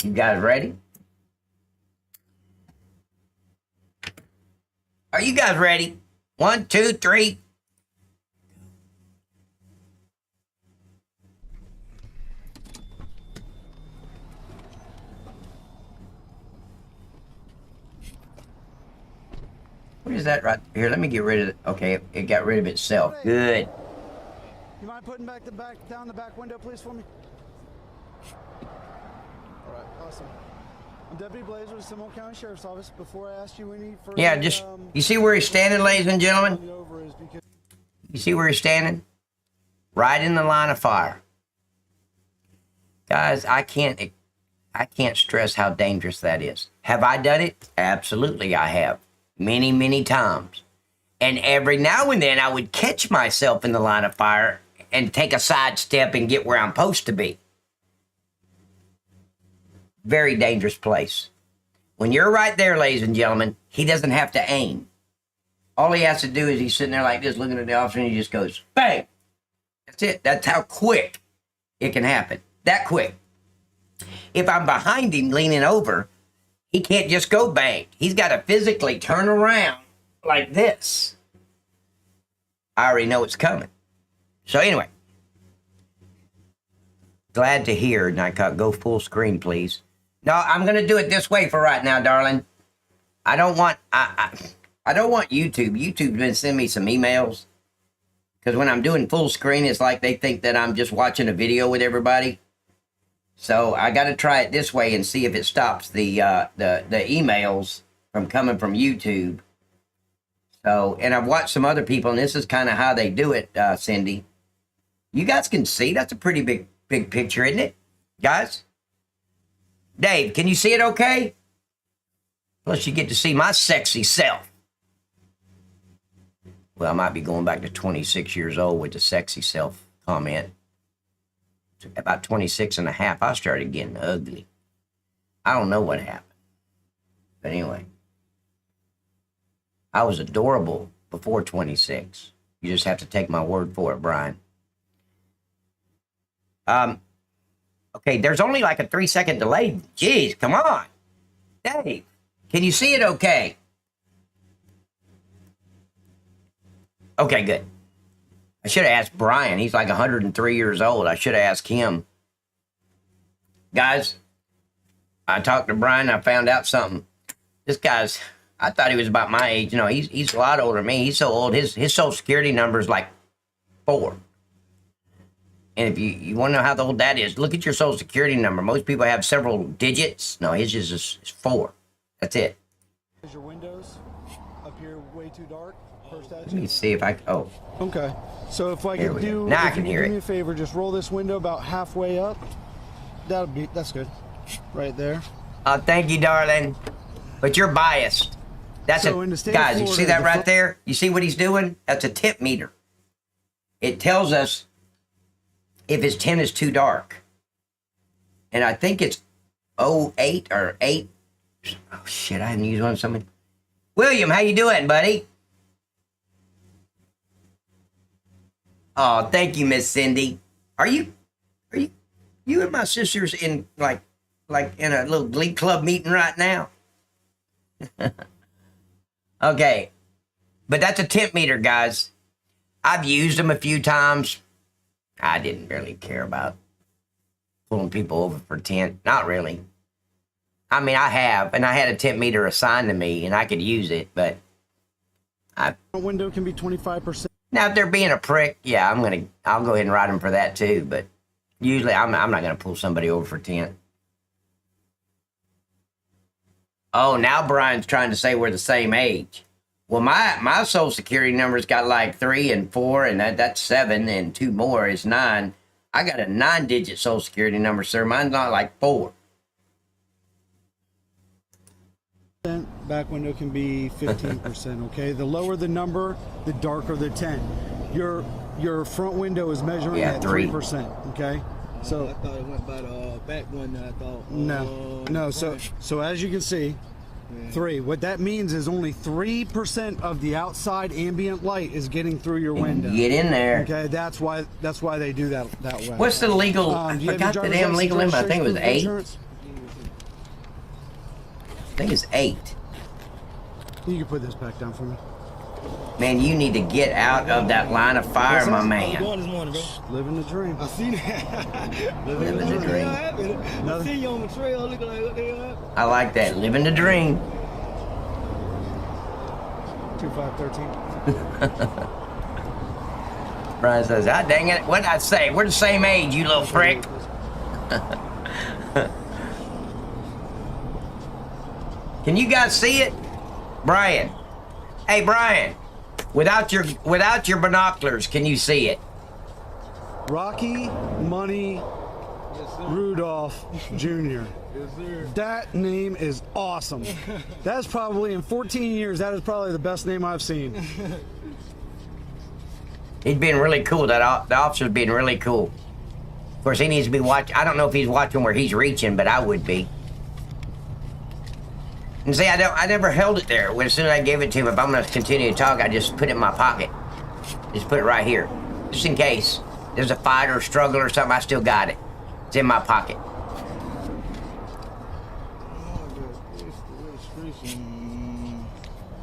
You guys ready? Are you guys ready? 1, 2, 3. What is that right here? Let me get rid of it. Okay, it got rid of itself. Good. You mind putting down the back window, please, for me? All right, awesome. I'm Deputy Blazer with Seminole County Sheriff's Office. Before I ask you any further... Yeah, just, you see where he's standing, ladies and gentlemen? You see where he's standing? Right in the line of fire. Guys, I can't stress how dangerous that is. Have I done it? Absolutely, I have. Many, many times. And every now and then I would catch myself in the line of fire and take a side step and get where I'm supposed to be. Very dangerous place. When you're right there, ladies and gentlemen, he doesn't have to aim. All he has to do is he's sitting there like this, looking at the officer, and he just goes, bang! That's it. That's how quick it can happen. That quick. If I'm behind him, leaning over, he can't just go bang. He's got to physically turn around like this. I already know it's coming. So anyway, glad to hear, Nightcock, go full screen, please. No, I'm going to do it this way for right now, darling. I don't want YouTube. YouTube's been sending me some emails. Because when I'm doing full screen, it's like they think that I'm just watching a video with everybody. So I got to try it this way and see if it stops the emails from coming from YouTube. So, and I've watched some other people, and this is kind of how they do it, Cindy. You guys can see, that's a pretty big picture, isn't it, guys? Dave, can you see it okay? Plus, you get to see my sexy self. Well, I might be going back to 26 years old with the sexy self comment. About 26 and a half, I started getting ugly. I don't know what happened. But anyway, I was adorable before 26. You just have to take my word for it, Brian. Okay, there's only like a 3-second delay. Jeez, come on. Dave, can you see it okay? Okay, good. I should have asked Brian. He's like 103 years old. I should have asked him. Guys, I talked to Brian. I found out something. This guy's, I thought he was about my age. You know, he's a lot older than me. He's so old. His social security number is like 4. And if you want to know how old that is, look at your social security number. Most people have several digits. No, his is 4. That's it. Is your windows up here way too dark? Let me see if I, oh. Okay. So if I can do, now I can hear it. Do me a favor, just roll this window about halfway up. That's good. Right there. Thank you, darling. But you're biased. That's so guys, you see that right there? You see what he's doing? That's a tip meter. It tells us if his 10 is too dark. And I think it's 08 or 8. Oh, shit, I haven't used one of something. William, how you doing, buddy? Oh, thank you, Miss Cindy. Are you and my sisters in like in a little Glee Club meeting right now? Okay, but that's a temp meter, guys. I've used them a few times. I didn't really care about pulling people over for tent. Not really. I mean, I have, and I had a temp meter assigned to me, and I could use it, but window can be 25%. Now, if they're being a prick, yeah, I'll go ahead and write them for that too. But usually, I'm not gonna pull somebody over for tent. Oh, now Brian's trying to say we're the same age. Well, my social security number's got like 3 and 4, and that's 7, and 2 more is 9. I got a 9-digit social security number, sir. Mine's not like 4. Back window can be 15%, okay? The lower the number, the darker the 10. Your front window is measuring at 3%, okay? So I thought it went by the back one. I thought no. So as you can see, 3. What that means is only 3% of the outside ambient light is getting through your window. Get in there. Okay, that's why they do that way. What's the legal? I forgot the damn legal limit. I think it was 8. I think it's 8. You can put this back down for me. Man, you need to get out of that line of fire, my man. I'm going this morning, bro. Living the dream. I seen that. Living the dream. I see you on the trail looking like what the hell happened. I like that. Living the dream. 2513. Brian says, "Ah, dang it. What did I say? We're the same age, you little prick." Can you guys see it? Brian. Hey, Brian. Without your binoculars, can you see it? Rocky Money Rudolph Jr. Yes, sir. That name is awesome. That's probably, in 14 years, that is probably the best name I've seen. He's being really cool. The officer's being really cool. Of course, he needs to be watching. I don't know if he's watching where he's reaching, but I would be. And see, I never held it there. As soon as I gave it to him, if I'm going to continue to talk, I just put it in my pocket. Just put it right here. Just in case there's a fight or a struggle or something, I still got it. It's in my pocket.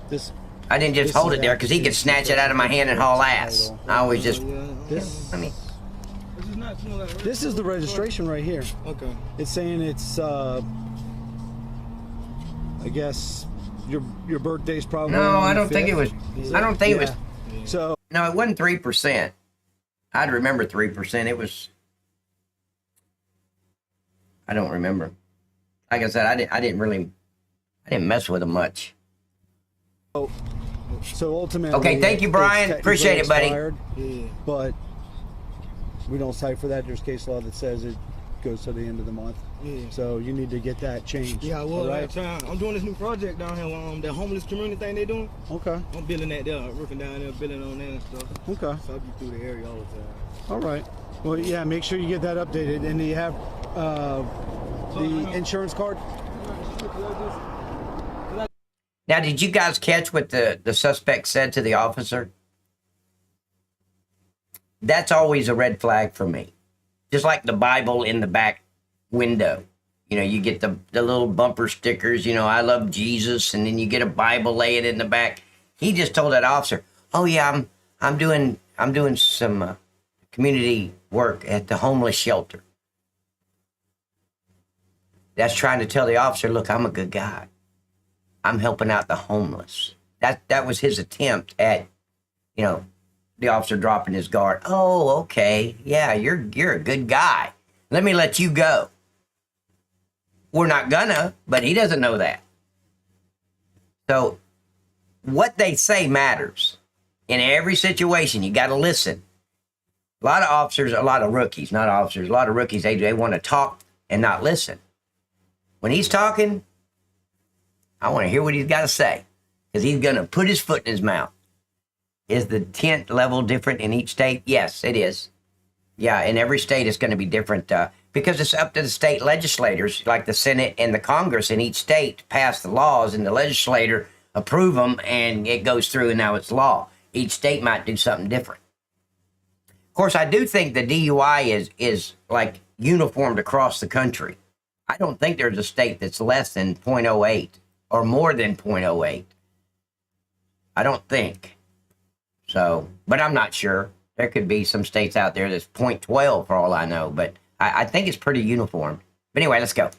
This I didn't just hold it there because he could snatch it out of my hand and haul ass. I always just, this I mean, this is the registration right here. Okay. It's saying it's I guess your birthday's probably no, on I the don't think it 5th. was, I don't think it was, So no, it wasn't 3%. I'd remember 3%. It was, I don't remember. Like I said, I didn't mess with him much. so ultimately, Okay, thank you, Brian. it's Appreciate it, buddy. expired, Yeah. But we don't cite for that. There's case law that says it goes to the end of the month. Yeah. So you need to get that changed. Yeah, I was. all Right. right? I'm doing this new project down here. That homeless community thing they doing. Okay. I'm building that there, working down there, building on that and stuff. Okay. So I be through the area all the time. All right. Well, yeah. Make sure you get that updated. And do you have the insurance card? Now, did you guys catch what the suspect said to the officer? That's always a red flag for me. Just like the Bible in the back window. You know, you get the little bumper stickers, you know, I love Jesus, and then you get a Bible laying in the back. He just told that officer, "Oh yeah, I'm doing some community work at the homeless shelter." That's trying to tell the officer, "Look, I'm a good guy. I'm helping out the homeless." That was his attempt at, you know, the officer dropping his guard. "Oh, okay. Yeah, you're a good guy. Let me let you go." We're not gonna, but he doesn't know that. So what they say matters. In every situation, you got to listen. A lot of officers, a lot of rookies, not officers, a lot of rookies, they want to talk and not listen. When he's talking, I want to hear what he's got to say, because he's going to put his foot in his mouth. Is the tint level different in each state? Yes, it is. Yeah, in every state it's going to be different because it's up to the state legislators, like the Senate and the Congress in each state, to pass the laws, and the legislator approve them, and it goes through, and now it's law. Each state might do something different. Of course, I do think the DUI is like uniformed across the country. I don't think there's a state that's less than 0.08 or more than 0.08. I don't think. So, but I'm not sure. There could be some states out there that's 0.12 for all I know, but I think it's pretty uniform. But anyway, let's go.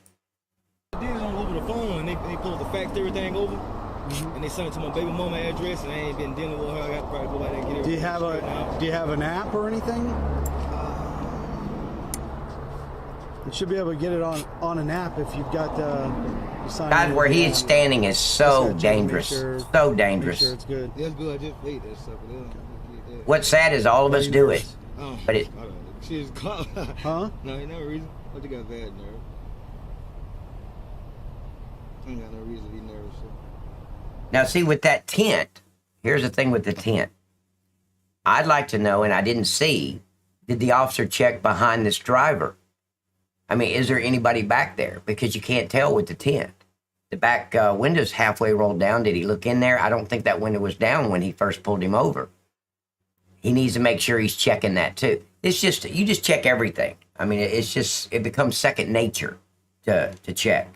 I did it over the phone, and they pulled the faxed everything over, and they sent it to my baby mama address, and I ain't been dealing with her. I got to probably go back there and get it. Do you have an app or anything? You should be able to get it on an app if you've got God, where he is standing is so dangerous. So dangerous. Make sure it's good. That's good. I just ate that stuff. What's sad is all of us do it. Oh, But it, she's caught. Huh? No, ain't no reason. But you got bad nerve. Ain't got no reason to be nervous. So. now, see, with that tent, here's the thing with the tent. I'd like to know, and I didn't see, did the officer check behind this driver? I mean, is there anybody back there? Because you can't tell with the tent. The back window's halfway rolled down. Did he look in there? I don't think that window was down when he first pulled him over. He needs to make sure he's checking that too. It's just, you just check everything. I mean, it's just, it becomes second nature to check.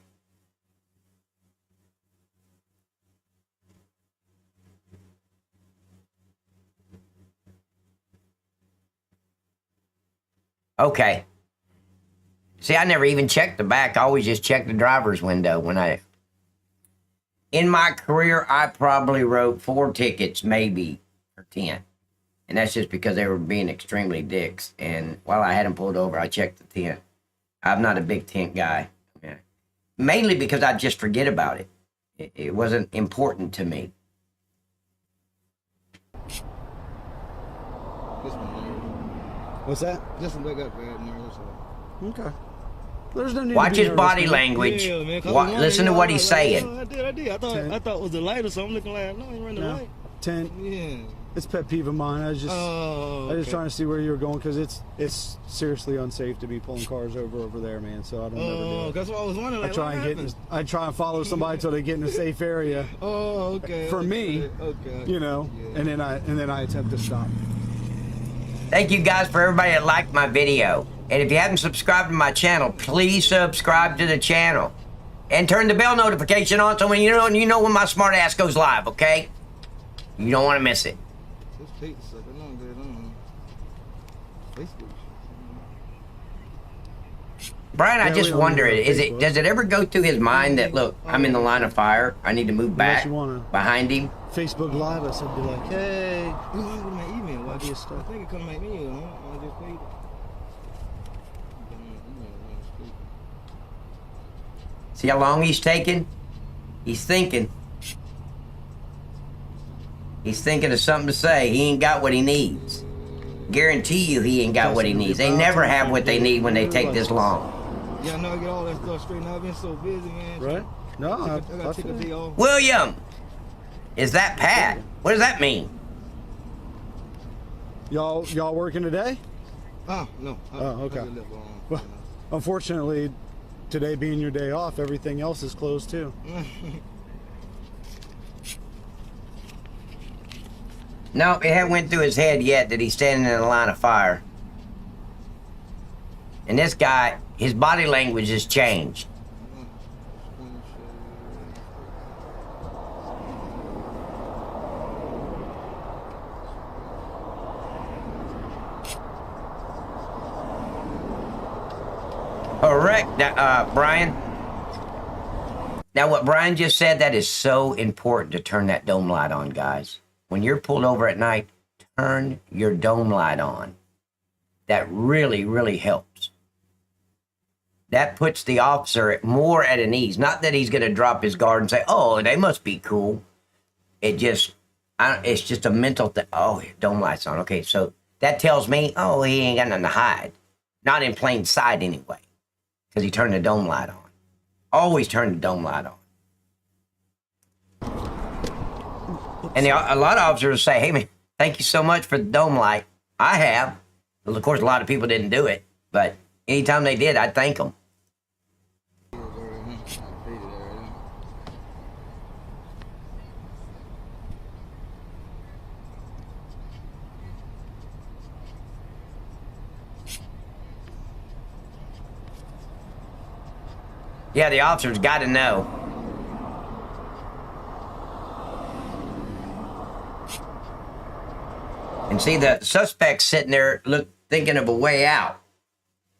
Okay. See, I never even checked the back. I always just checked the driver's window when in my career, I probably wrote 4 tickets, maybe, or 10. And that's just because they were being extremely dicks. And while I had them pulled over, I checked the tent. I'm not a big tent guy. Yeah. Mainly because I just forget about it. It wasn't important to me. What's that? Just wake up, man. Okay. There's no need Watch to be his body nervous, language. Yeah, man, Listen to what he's saying. I did. I thought it was the light or something. Looking like, no, I ain't running the light. 10. Yeah. It's pet peeve of mine. I was just trying to see where you were going because it's seriously unsafe to be pulling cars over there, man. So I don't ever do it. That's what I was wondering. Like, I try and follow somebody until they get in a safe area. Oh, okay. For me, you know, yeah. and then I attempt to stop. Thank you guys for everybody that liked my video. And if you haven't subscribed to my channel, please subscribe to the channel. And turn the bell notification on so when you know when my smart ass goes live, okay? You don't want to miss it. Brian, I just wonder, does it ever go through his mind that, look, I'm in the line of fire, I need to move back behind him? Facebook Live, I said, be like, hey. My email. I think it come my email. I just paid it. See how long he's taking? He's thinking. He's thinking of something to say. He ain't got what he needs. Guarantee you he ain't got what he needs. They never have what they need when they take this long. Yeah, I know I get all that stuff straightened out. I've been so busy, man. Right? No, I gotta take a day off. William! Is that Pat? What does that mean? Y'all working today? No. Oh, okay. Well, unfortunately, today being your day off, everything else is closed too. No, it hadn't went through his head yet that he's standing in the line of fire. And this guy, his body language has changed. Correct, Brian. Now, what Brian just said, that is so important to turn that dome light on, guys. When you're pulled over at night, turn your dome light on. That really, really helps. That puts the officer more at an ease. Not that he's going to drop his guard and say, oh, they must be cool. It's just a mental thing. Oh, dome light's on. Okay, so that tells me, oh, he ain't got nothing to hide. Not in plain sight anyway, because he turned the dome light on. Always turn the dome light on. And a lot of officers say, hey, man, thank you so much for the dome light. I have. Well, of course, a lot of people didn't do it, but anytime they did, I'd thank them. Yeah, the officers got to know. And see, the suspect's sitting there thinking of a way out.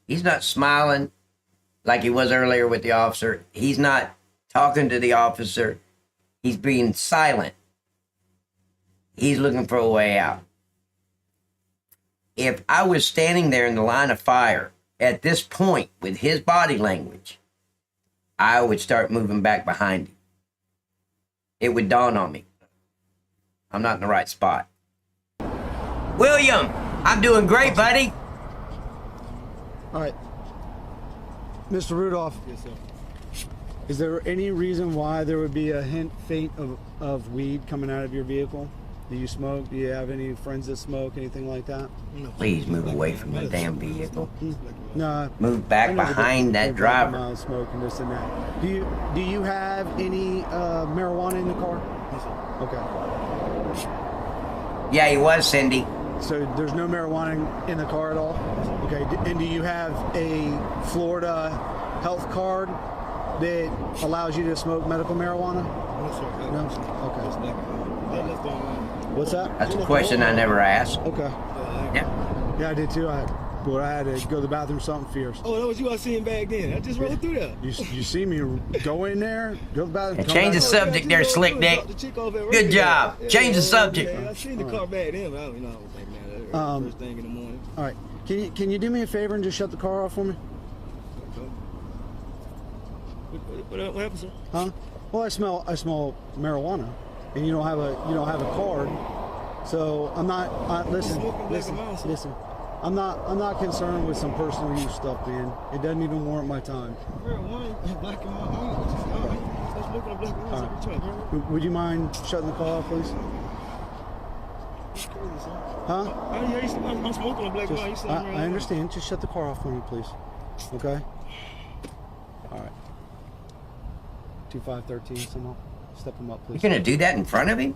He's not smiling like he was earlier with the officer. He's not talking to the officer. He's being silent. He's looking for a way out. If I was standing there in the line of fire at this point with his body language, I would start moving back behind him. It would dawn on me. I'm not in the right spot. William, I'm doing great, buddy. All right. Mr. Rudolph, Yes, sir. is there any reason why there would be a faint of weed coming out of your vehicle? Do you smoke? Do you have any friends that smoke? Anything like that? Please move away from the damn vehicle. No. Move back behind that driver. Mild smoke and this and that. Do you have any marijuana in the car? Okay. Yeah, he was, Cindy. So there's no marijuana in the car at all? Okay. And do you have a Florida health card that allows you to smoke medical marijuana? No? Okay. What's that? That's a question I never asked. Okay. Yeah. Yeah, I did too. I had to go to the bathroom, something fierce. Oh, that was you I seen back then. I just rolled through that. You see me go in there, go to the bathroom. Change the subject there, Slick Dick. Good job. Change the subject. I seen the car back then, but I was like, man, first thing in the morning. All right. Can you do me a favor and just shut the car off for me? What happened, sir? Huh? Well, I smell marijuana, and you don't have a card, so I'm not. Listen. I'm not concerned with some personal use stuff, man. It doesn't even warrant my time. Black and white. Would you mind shutting the car off, please? Huh? I'm smoking a black and white. I understand. Just shut the car off for me, please. Okay? All right. 2513, somehow. Step him up, please. You're going to do that in front of him?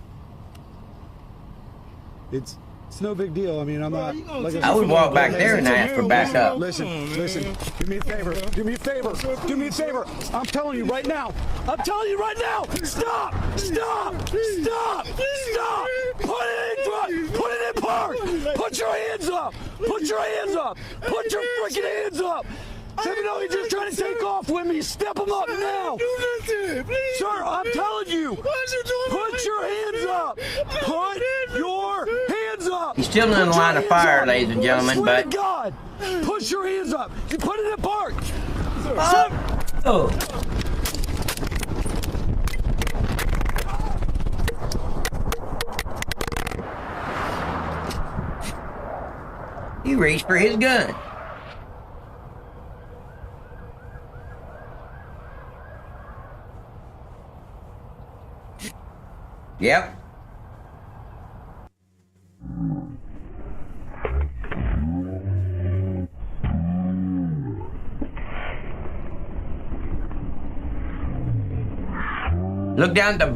It's no big deal. I mean, I'm not. Like I would walk back there and ask for backup. Listen. Do me a favor. I'm telling you right now. Stop. Put it in park. Put your hands up. Put your freaking hands up. Seminole, you're just trying to take off with me. Step them up now. Sir, I'm telling you. Put your hands up. Put your hands up. He's still in the line of fire, ladies and gentlemen, but... God, push your hands up. You put it in park. Oh. He reached for his gun. Yep. Look down at the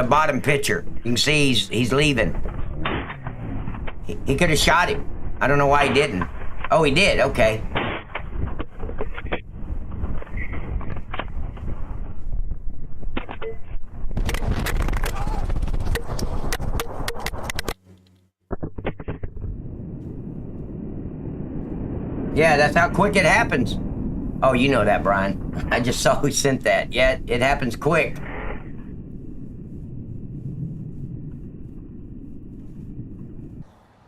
bottom picture. You can see he's leaving. He could have shot him. I don't know why he didn't. Oh, he did. Okay. Yeah, that's how quick it happens. Oh, you know that, Brian. I just saw who sent that. Yeah, it happens quick.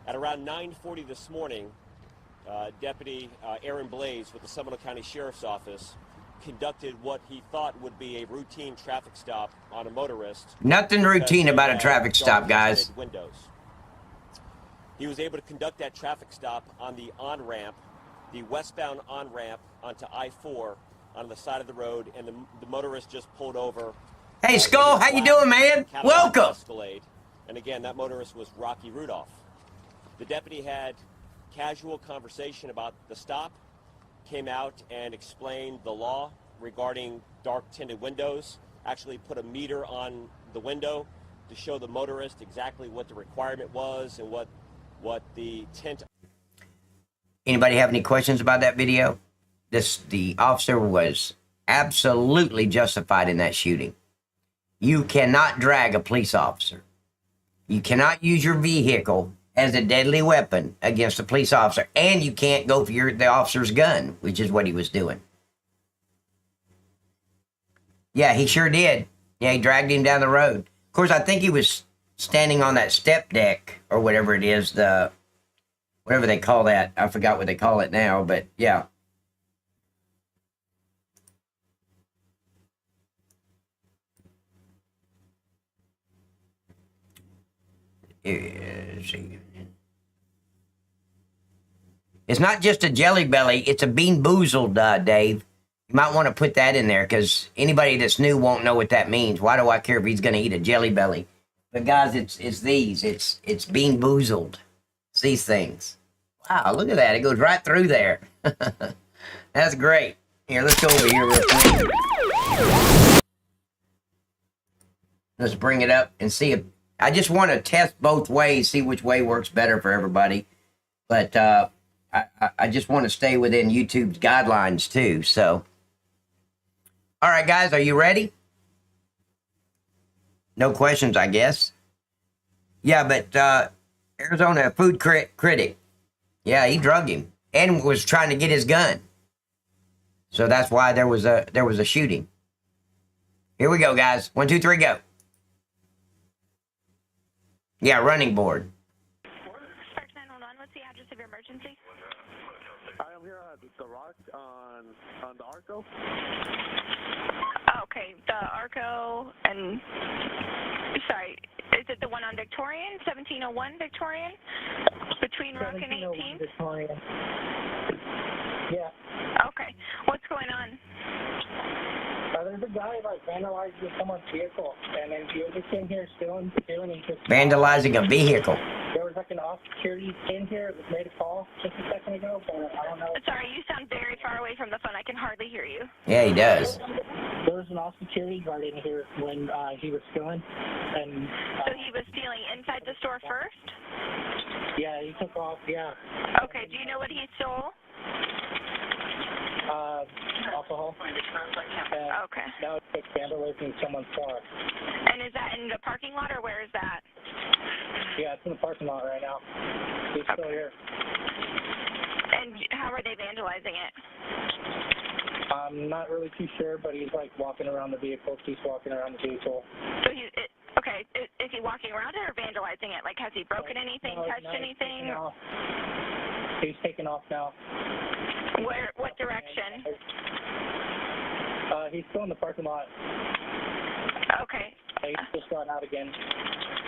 At around 9:40 this morning, Deputy Aaron Blaze with the Seminole County Sheriff's Office conducted what he thought would be a routine traffic stop on a motorist. Nothing routine about a traffic stop, guys. Windows. He was able to conduct that traffic stop on the on-ramp, the westbound on-ramp onto I-4 on the side of the road, and the motorist just pulled over. Hey, Skull, how you doing, man? Welcome. Escalade. And again, that motorist was Rocky Rudolph. The deputy had casual conversation about the stop, came out and explained the law regarding dark tinted windows, actually put a meter on the window to show the motorist exactly what the requirement was and what the tint. Anybody have any questions about that video? The officer was absolutely justified in that shooting. You cannot drag a police officer. You cannot use your vehicle as a deadly weapon against a police officer, and you can't go for the officer's gun, which is what he was doing. Yeah, he sure did. Yeah, he dragged him down the road. Of course, I think he was standing on that step deck or whatever it is, whatever they call that. I forgot what they call it now, but yeah. It's not just a jelly belly, it's a bean boozled, Dave. You might want to put that in there because anybody that's new won't know what that means. Why do I care if he's going to eat a jelly belly? But guys, it's these. It's being boozled. It's these things. Wow, look at that. It goes right through there. That's great. Here, let's go over here real quick. Let's bring it up and see if I just want to test both ways, see which way works better for everybody. But I just want to stay within YouTube's guidelines too. So, all right, guys, are you ready? No questions, I guess. Yeah, but Arizona food critic. Yeah, he drugged him and was trying to get his gun. So that's why there was a shooting. Here we go, guys. 1, 2, 3, go. Yeah, running board. Sparks 911, what's the address of your emergency? I am here at the Rock on the Arco. Okay, the Arco and, sorry, is it the one on Victorian, 1701 Victorian? Between Rock and 18th? Victorian. Yeah. Okay, what's going on? There's a guy vandalizing someone's vehicle, and then he was just in here stealing. Vandalizing a vehicle. There was an off-security in here that made a call just a second ago, but I don't know. Sorry, you sound very far away from the phone. I can hardly hear you. Yeah, he does. There was an off-security guard in here when he was stealing, and So he was stealing inside the store first? yeah, he took off. Yeah. Okay, do you know what he stole? Alcohol. Okay. Now it's vandalizing someone's car. And is that in the parking lot, or where is that? Yeah, it's in the parking lot right now. He's still here. And how are they vandalizing it? I'm not really too sure, but he's walking around the vehicle. He's walking around the vehicle. So okay, is he walking around it or vandalizing it? Like, has he broken anything, touched anything? He's taking off now. What direction? He's still in the parking lot. Okay. He's just gone out again.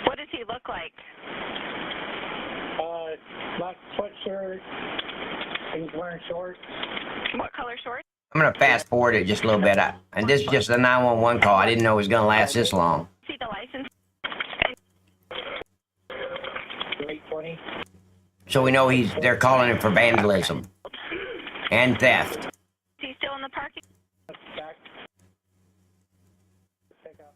What does he look like? Black sweatshirt. He's wearing shorts. What color shorts? I'm going to fast forward it just a little bit. And this is just a 911 call. I didn't know it was going to last this long. See the license? 820. So we know they're calling him for vandalism and theft. Is he still in the parking? Back. Take out.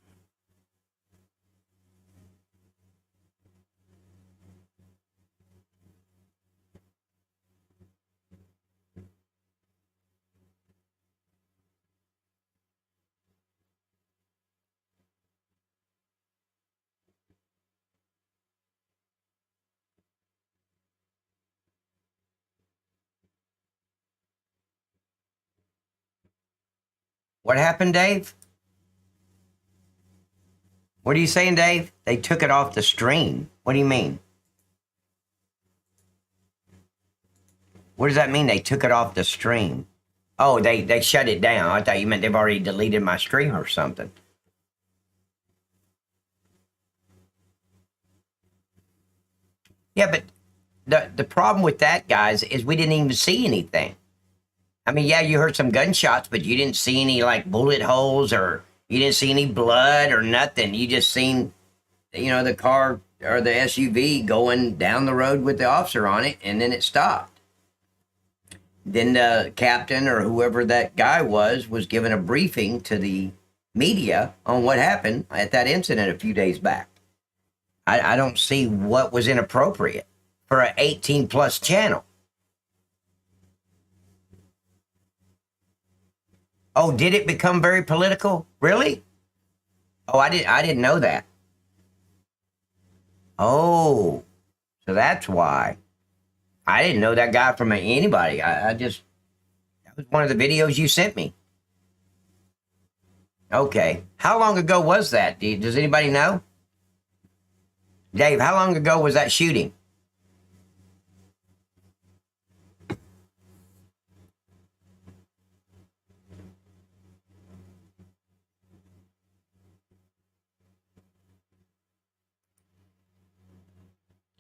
What happened, Dave? What are you saying, Dave? They took it off the stream. What do you mean? What does that mean, they took it off the stream? Oh, they shut it down. I thought you meant they've already deleted my stream or something. Yeah, but the problem with that, guys, is we didn't even see anything. I mean, yeah, you heard some gunshots, but you didn't see any, bullet holes, or you didn't see any blood or nothing. You just seen, the car or the SUV going down the road with the officer on it, and then it stopped. Then the captain or whoever that guy was given a briefing to the media on what happened at that incident a few days back. I don't see what was inappropriate for an 18-plus channel. Oh, did it become very political? Really? Oh, I didn't know that. Oh, so that's why. I didn't know that guy from anybody. That was one of the videos you sent me. Okay. How long ago was that? Does anybody know? Dave, how long ago was that shooting?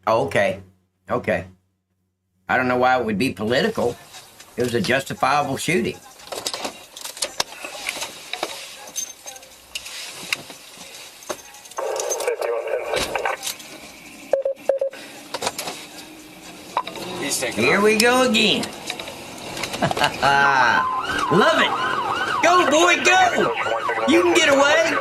Oh, okay. Okay. I don't know why it would be political. It was a justifiable shooting. taking Here off. we go again. Love it. Go, boy, go. You can get away.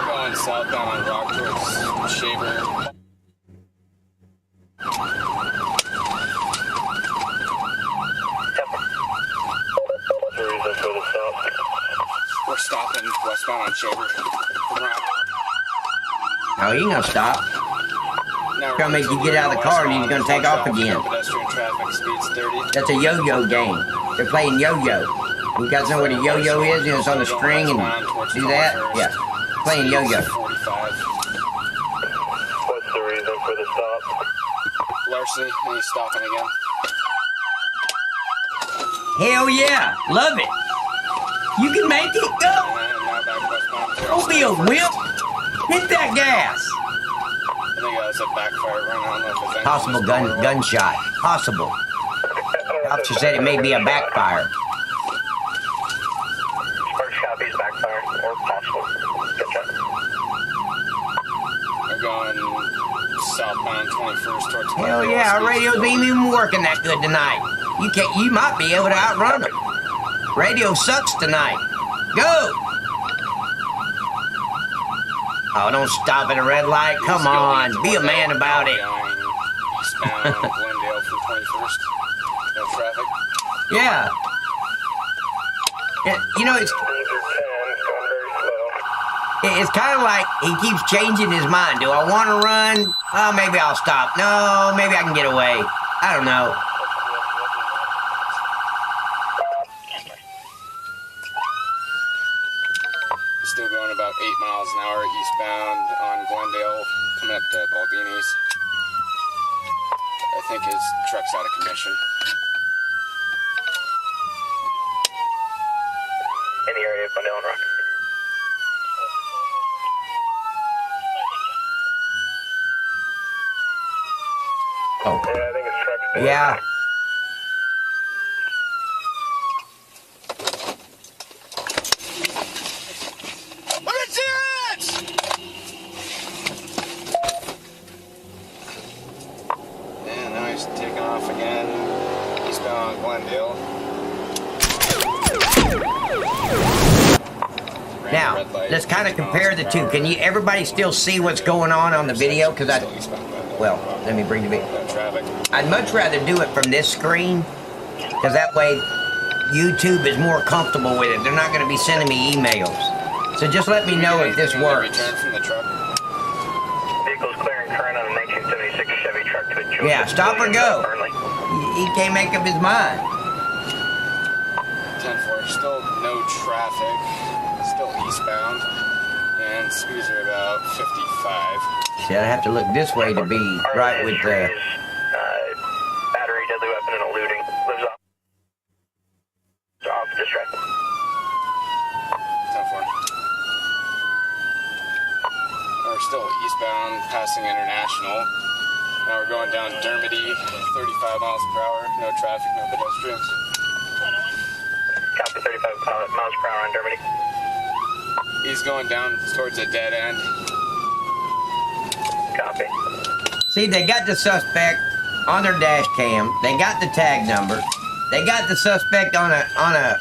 Going southbound on Rock towards Shaver. We're stopping westbound on Shaver. Oh, you ain't gonna stop. Now Gonna make you get out of the car and he's gonna take off again. Pedestrian traffic, speed's 30. That's a yo-yo game. They're playing yo-yo. You guys know what a yo-yo is? You know, it's on a string and do that? Yeah. Playing yo-yo. 45. What's the reason for the stop? Larceny, and he's stopping again. Hell yeah. Love it. You can make it. Go. And now back westbound. Don't be a whip. Hit that gas. I think that was a backfire run. I don't know if it's Possible gunshot. Possible. The officer said it may be a backfire. First copies backfire or possible. Good check. We're going southbound 21st towards Hell yeah, our radios ain't even working that good tonight. You might be able to outrun them. Radio sucks tonight. Go! Oh, don't stop at a red light. Come on, be a man about it. Eastbound Glendale from 21st. No traffic. Yeah. You know, it's Speeds are 10, going very slow. it's kind of like he keeps changing his mind. Do I want to run? Oh, maybe I'll stop. No, maybe I can get away. I don't know. Still going about 8 miles an hour eastbound on Glendale, coming up to Baldini's. I think his truck's out of commission. In the area of Glendale and Rock. Oh, Yeah, I think his truck's still yeah. Let me see it! And now he's taking off again. Eastbound on Glendale. Ran Now, a red light, let's kind of 50 compare miles the per two. hour. Can you, everybody still see what's going on the video? Because Still eastbound Glendale. well, let me bring the video. No traffic. I'd much rather do it from this screen, because that way YouTube is more comfortable with it. They're not going to be sending me emails. So just let me know if this Anything on the works. return from the truck? Vehicle's clearing current on a 1976 Chevy truck to a Jewel. Yeah, stop or go. Burnley. He can't make up his mind. 10-4, still no traffic, still eastbound, and speeds are about 55. See, I'd have to look this way to be right with the... Battery, deadly weapon, and eluding. Lives off distract. 10-4. We're still eastbound, passing International. Now we're going down Dermody, 35 miles per hour, no traffic, no pedestrians. Copy 35 miles per hour on Dermody. He's going down towards a dead end. Copy. See, they got the suspect on their dash cam. They got the tag number. They got the suspect on a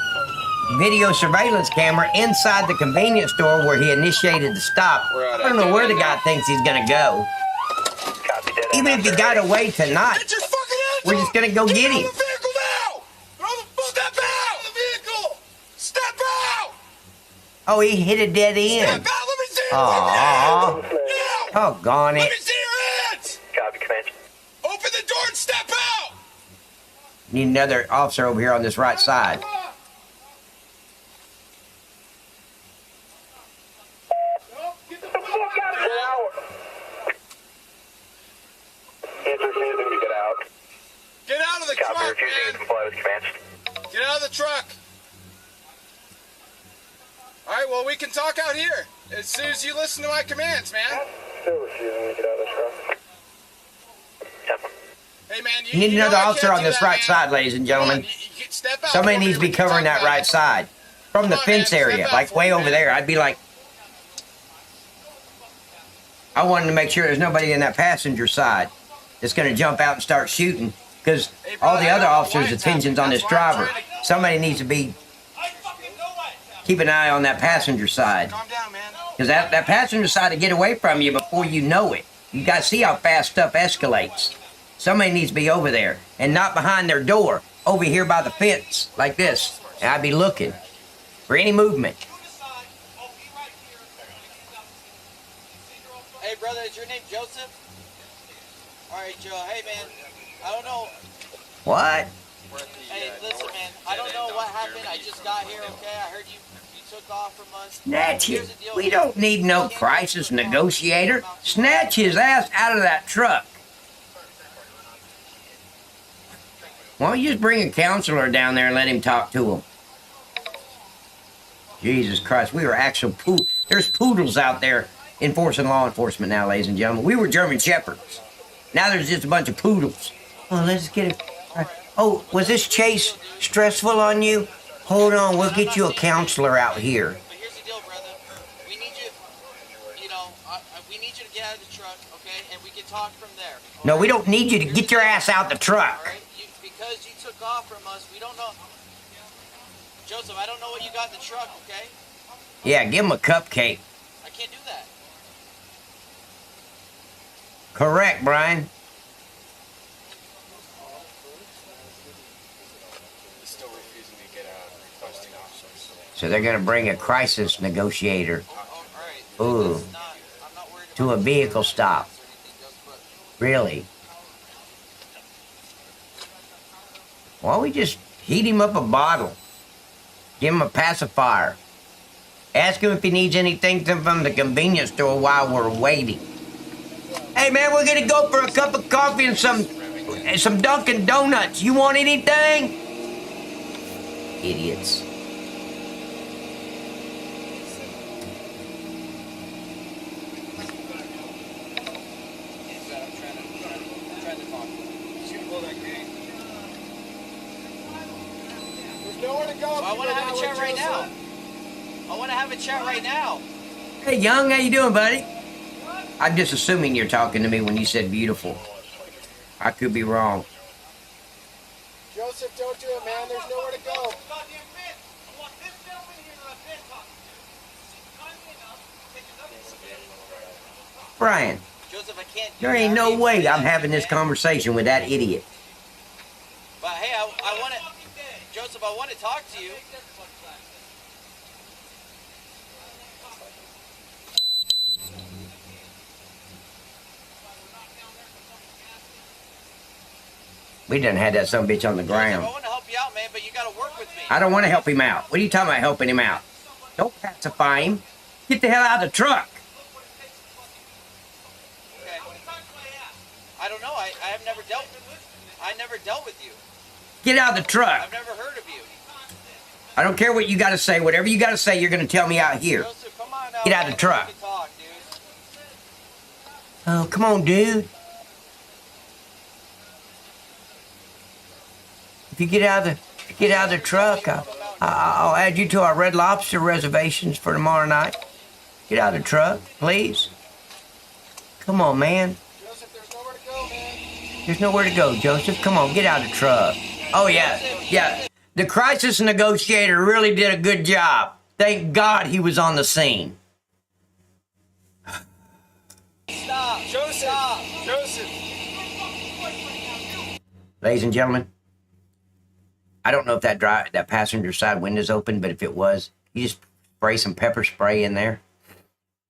video surveillance camera inside the convenience store where he initiated the stop. I don't know where the guy thinks he's gonna go. Copy dead end. Even if he got away tonight, Get your fucking hands we're just gonna go get him. Step out of the vehicle! Step out! Oh, he hit a dead end. Let me see your Aw, hands! Now! doggone Let it. me see your hands! Copy command. Open the door and step out! Need another officer over here on this right side. Get the fuck out of here! He's refusing to get out. Get out of the Copy, truck, refusing to man! comply with commands. Get out of the truck! Alright, well, we can talk out here as soon as you listen to my commands, man. Still refusing to get out of the truck. Hey, man, You need know another I officer can't on do this that, right man. side, ladies and Come on, gentlemen. you step out Somebody for me, needs to we be can covering talk that about right it. side. From the Come on, fence man, area, step out like for way me, over man. there. I'd be like, I wanted to make sure there's nobody in that passenger side that's going to jump out and start shooting, because all the other officers' attention's on this driver. Somebody needs to be keep an eye on that passenger side, because that passenger side will get away from you before you know it. You got to see how fast stuff escalates. Somebody needs to be over there and not behind their door, over here by the fence like this. And I'd be looking for any movement. Hey, brother, is your name Joseph? All right, Joe. Hey, man, I don't know. What? Hey, listen, man, I don't know what happened. I just got here, okay? I heard you took off from us. Snatch him. We don't need no crisis negotiator. Snatch his ass out of that truck. Why don't you just bring a counselor down there and let him talk to him? Jesus Christ, we were actual there's poodles out there enforcing law enforcement now, ladies and gentlemen. We were German Shepherds. Now there's just a bunch of poodles. Oh, let's get it. Oh, was this chase stressful on you? Hold on, we'll get you a counselor out here. But here's the deal, brother. We need you, we need you to get out of the truck, okay? And we can talk from there. No, we don't need you to get your ass out the truck. All right? Because you took off from us, we don't know. Joseph, I don't know what you got in the truck, okay? Yeah, give him a cupcake. I can't do that. Correct, Brian. So they're going to bring a crisis negotiator. Ooh. To a vehicle stop. Really? Why don't we just heat him up a bottle? Give him a pacifier. Ask him if he needs anything from the convenience store while we're waiting. Hey man, we're going to go for a cup of coffee and some Dunkin' Donuts. You want anything? Idiots. I want to have a chat right now. I want to have a chat right now. Hey, Young, how you doing, buddy? I'm just assuming you're talking to me when you said beautiful. I could be wrong. Joseph, don't do it, man. There's nowhere to go. Brian, Joseph, I can't. there ain't no way I'm having this conversation with that idiot. But hey, I want to. Joseph, I want to talk to you. We done had that son of a bitch on the ground. Joseph, I want to help you out, man, but you got to work with me. I don't want to help him out. What are you talking about helping him out? Don't pacify him. Get the hell out of the truck. Okay. I don't know. I have never dealt. I never dealt with you. Get out of the truck. I've never heard of you. I don't care what you got to say. Whatever you got to say, you're going to tell me out here. Joseph, come on now. Get out of the truck. We can talk, dude. Oh, come on, dude. If you get out of the truck, I'll add you to our Red Lobster reservations for tomorrow night. Get out of the truck, please. Come on, man. Joseph, there's nowhere to go, man. There's nowhere to go, Joseph. Come on, get out of the truck. Oh, yeah. The crisis negotiator really did a good job. Thank God he was on the scene. Stop. Joseph. Stop. Joseph. Ladies and gentlemen, I don't know if that passenger side window's open, but if it was, you just spray some pepper spray in there.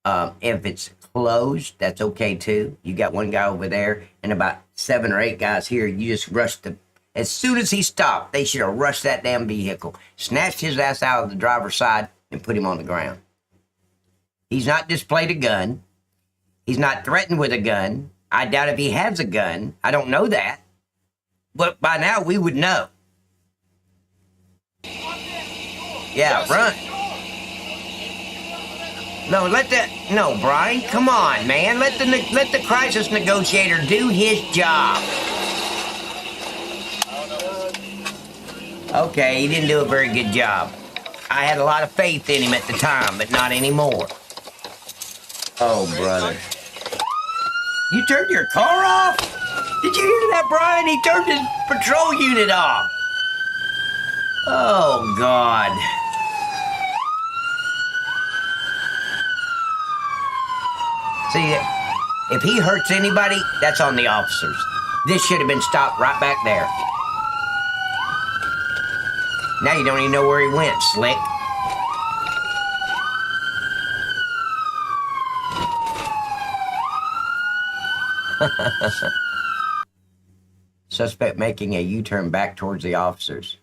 If it's closed, that's okay too. You got one guy over there and about 7 or 8 guys here. You just rush as soon as he stopped, they should have rushed that damn vehicle, snatched his ass out of the driver's side and put him on the ground. He's not displayed a gun. He's not threatened with a gun. I doubt if he has a gun. I don't know that. But by now we would know. Yeah, run. No, Brian, come on, man. Let the crisis negotiator do his job. Okay, he didn't do a very good job. I had a lot of faith in him at the time, but not anymore. Oh, brother. You turned your car off? Did you hear that, Brian? He turned his patrol unit off. Oh, God. See, if he hurts anybody, that's on the officers. This should have been stopped right back there. Now you don't even know where he went, slick. Suspect making a U-turn back towards the officers.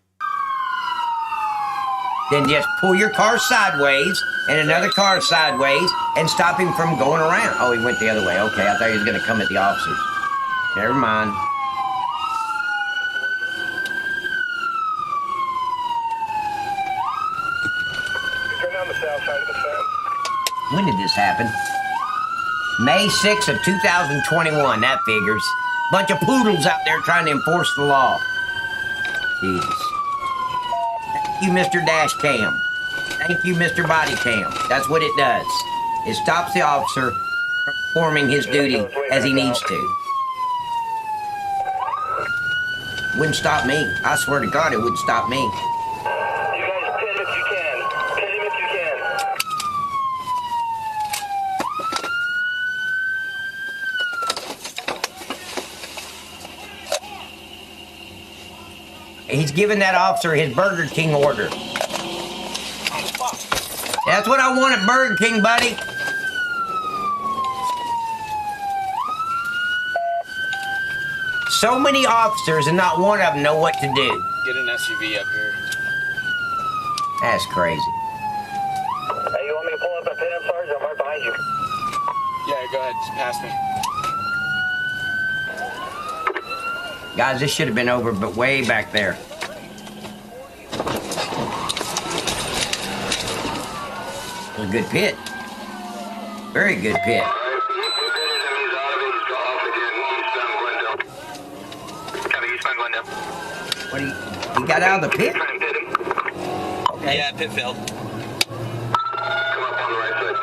Then just pull your car sideways and another car sideways and stop him from going around. Oh, he went the other way. Okay, I thought he was going to come at the officers. Never mind. Turn down the south side of the fence. When did this happen? May 6th of 2021, that figures. Bunch of poodles out there trying to enforce the law. Jesus. Thank you, Mr. Dash Cam. Thank you, Mr. Body Cam. That's what it does. It stops the officer from performing his duty as he needs to. Wouldn't stop me. I swear to God, it wouldn't stop me. You guys pit if you can. Pit him if you can. He's giving that officer his Burger King order. That's what I want at Burger King, buddy. So many officers and not one of them know what to do. Get an SUV up here. That's crazy. Hey, you want me to pull up and pit him, Sarge? I'm right behind you. Yeah, go ahead. Just pass me. Guys, this should have been over, but way back there. It was a good pit. Very good pit. What do you got out of the pit? Okay. Yeah, pit failed. Come up on the right side.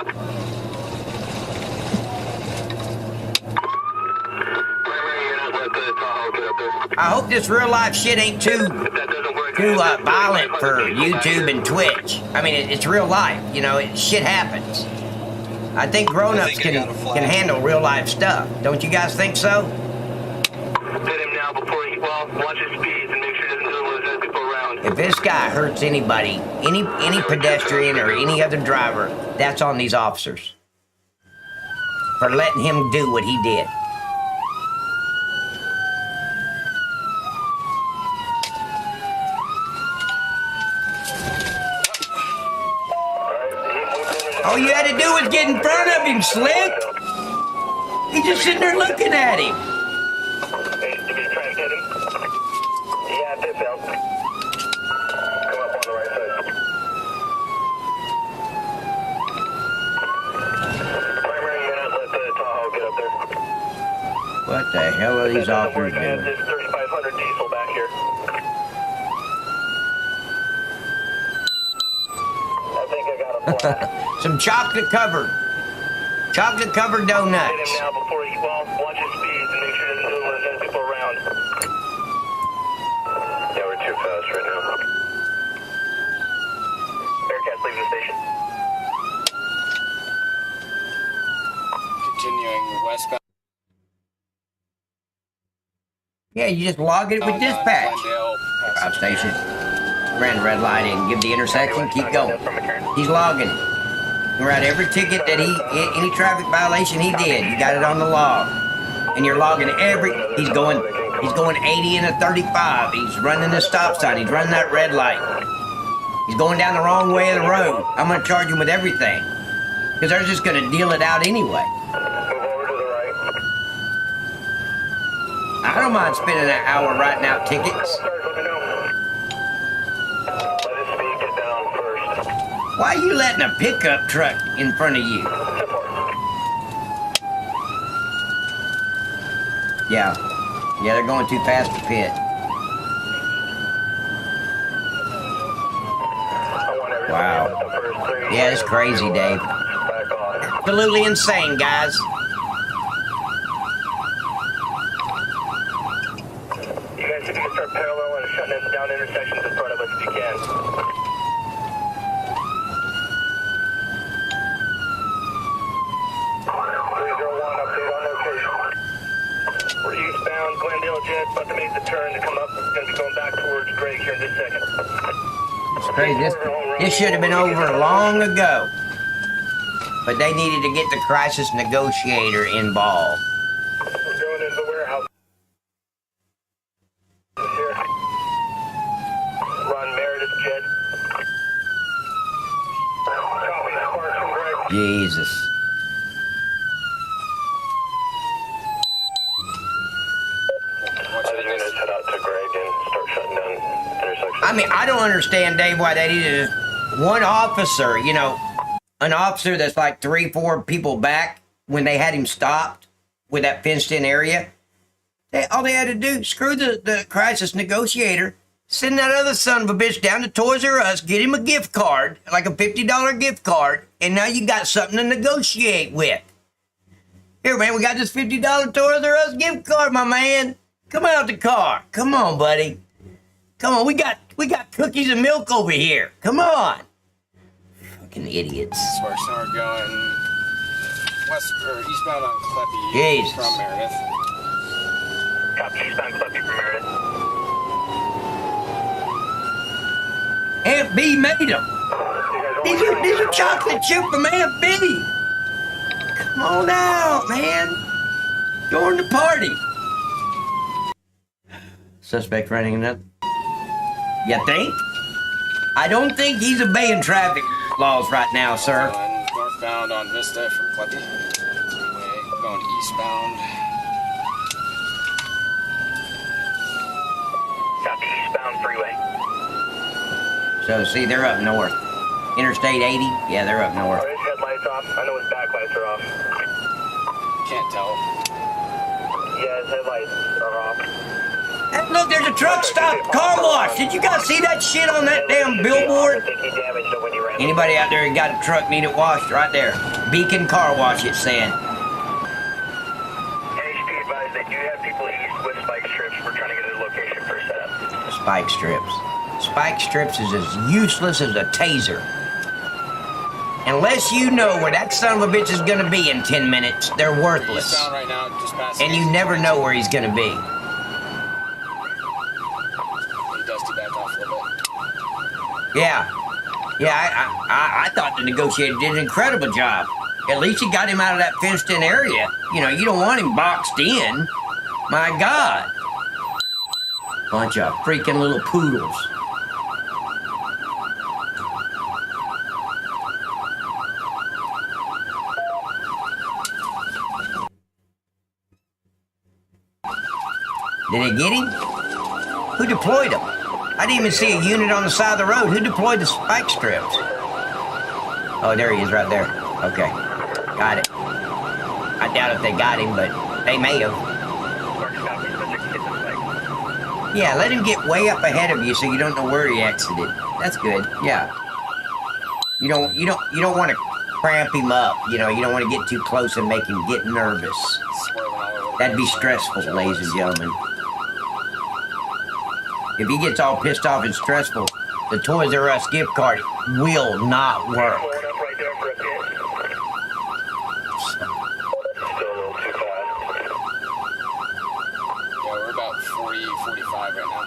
I hope this real life shit ain't too violent for YouTube and Twitch. I mean, it's real life. You know, shit happens. I think grown-ups can handle real life stuff. Don't you guys think so? Hit him now before he, watch his speeds and make sure he doesn't do what it people around. If this guy hurts anybody, any pedestrian or any other driver, that's on these officers for letting him do what he did. All you had to do was get in front of him, Slick. He's just sitting there looking at him. Hey, did you try and hit him? Yeah, pit failed. Come up on the right side. Primary unit, let the Tahoe get up there. What the hell are these officers I have doing? this 3500 diesel back here. I think I got a flat. Some chocolate covered donuts. Hit him now before he, watch his speeds and make sure he doesn't do what it people around. Yeah, we're too fast right now. Bearcats leaving the station. Continuing westbound. Yeah, you just log it with dispatch. Drive station. Ran the red light and give the intersection. Keep going. He's logging. We're at every ticket that any traffic violation he did. You got it on the log, and you're logging he's going 80 and a 35. He's running the stop sign. He's running that red light. He's going down the wrong way of the road. I'm gonna charge him with everything, because they're just gonna deal it out anyway. Move over to the right. I don't mind spending an hour writing out tickets. Sarge, let me know. Let his speed get down first. Why are you letting a pickup truck in front of you? Yeah, they're going too fast to pit. Wow. Yeah, it's crazy, Dave. Absolutely insane, guys. shutting down intersections in front of us if you can. 301, update on location. We're eastbound, Glendale Jet, about to make the turn to come up. It's going to be going back towards Greg here in just a second. It's crazy. This should have been over long ago. But they needed to get the crisis negotiator involved. We're going into the warehouse. Here. Ron Meredith Jet. Copy, Sparks from Greg. Jesus. Other units head out to Greg and start shutting down intersections. I mean, I don't understand, Dave, why they needed one officer, you know, an officer that's like 3-4 people back when they had him stopped with that fenced-in area. All they had to do, screw the crisis negotiator, send that other son of a bitch down to Toys R Us, get him a gift card, like a $50 gift card, and now you got something to negotiate with. Here, man, we got this $50 Toys R Us gift card, my man. Come out the car. Come on, buddy. Come on, we got cookies and milk over here. Come on. Fucking idiots. Sparks, now we're going west or eastbound on Kleppy Jesus. from Meredith. Copy, eastbound Kleppy from Meredith. Aunt B made them. These are chocolate chip from Aunt B. Come on out, man. Join the party. Suspect running another. You think? I don't think he's obeying traffic laws right now, sir. Going northbound on Vista from Kleppy. Freeway, going eastbound. Copy, eastbound freeway. So, see, they're up north. Interstate 80? Yeah, they're up north. His headlights off. I know his backlights are off. Can't tell. Yeah, his headlights are off. And look, there's a truck stop car wash. Did you guys see that shit on that damn billboard? Anybody out there who got a truck need it washed? Right there. Beacon Car Wash, it's saying. HP advised that you have people east with spike strips. We're trying to get a location for a setup. Spike strips. Spike strips is as useless as a taser. Unless you know where that son of a bitch is gonna be in 10 minutes, they're worthless. Eastbound right now, just passing. And you never know where he's gonna be. Dusty back off a little bit. Yeah. I thought the negotiator did an incredible job. At least he got him out of that fenced-in area. You know, you don't want him boxed in. My God. Bunch of freaking little poodles. Did they get him? Who deployed him? I didn't even see a unit on the side of the road. Who deployed the spike strips? Oh, there he is right there. Okay. Got it. I doubt if they got him, but they may have. Yeah, let him get way up ahead of you so you don't know where he exited. That's good. Yeah. You don't want to cramp him up. You know, you don't want to get too close and make him get nervous. That'd be stressful, ladies and gentlemen. If he gets all pissed off and stressful, the Toys R Us gift card will not work. Yeah, we're about 40, 45 right now.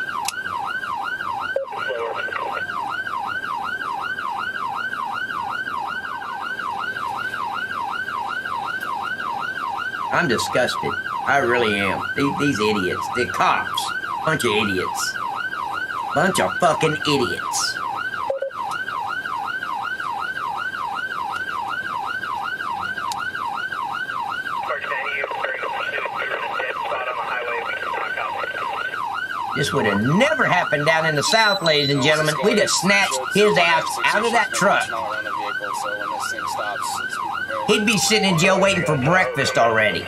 I'm disgusted. I really am. These idiots. The cops. Bunch of idiots. Bunch of fucking idiots. This would have never happened down in the South, ladies and gentlemen. We'd have snatched his ass out of that truck. He'd be sitting in jail waiting for breakfast already.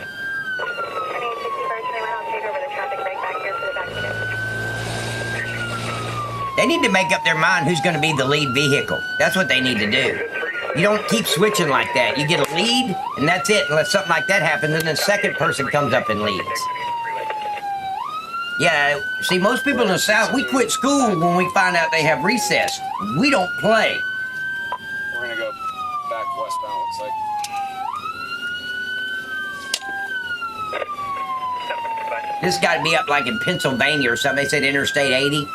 They need to make up their mind who's going to be the lead vehicle. That's what they need to do. You don't keep switching like that. You get a lead, and that's it. Unless something like that happens, and then the second person comes up and leads. Yeah, see, most people in the South, we quit school when we find out they have recess. We don't play. We're gonna go back westbound, looks like. This got to be up like in Pennsylvania or something. They said Interstate 80.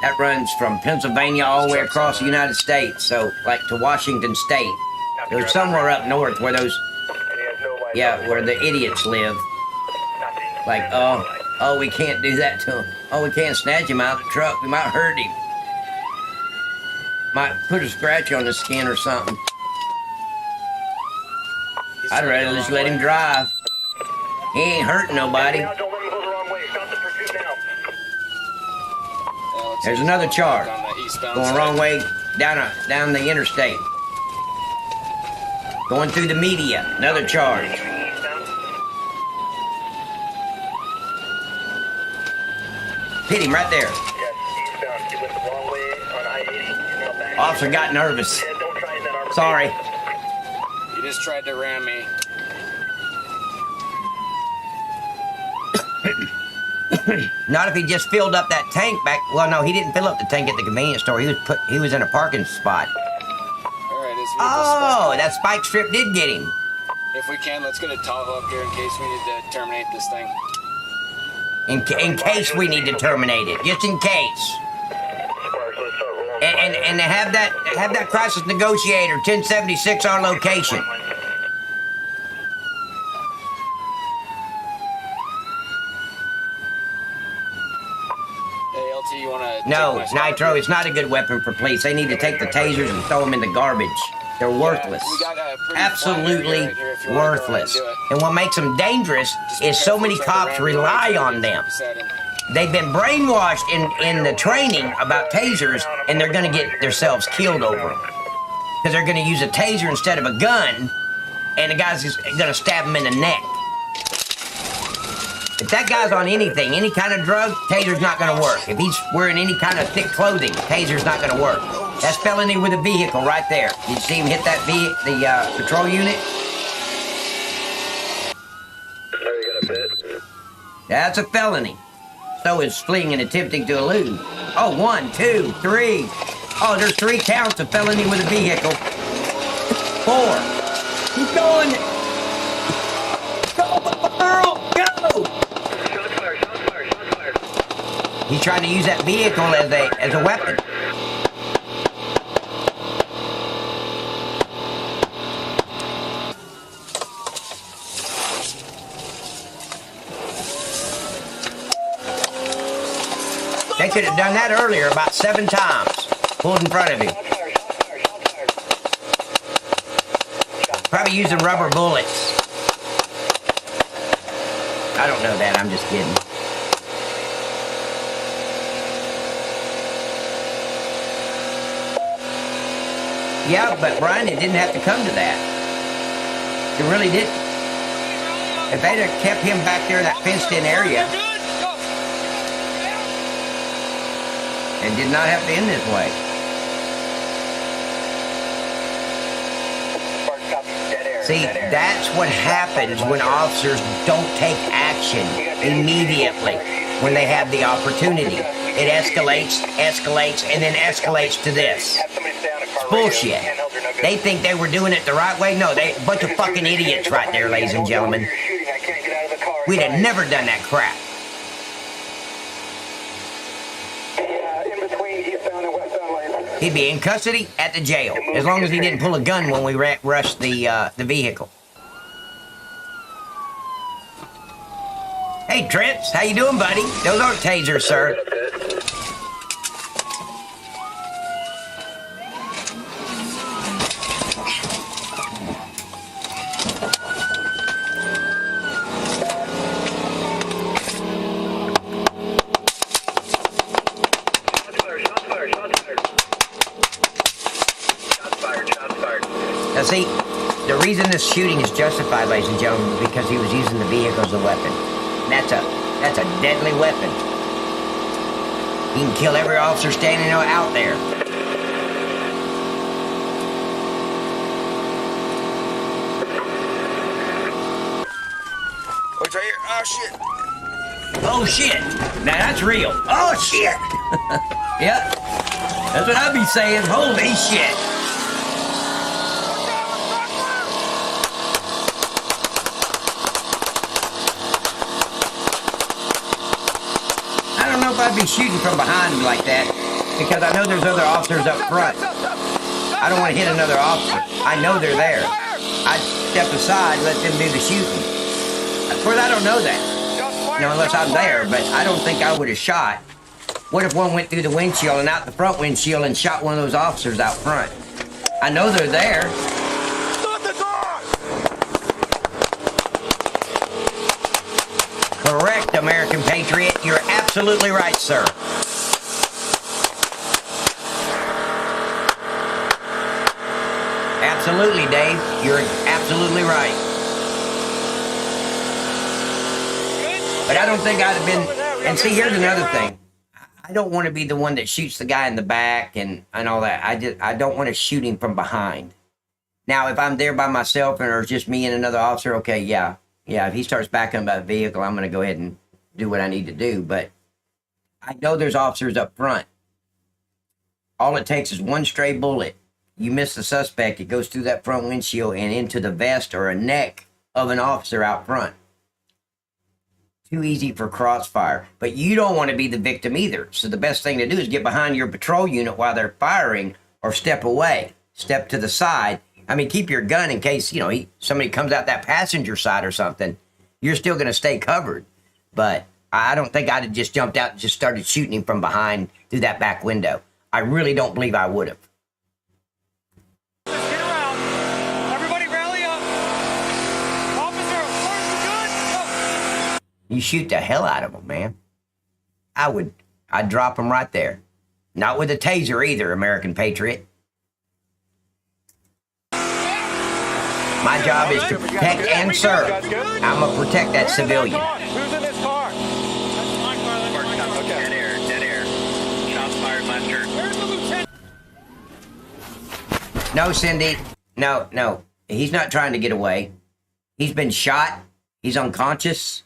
That runs from Pennsylvania all the way across the United States. So, like to Washington State. There's somewhere up north where those, yeah, where the idiots live. Like, oh, we can't do that to him. Oh, we can't snatch him out of the truck. We might hurt him. Might put a scratch on his skin or something. I'd rather just let him drive. He ain't hurting nobody. There's another charge. Going wrong way down the interstate. Going through the media. Another charge. Hit him right there. Officer got nervous. Sorry. He just tried to ram me. Not if he just filled up that tank back. Well, no, he didn't fill up the tank at the convenience store. He was in a parking spot. All right, Oh, that spike strip did get him. If we can, let's get a Tahoe up here in case we need to terminate this thing. In case we need to terminate it, just in case. And have that crisis negotiator 1076 our location. Hey, LT, you wanna? No, Nitro, it's not a good weapon for police. They need to take the tasers and throw them in the garbage. They're worthless. Absolutely worthless. And what makes them dangerous is so many cops rely on them. They've been brainwashed in the training about tasers, and they're going to get themselves killed over them. Because they're going to use a taser instead of a gun, and the guy's going to stab him in the neck. If that guy's on anything, any kind of drug, taser's not going to work. If he's wearing any kind of thick clothing, taser's not going to work. That's felony with a vehicle right there. Did you see him hit that the patrol unit? That's a felony. So is fleeing and attempting to elude. Oh, 1, 2, 3. Oh, there's 3 counts of felony with a vehicle. 4. Keep going. Go, girl, go. He's trying to use that vehicle as a weapon. They could have done that earlier about 7 times. Pulled in front of him. Probably using rubber bullets. I don't know that, I'm just kidding. Yeah, but Brian, it didn't have to come to that. It really didn't. If they'd have kept him back there in that fenced-in area, and did not have to end this way. See, that's what happens when officers don't take action immediately when they have the opportunity. It escalates, and then escalates to this. It's bullshit. They think they were doing it the right way? No, they a bunch of fucking idiots right there, ladies and gentlemen. We'd have never done that crap. He'd be in custody at the jail, as long as he didn't pull a gun when we rushed the vehicle. Hey, Trent, how you doing, buddy? Those aren't tasers, sir. Now see, the reason this shooting is justified, ladies and gentlemen, is because he was using the vehicle as a weapon. And that's a deadly weapon. He can kill every officer standing out there. What's right here? Oh shit. Oh shit! Now that's real. Oh shit! Yeah, that's what I'd be saying. Holy shit! I don't know if I'd be shooting from behind like that because I know there's other officers up front. I don't want to hit another officer. I know they're there. I'd step aside, let them do the shooting. Of course, I don't know that. Unless I'm there, but I don't think I would have shot. What if one went through the windshield and out the front windshield and shot one of those officers out front? I know they're there. Correct, American Patriot. You're absolutely right, sir. Absolutely, Dave. You're absolutely right. But I don't think I'd have been... And see, here's another thing. I don't want to be the one that shoots the guy in the back and all that. I don't want to shoot him from behind. Now, if I'm there by myself and there's just me and another officer, okay, yeah. Yeah, if he starts backing up that vehicle, I'm going to go ahead and do what I need to do. But I know there's officers up front. All it takes is one stray bullet. You miss the suspect, it goes through that front windshield and into the vest or a neck of an officer out front. Too easy for crossfire. But you don't want to be the victim either. So the best thing to do is get behind your patrol unit while they're firing or step away. Step to the side. I mean, keep your gun in case, somebody comes out that passenger side or something. You're still going to stay covered. But I don't think I'd have just jumped out and just started shooting him from behind through that back window. I really don't believe I would have. Get around. Everybody rally up. Officer, where's the gun? You shoot the hell out of them, man. I'd drop them right there. Not with a taser either, American Patriot. My job is to protect and serve. I'm going to protect that civilian. Who's in this car? That's mine, Carlin. Okay. Dead air. Shots fired left turn. Where's the lieutenant? No, Cindy. No. He's not trying to get away. He's been shot. He's unconscious.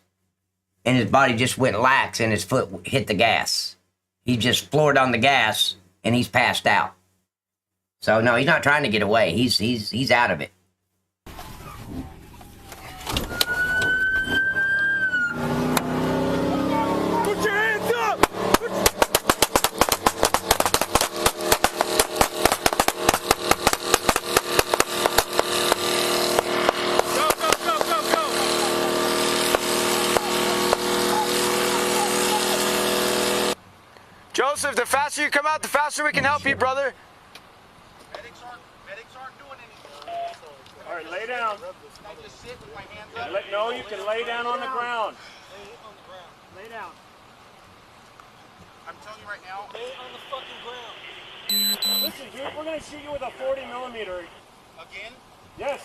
And his body just went lax and his foot hit the gas. He just floored on the gas and he's passed out. So, no, he's not trying to get away. He's out of it. Put your hands up! Go! Joseph, the faster you come out, the faster we can help you, brother. Medics aren't doing anything. All right, lay down. Can I just sit with my hands up? No, you can lay down on the ground. Lay down. I'm telling you right now. Lay on the fucking ground. Listen, dude, we're gonna shoot you with a 40 millimeter. Again? Yes.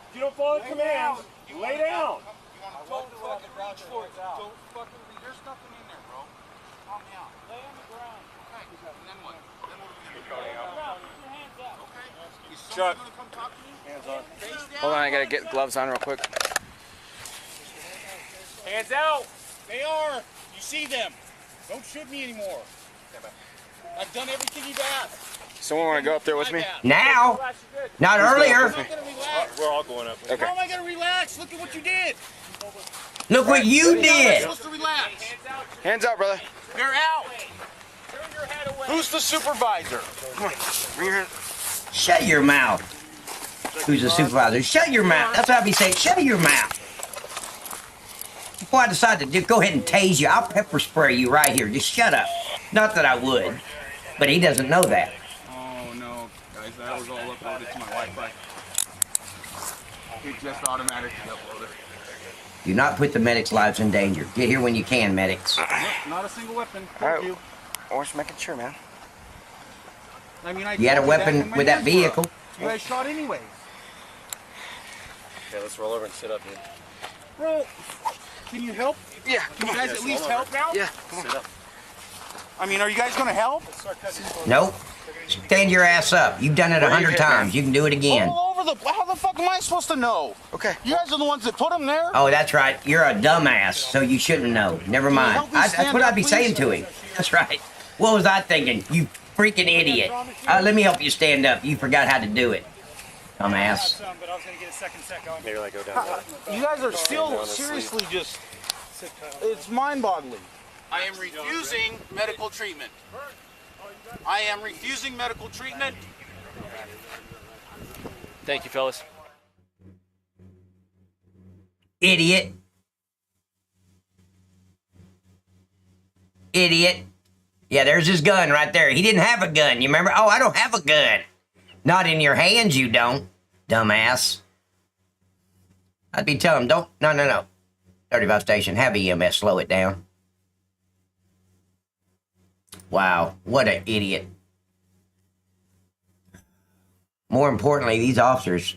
If you don't follow the commands, lay down. Don't fucking reach for it. Don't fucking reach. There's nothing in there, bro. Calm down. Lay on the ground. Okay. And then what? Then what are we gonna do? Lay on the ground. Put your hands up. Okay. Is somebody gonna come talk to me? Hands on. Face down. Hold on, I gotta get gloves on real quick. Hands out. They are. You see them. Don't shoot me anymore. I've done everything you've asked. Someone wanna go up there with me? Now, not earlier. I'm not gonna relax. We're all going up. Okay. How am I gonna relax? Look at what you did. Look what you I'm did. supposed to relax. Hands out, brother. They're out. Turn your head away. Who's the supervisor? Come on, bring your hand. Shut your mouth. Who's the supervisor? Shut your mouth. That's what I'd be saying. Shut your mouth. Before I decide to go ahead and tase you, I'll pepper spray you right here. Just shut up. Not that I would, but he doesn't know that. Oh no, guys, that was all uploaded to my Wi-Fi. It just automatically uploaded. Do not put the medics' lives in danger. Get here when you can, medics. Not a single weapon. All Thank right. you. I was making sure, man. I mean, I You had a told weapon when my with that hands were up. vehicle. You guys shot anyways. Okay, let's roll over and sit up, dude. Bro, can you help? Yeah, Can you guys at least help now? Yeah, come on. I mean, are you guys gonna help? Nope. Stand your ass up. You've done it 100 times. You can do it again. All over How the fuck am I supposed to know? Okay. You guys are the ones that put him there. Oh, that's right. You're a dumbass, so you shouldn't know. Never mind. That's what I'd be saying to him. That's right. What was I thinking? You freaking idiot. Let me help you stand up. You forgot how to do it. Dumbass. Maybe like go down. You guys are still seriously just. It's mind-boggling. I am refusing medical treatment. I am refusing medical treatment. Thank you, fellas. Idiot. Idiot. Yeah, there's his gun right there. He didn't have a gun. You remember? Oh, I don't have a gun. Not in your hands, you don't. Dumbass. I'd be telling him, don't. No. 35 station, have EMS slow it down. Wow, what an idiot. More importantly, these officers,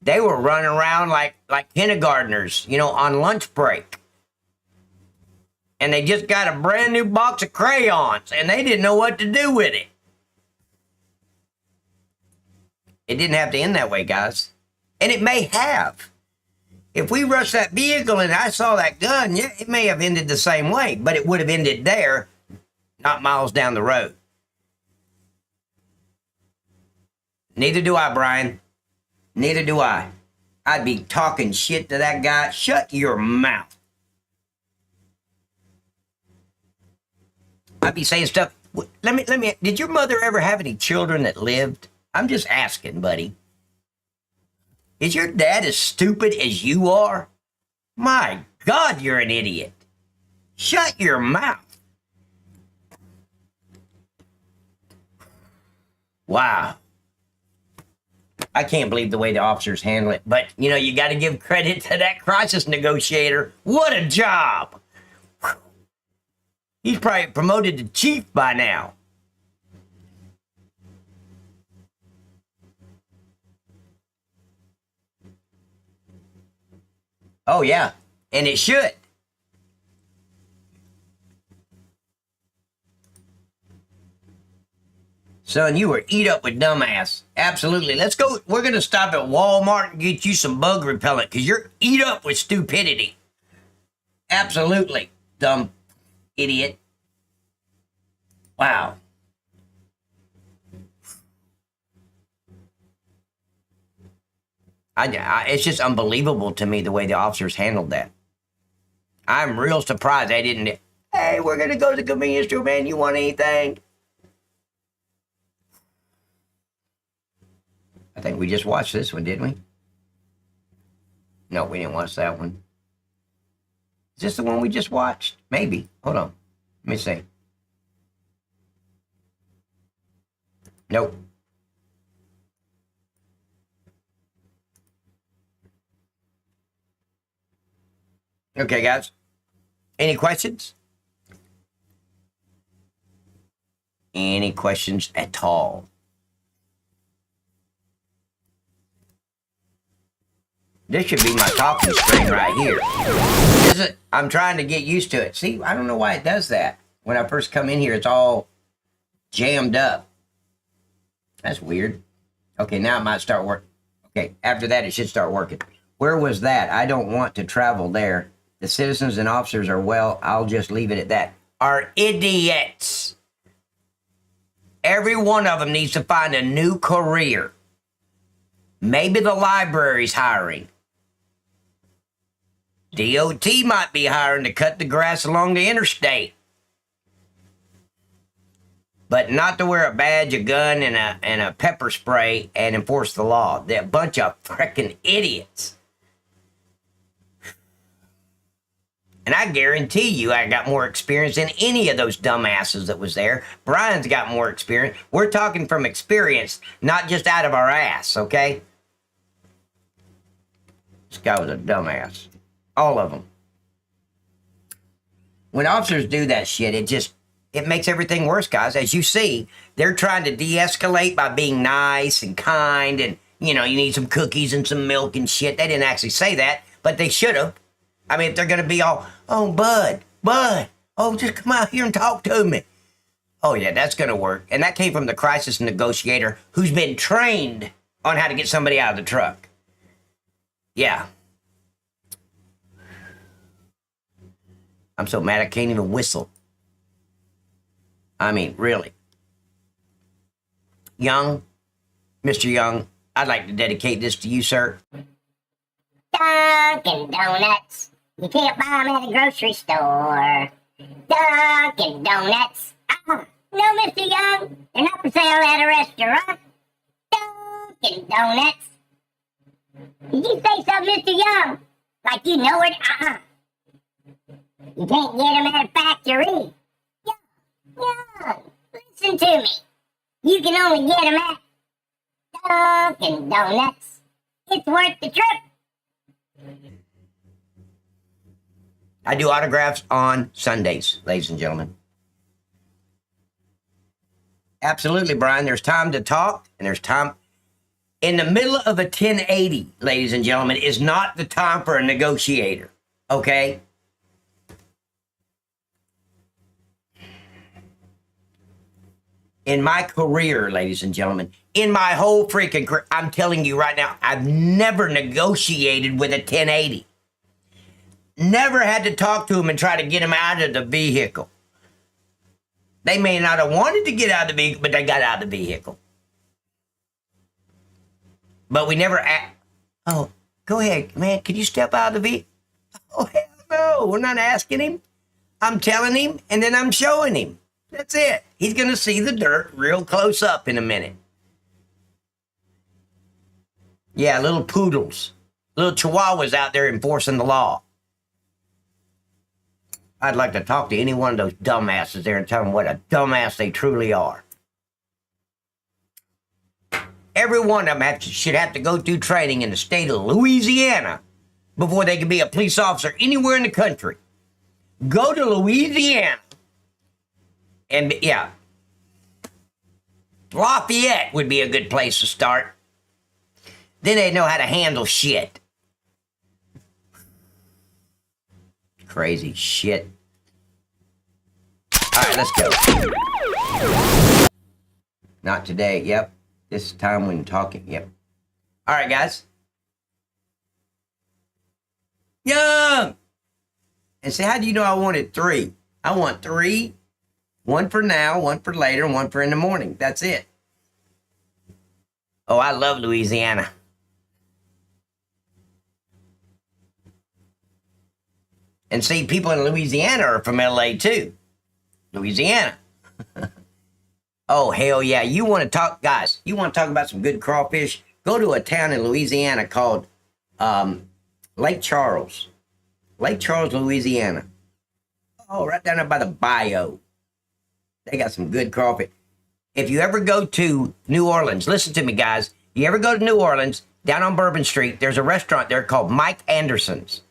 they were running around like kindergartners, you know, on lunch break. And they just got a brand new box of crayons, and they didn't know what to do with it. It didn't have to end that way, guys. And it may have. If we rushed that vehicle and I saw that gun, yeah, it may have ended the same way, but it would have ended there, not miles down the road. Neither do I, Brian. Neither do I. I'd be talking shit to that guy. Shut your mouth. I'd be saying stuff. Let me, did your mother ever have any children that lived? I'm just asking, buddy. Is your dad as stupid as you are? My God, you're an idiot. Shut your mouth. Wow. I can't believe the way the officers handle it. But, you know, you got to give credit to that crisis negotiator. What a job. He's probably promoted to chief by now. Oh, yeah. And it should. Son, you were eat up with dumbass. Absolutely. Let's go. We're going to stop at Walmart and get you some bug repellent because you're eat up with stupidity. Absolutely. Dumb idiot. Wow. It's just unbelievable to me the way the officers handled that. I'm real surprised they didn't. Hey, we're going to go to the convenience store, man. You want anything? I think we just watched this one, didn't we? No, we didn't watch that one. Is this the one we just watched? Maybe. Hold on. Let me see. Nope. Okay, guys. Any questions? Any questions at all? This should be my talking screen right here. I'm trying to get used to it. See, I don't know why it does that. When I first come in here, it's all jammed up. That's weird. Okay, now it might start working. Okay, after that, it should start working. Where was that? I don't want to travel there. The citizens and officers are, well, I'll just leave it at that, are idiots. Every one of them needs to find a new career. Maybe the library's hiring. DOT might be hiring to cut the grass along the interstate. But not to wear a badge, a gun, and a pepper spray and enforce the law. They're a bunch of frickin' idiots. And I guarantee you I got more experience than any of those dumbasses that was there. Brian's got more experience. We're talking from experience, not just out of our ass, okay? This guy was a dumbass. All of them. When officers do that shit, it makes everything worse, guys. As you see, they're trying to de-escalate by being nice and kind and, you know, you need some cookies and some milk and shit. They didn't actually say that, but they should have. I mean, if they're going to be all, oh, bud, oh, just come out here and talk to me. Oh, yeah, that's going to work. And that came from the crisis negotiator who's been trained on how to get somebody out of the truck. Yeah. I'm so mad I can't even whistle. I mean, really. Young, Mr. Young, I'd like to dedicate this to you, sir. Dunkin' Donuts. You can't buy them at a grocery store. Dunkin' Donuts. No, Mr. Young. They're not for sale at a restaurant. Dunkin' Donuts. Did you say something, Mr. Young? Like you know it? You can't get them at a factory. Young, listen to me. You can only get them at Dunkin' Donuts. It's worth the trip. I do autographs on Sundays, ladies and gentlemen. Absolutely, Brian. There's time to talk, and there's time. In the middle of a 1080, ladies and gentlemen, is not the time for a negotiator, okay? In my career, ladies and gentlemen, in my whole freaking career, I'm telling you right now, I've never negotiated with a 1080. Never had to talk to him and try to get him out of the vehicle. They may not have wanted to get out of the vehicle, but they got out of the vehicle. But we never oh, go ahead, man. Can you step out of the vehicle? Oh, hell no. We're not asking him. I'm telling him, and then I'm showing him. That's it. He's going to see the dirt real close up in a minute. Yeah, little poodles. Little chihuahuas out there enforcing the law. I'd like to talk to any one of those dumbasses there and tell them what a dumbass they truly are. Every one of them should have to go through training in the state of Louisiana before they can be a police officer anywhere in the country. Go to Louisiana. And, yeah, Lafayette would be a good place to start. Then they know how to handle shit. Crazy shit. All right, let's go. Not today, yep. This time when talking, yep. All right, guys. Young! And say, how do you know I wanted 3? I want 3. 1 for now, 1 for later, and 1 for in the morning. That's it. Oh, I love Louisiana. And see, people in Louisiana are from LA too. Louisiana. Oh, hell yeah. You want to talk, guys, you want to talk about some good crawfish? Go to a town in Louisiana called Lake Charles. Lake Charles, Louisiana. Oh, right down there by the bayou. They got some good crawfish. If you ever go to New Orleans, listen to me, guys. You ever go to New Orleans, down on Bourbon Street, there's a restaurant there called Mike Anderson's.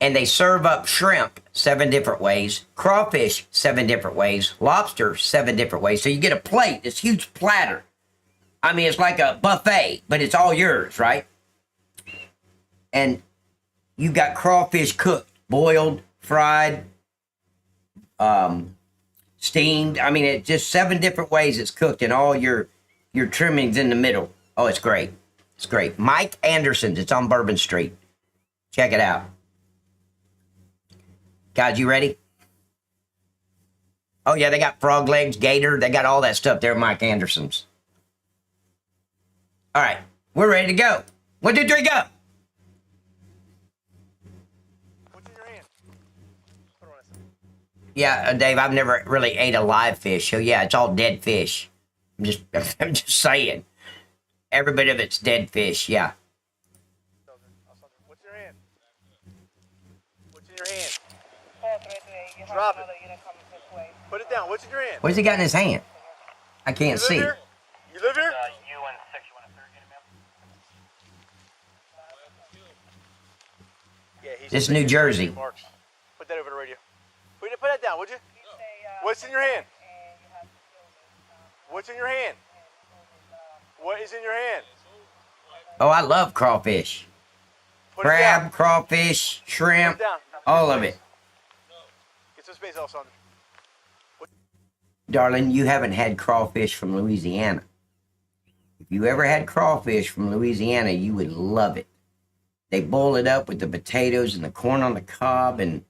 And they serve up shrimp 7 different ways, crawfish 7 different ways, lobster 7 different ways. So you get a plate, this huge platter. I mean, it's like a buffet, but it's all yours, right? And you got crawfish cooked, boiled, fried, steamed. I mean, it's just 7 different ways it's cooked and all your trimmings in the middle. Oh, it's great. It's great. Mike Anderson's. It's on Bourbon Street. Check it out. Guys, you ready? Oh, yeah, they got frog legs, gator. They got all that stuff there at Mike Anderson's. All right, we're ready to go. 1, 2, 3, go. What's in your hand? Yeah, Dave, I've never really ate a live fish. So, yeah, it's all dead fish. I'm just saying. Every bit of it's dead fish, yeah. What's in your hand? What's in your hand? Drop it. Put it down. What's in your hand? What's he got in his hand? I can't see. Here? You live here? Yeah, This is New Jersey. Put that over the radio. Put that down, would you? What's in your hand? What's in your hand? What is in your hand? Oh, I love crawfish. Crab, crawfish, shrimp, all of it. Get some space off, Saunders. Darling, you haven't had crawfish from Louisiana. If you ever had crawfish from Louisiana, you would love it. They boil it up with the potatoes and the corn on the cob, and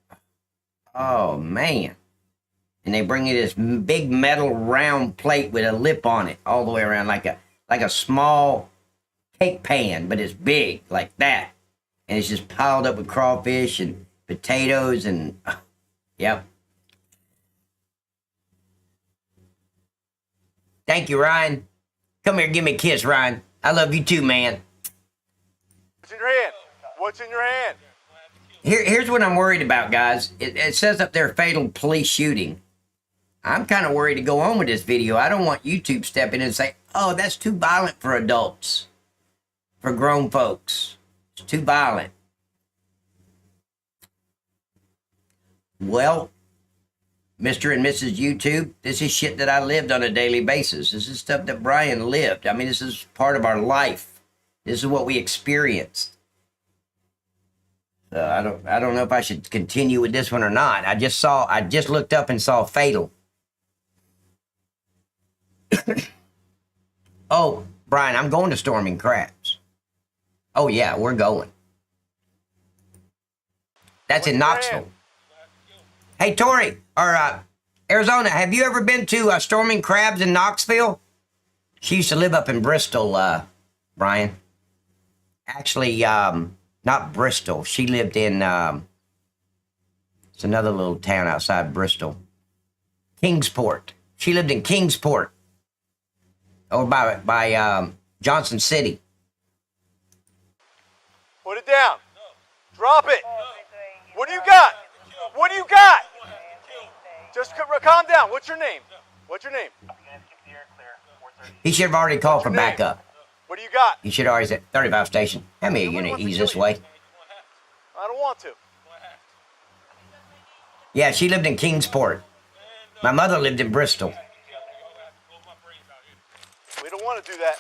oh man. And they bring you this big metal round plate with a lip on it all the way around, like a small cake pan, but it's big like that. And it's just piled up with crawfish and potatoes and yep. Thank you, Ryan. Come here, give me a kiss, Ryan. I love you too, man. What's in your hand? What's in your hand? Here's what I'm worried about, guys. It says up there, fatal police shooting. I'm kind of worried to go on with this video. I don't want YouTube stepping in and say, oh, that's too violent for adults, for grown folks. It's too violent. Well, Mr. and Mrs. YouTube, this is shit that I lived on a daily basis. This is stuff that Brian lived. I mean, this is part of our life. This is what we experienced. I don't know if I should continue with this one or not. I just looked up and saw fatal. Oh, Brian, I'm going to Storming Crabs. Oh yeah, we're going. That's in Knoxville. Hey, Tori, or Arizona, have you ever been to Storming Crabs in Knoxville? She used to live up in Bristol, Brian. Actually, not Bristol. She lived in, it's another little town outside Bristol. Kingsport. She lived in Kingsport, over by Johnson City. Put it down. Drop it. What do you got? What do you got? Just calm down. What's your name? What's your name? He should have already called for backup. What do you got? He should have already said 35 station. How many are you going to ease this way? I don't want to. Yeah, she lived in Kingsport. My mother lived in Bristol. We don't want to do that.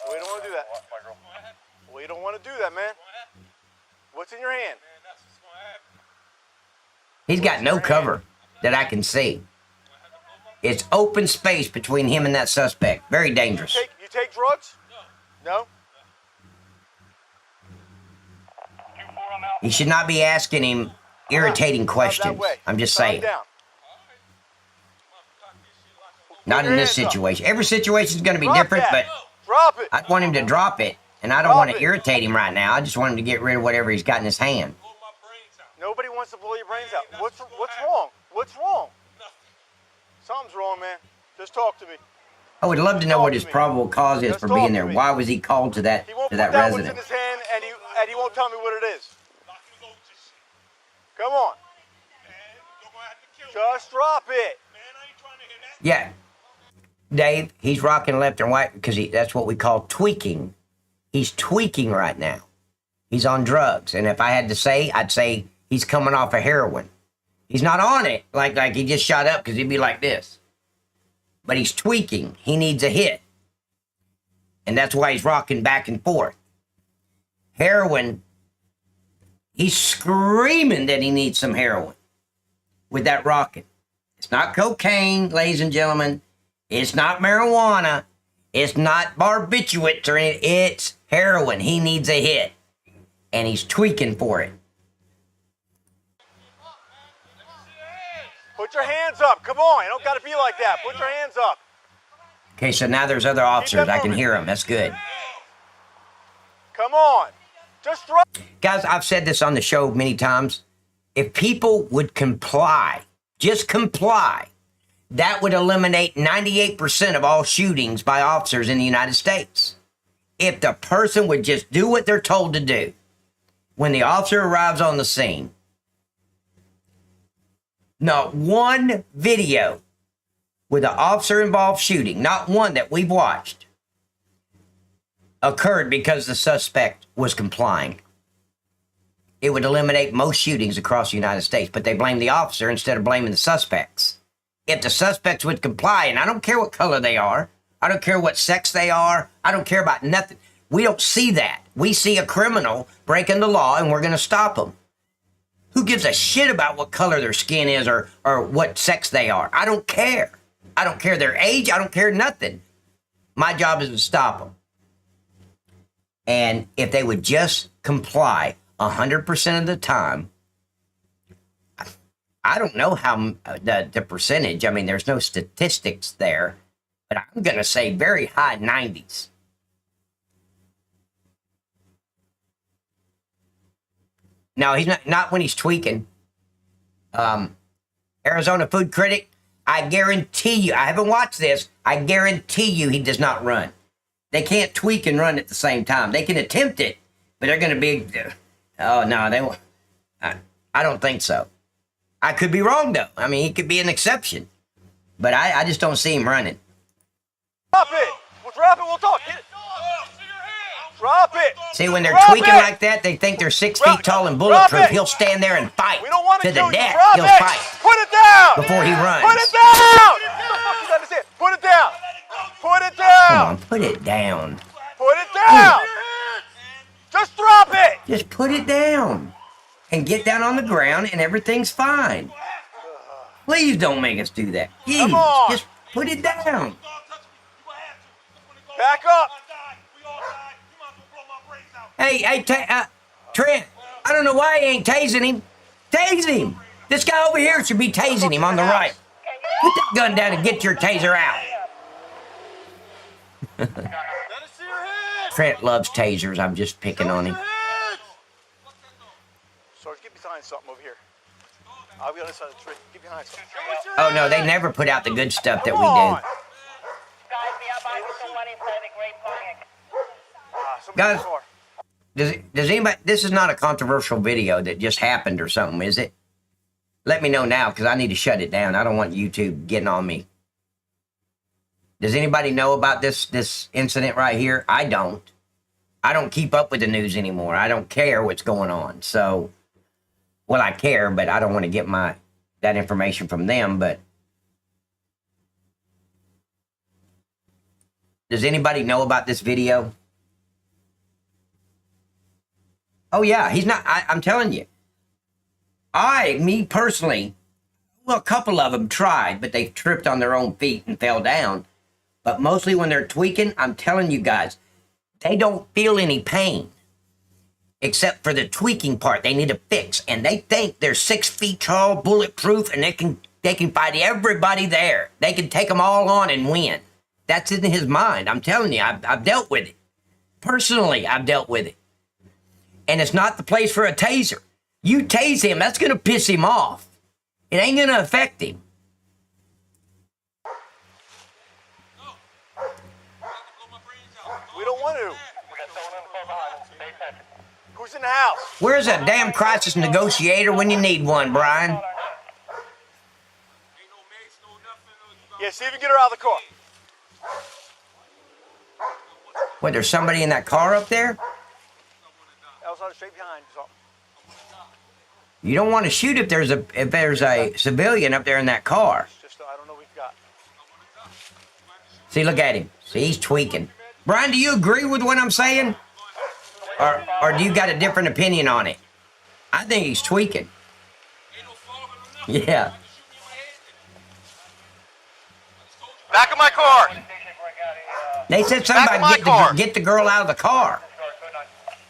We don't want to do that. We don't want to do that, man. What's in your hand? He's got no cover that I can see. It's open space between him and that suspect. Very dangerous. You take drugs? No? You should not be asking him irritating questions. I'm just saying. Not in this situation. Every situation is going to be different, but I want him to drop it, and I don't want to irritate him right now. I just want him to get rid of whatever he's got in his hand. Nobody wants to blow your brains out. What's wrong? What's wrong? Something's wrong, man. Just talk to me. I would love to know what his probable cause is for being there. Why was he called to that resident? What's in his hand, and he won't tell me what it is. Come on. Just drop it. Yeah. Dave, he's rocking left and right because that's what we call tweaking. He's tweaking right now. He's on drugs. And if I had to say, I'd say he's coming off of heroin. He's not on it like he just shot up because he'd be like this. But he's tweaking. He needs a hit. And that's why he's rocking back and forth. Heroin, he's screaming that he needs some heroin with that rocking. It's not cocaine, ladies and gentlemen. It's not marijuana. It's not barbiturates or anything. It's heroin. He needs a hit. And he's tweaking for it. Put your hands up. Come on. You don't got to be like that. Put your hands up. Okay, so now there's other officers. I can hear them. That's good. Come on. Just drop. Guys, I've said this on the show many times. If people would comply, just comply, that would eliminate 98% of all shootings by officers in the United States. If the person would just do what they're told to do. When the officer arrives on the scene, not one video with an officer-involved shooting, not one that we've watched, occurred because the suspect was complying. It would eliminate most shootings across the United States, but they blame the officer instead of blaming the suspects. If the suspects would comply, and I don't care what color they are, I don't care what sex they are, I don't care about nothing. We don't see that. We see a criminal breaking the law and we're going to stop them. Who gives a shit about what color their skin is or what sex they are? I don't care. I don't care their age. I don't care nothing. My job is to stop them. And if they would just comply 100% of the time, I don't know how the percentage, I mean, there's no statistics there, but I'm going to say very high 90s. No, he's not when he's tweaking. Arizona Food Critic, I guarantee you, I haven't watched this, I guarantee you he does not run. They can't tweak and run at the same time. They can attempt it, but they're going to be, oh, no, they won't. I don't think so. I could be wrong, though. I mean, he could be an exception. But I just don't see him running. Drop it. We'll drop it. We'll talk. Get it. Drop it. See, when they're tweaking like that, they think they're 6 feet tall and bulletproof. He'll stand there and fight. We don't want to the death. He'll it. fight. Put it down. Before he runs. Put it down. Put it down. Put it down. Come on, put it down. Put it down. Just drop it. Just put it down. And get down on the ground and everything's fine. Please don't make us do that. Please, just put it down. Back up. Hey, Trent, I don't know why he ain't tasing him. Tase him. This guy over here should be tasing him on the right. Put that gun down and get your taser out. Trent loves tasers. I'm just picking on him. Sarge, get behind something over here. I'll be on this side of the tree. Get behind something. Oh, no, they never put out the good stuff that we do. Guys, does anybody, this is not a controversial video that just happened or something, is it? Let me know now, because I need to shut it down. I don't want YouTube getting on me. Does anybody know about this incident right here? I don't. I don't keep up with the news anymore. I don't care what's going on. So, well, I care, but I don't want to get that information from them. But does anybody know about this video? Oh, yeah, he's not. I'm telling you. Me personally, well, a couple of them tried, but they tripped on their own feet and fell down. But mostly when they're tweaking, I'm telling you guys, they don't feel any pain. Except for the tweaking part, they need to fix. And they think they're 6 feet tall, bulletproof, and they can fight everybody there. They can take them all on and win. That's in his mind. I'm telling you, I've dealt with it. Personally, I've dealt with it. And it's not the place for a taser. You tase him, that's going to piss him off. It ain't going to affect him. We don't want to. Who's in the house? Where's a damn crisis negotiator when you need one, Brian? Yeah, see if you can get her out of the car. What, there's somebody in that car up there? Outside, straight behind. You don't want to shoot if there's a civilian up there in that car. Just, I don't know what we've got. See, look at him. See, he's tweaking. Brian, do you agree with what I'm saying? Or do you got a different opinion on it? I think he's tweaking. Yeah. Back of my car. They said something about get the girl out of the car.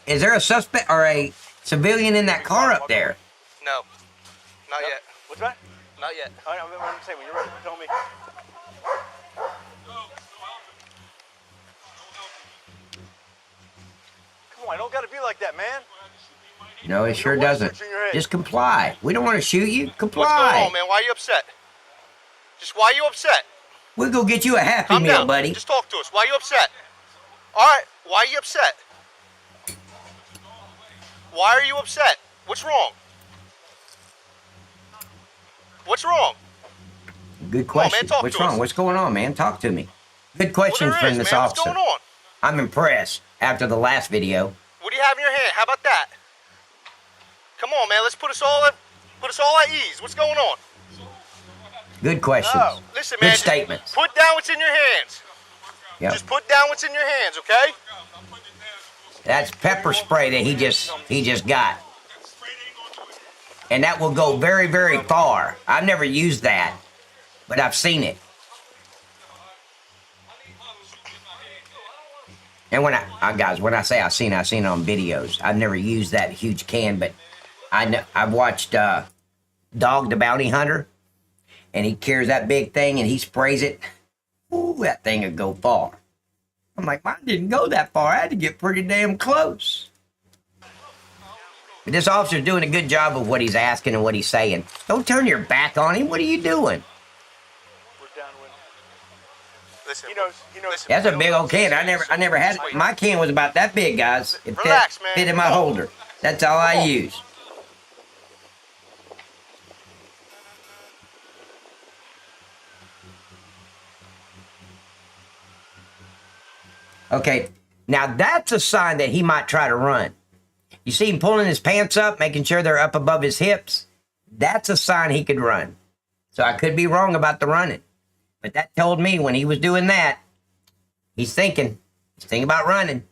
Is there a suspect or a civilian in that car up there? No. Not yet. What's that? Not yet. I'm saying, when you're ready, tell me. Come on, I don't got to be like that, man. No, it sure doesn't. Just comply. We don't want to shoot you. Comply. What's going on, man? Why are you upset? Just why are you upset? We'll go get you a Happy Calm Meal, down. buddy. Just talk to us. Why are you upset? All right. Why are you upset? Why are you upset? What's wrong? What's wrong? Good question. Man, talk What's to wrong? us. What's going on, man? Talk to me. Good questions from this man. officer. What's going on? I'm impressed after the last video. What do you have in your hand? How about that? Come on, man. Let's put us all at ease. What's going on? Good questions. No. Listen, man. Good statements. Put down what's in your hands. Yep. Just put down what's in your hands, okay? That's pepper spray that he just got. And that will go very, very far. I've never used that, but I've seen it. And when guys, when I say I seen it on videos. I've never used that huge can, but I've watched Dog the Bounty Hunter, and he carries that big thing and he sprays it. Ooh, that thing would go far. I'm like, mine didn't go that far. I had to get pretty damn close. But this officer's doing a good job of what he's asking and what he's saying. Don't turn your back on him. What are you doing? We're downwind. Listen, he knows. That's a big old can. I never had it. My can was about that big, guys. It fit in my holder. That's all I use. Okay, now that's a sign that he might try to run. You see him pulling his pants up, making sure they're up above his hips. That's a sign he could run. So I could be wrong about the running. But that told me when he was doing that, he's thinking about running.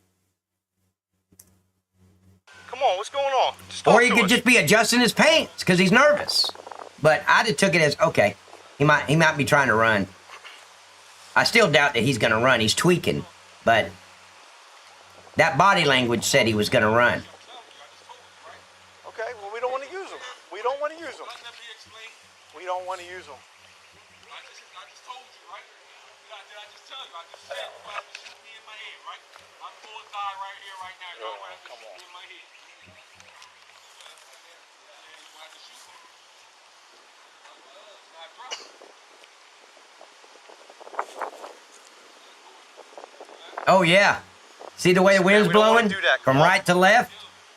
Come on, what's going on? Or he could just be adjusting his pants because he's nervous. But I just took it as, okay, he might be trying to run. I still doubt that he's going to run. He's tweaking. But that body language said he was going to run. Okay, well, we don't want to use them. We don't want to use them. We don't want to use them. I just told you, right? Did I just tell you? I just said you have to shoot me in my head, right? I'm full die right here, right now. Y'all want to shoot me in my head. You have to shoot me. Not drop. Oh, yeah. See the way the wind's blowing from right to left?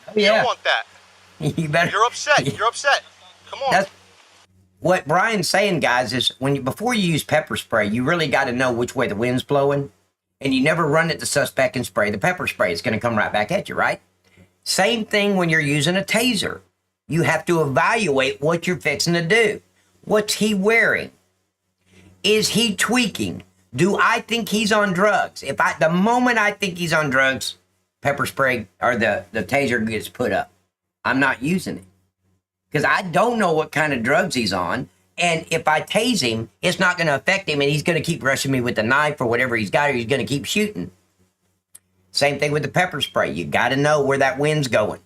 Oh, yeah. You don't want that. You better. You're upset. You're upset. Come on. That's what Brian's saying, guys, is before you use pepper spray, you really got to know which way the wind's blowing. And you never run at the suspect and spray the pepper spray. It's going to come right back at you, right? Same thing when you're using a taser. You have to evaluate what you're fixing to do. What's he wearing? Is he tweaking? Do I think he's on drugs? The moment I think he's on drugs, pepper spray or the taser gets put up. I'm not using it because I don't know what kind of drugs he's on. And if I tase him, it's not going to affect him, and he's going to keep rushing me with the knife or whatever he's got, or he's going to keep shooting. Same thing with the pepper spray. You got to know where that wind's going.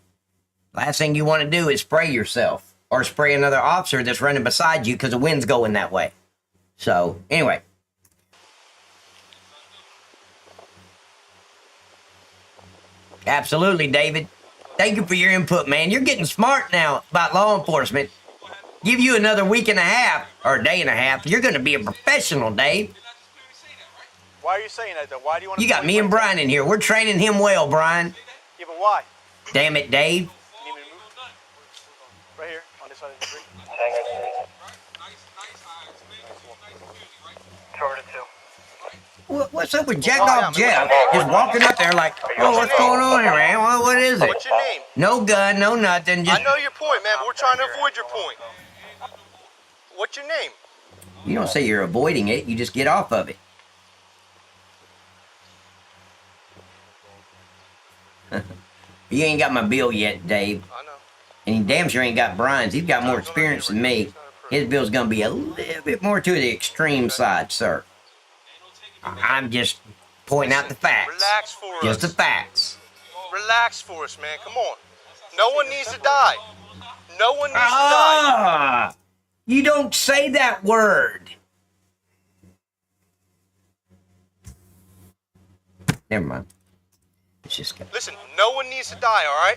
Last thing you want to do is spray yourself or spray another officer that's running beside you because the wind's going that way. So anyway. Absolutely, David. Thank you for your input, man. You're getting smart now about law enforcement. Give you another week and a half, or a day and a half, you're going to be a professional, Dave. Why are you saying that, though? Why do you want to... You got me and Brian in here. We're training him well, Brian. Yeah, but why? Damn it, Dave. You need me to move? Right here, on this side of the street. Target 2. What's up with Jackoff Jeff? Just walking up there like, oh, what's going on here, man? What is it? What's your name? No gun, no nothing. Just... I know your point, man, but we're trying to avoid your point. What's your name? You don't say you're avoiding it. You just get off of it. You ain't got my bill yet, Dave. I know. And he damn sure ain't got Brian's. He's got more experience than me. His bill's going to be a little bit more to the extreme side, sir. I'm just pointing out the facts. Relax for us. Just the facts. Relax for us, man. Come on. No one needs to die. No one needs to die. You don't say that word. Never mind. It's just good. Listen, no one needs to die, all right?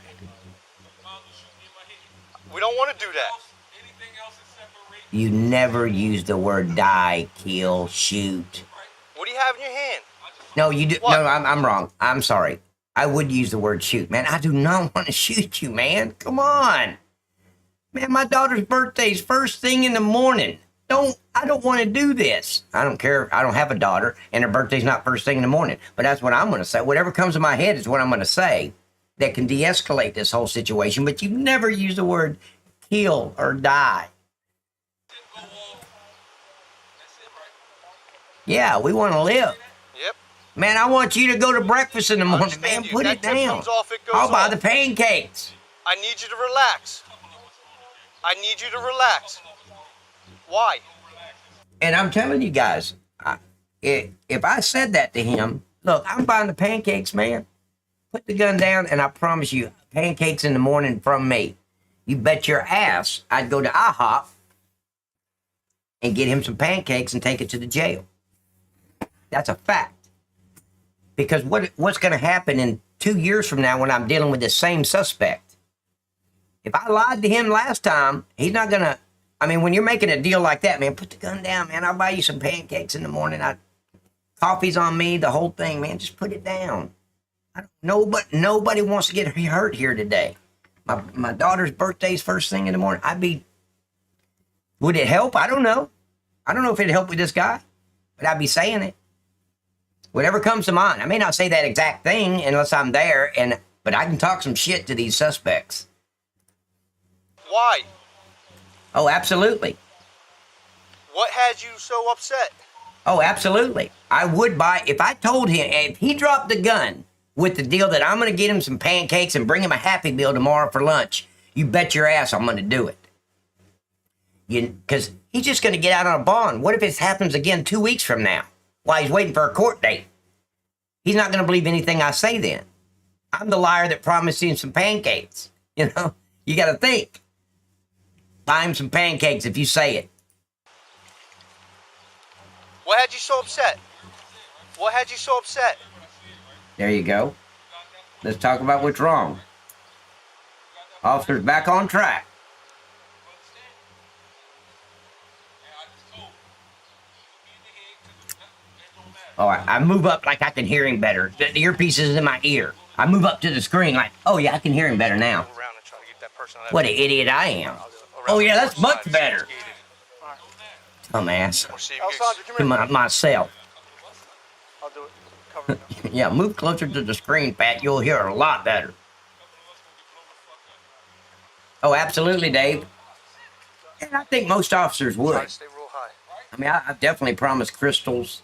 We don't want to do that. You never use the word die, kill, shoot. What do you have in your hand? No, you do. What? No, I'm wrong. I'm sorry. I would use the word shoot, man. I do not want to shoot you, man. Come on, man. My daughter's birthday's first thing in the morning. I don't want to do this. I don't care. I don't have a daughter, and her birthday's not first thing in the morning. But that's what I'm going to say. Whatever comes to my head is what I'm going to say that can de-escalate this whole situation. But you never use the word kill or die. Yeah, we want to live. Yep. Man, I want you to go to breakfast in the morning, man. Put it down. I'll buy the pancakes. I need you to relax. I need you to relax. Why? And I'm telling you guys, if I said that to him, Look, I'm buying the pancakes, man. Put the gun down, and I promise you, pancakes in the morning from me. You bet your ass I'd go to IHOP and get him some pancakes and take it to the jail. That's a fact. Because what's going to happen in 2 years from now when I'm dealing with the same suspect? If I lied to him last time, he's not going to... I mean, when you're making a deal like that, man, put the gun down, man. I'll buy you some pancakes in the morning. Coffee's on me, the whole thing, man. Just put it down. Nobody wants to get hurt here today. My daughter's birthday's first thing in the morning. Would it help? I don't know. I don't know if it'd help with this guy, but I'd be saying it. Whatever comes to mind. I may not say that exact thing unless I'm there, but I can talk some shit to these suspects. Why? Oh, absolutely. What had you so upset? Oh, absolutely. I would buy, if I told him, if he dropped the gun with the deal that I'm going to get him some pancakes and bring him a Happy Meal tomorrow for lunch, you bet your ass I'm going to do it. Because he's just going to get out on a bond. What if it happens again 2 weeks from now while he's waiting for a court date? He's not going to believe anything I say then. I'm the liar that promised him some pancakes. You know, you got to think. Buy him some pancakes if you say it. What had you so upset? What had you so upset? There you go. Let's talk about what's wrong. Officer's back on track. Oh, I move up like I can hear him better. The earpiece is in my ear. I move up to the screen like, oh yeah, I can hear him better now. What an idiot I am. Oh yeah, that's much better. Dumbass. To myself. I'll do it. Cover it. Yeah, move closer to the screen, Pat. You'll hear a lot better. Oh, absolutely, Dave. And I think most officers would. Stay real high. I mean, I've definitely promised Crystals.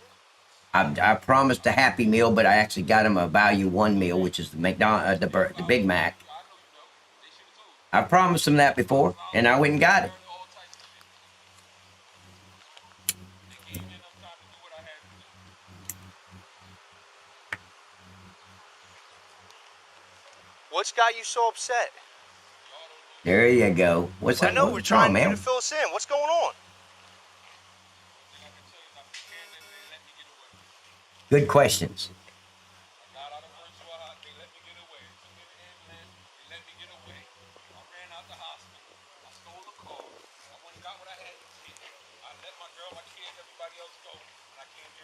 I promised a Happy Meal, but I actually got him a Value One meal, which is the the Big Mac. I promised him that before, and I went and got it. What's got you so upset? There you go. What's that? I know we're What's trying wrong, man? to fill us in. What's going on? Good questions.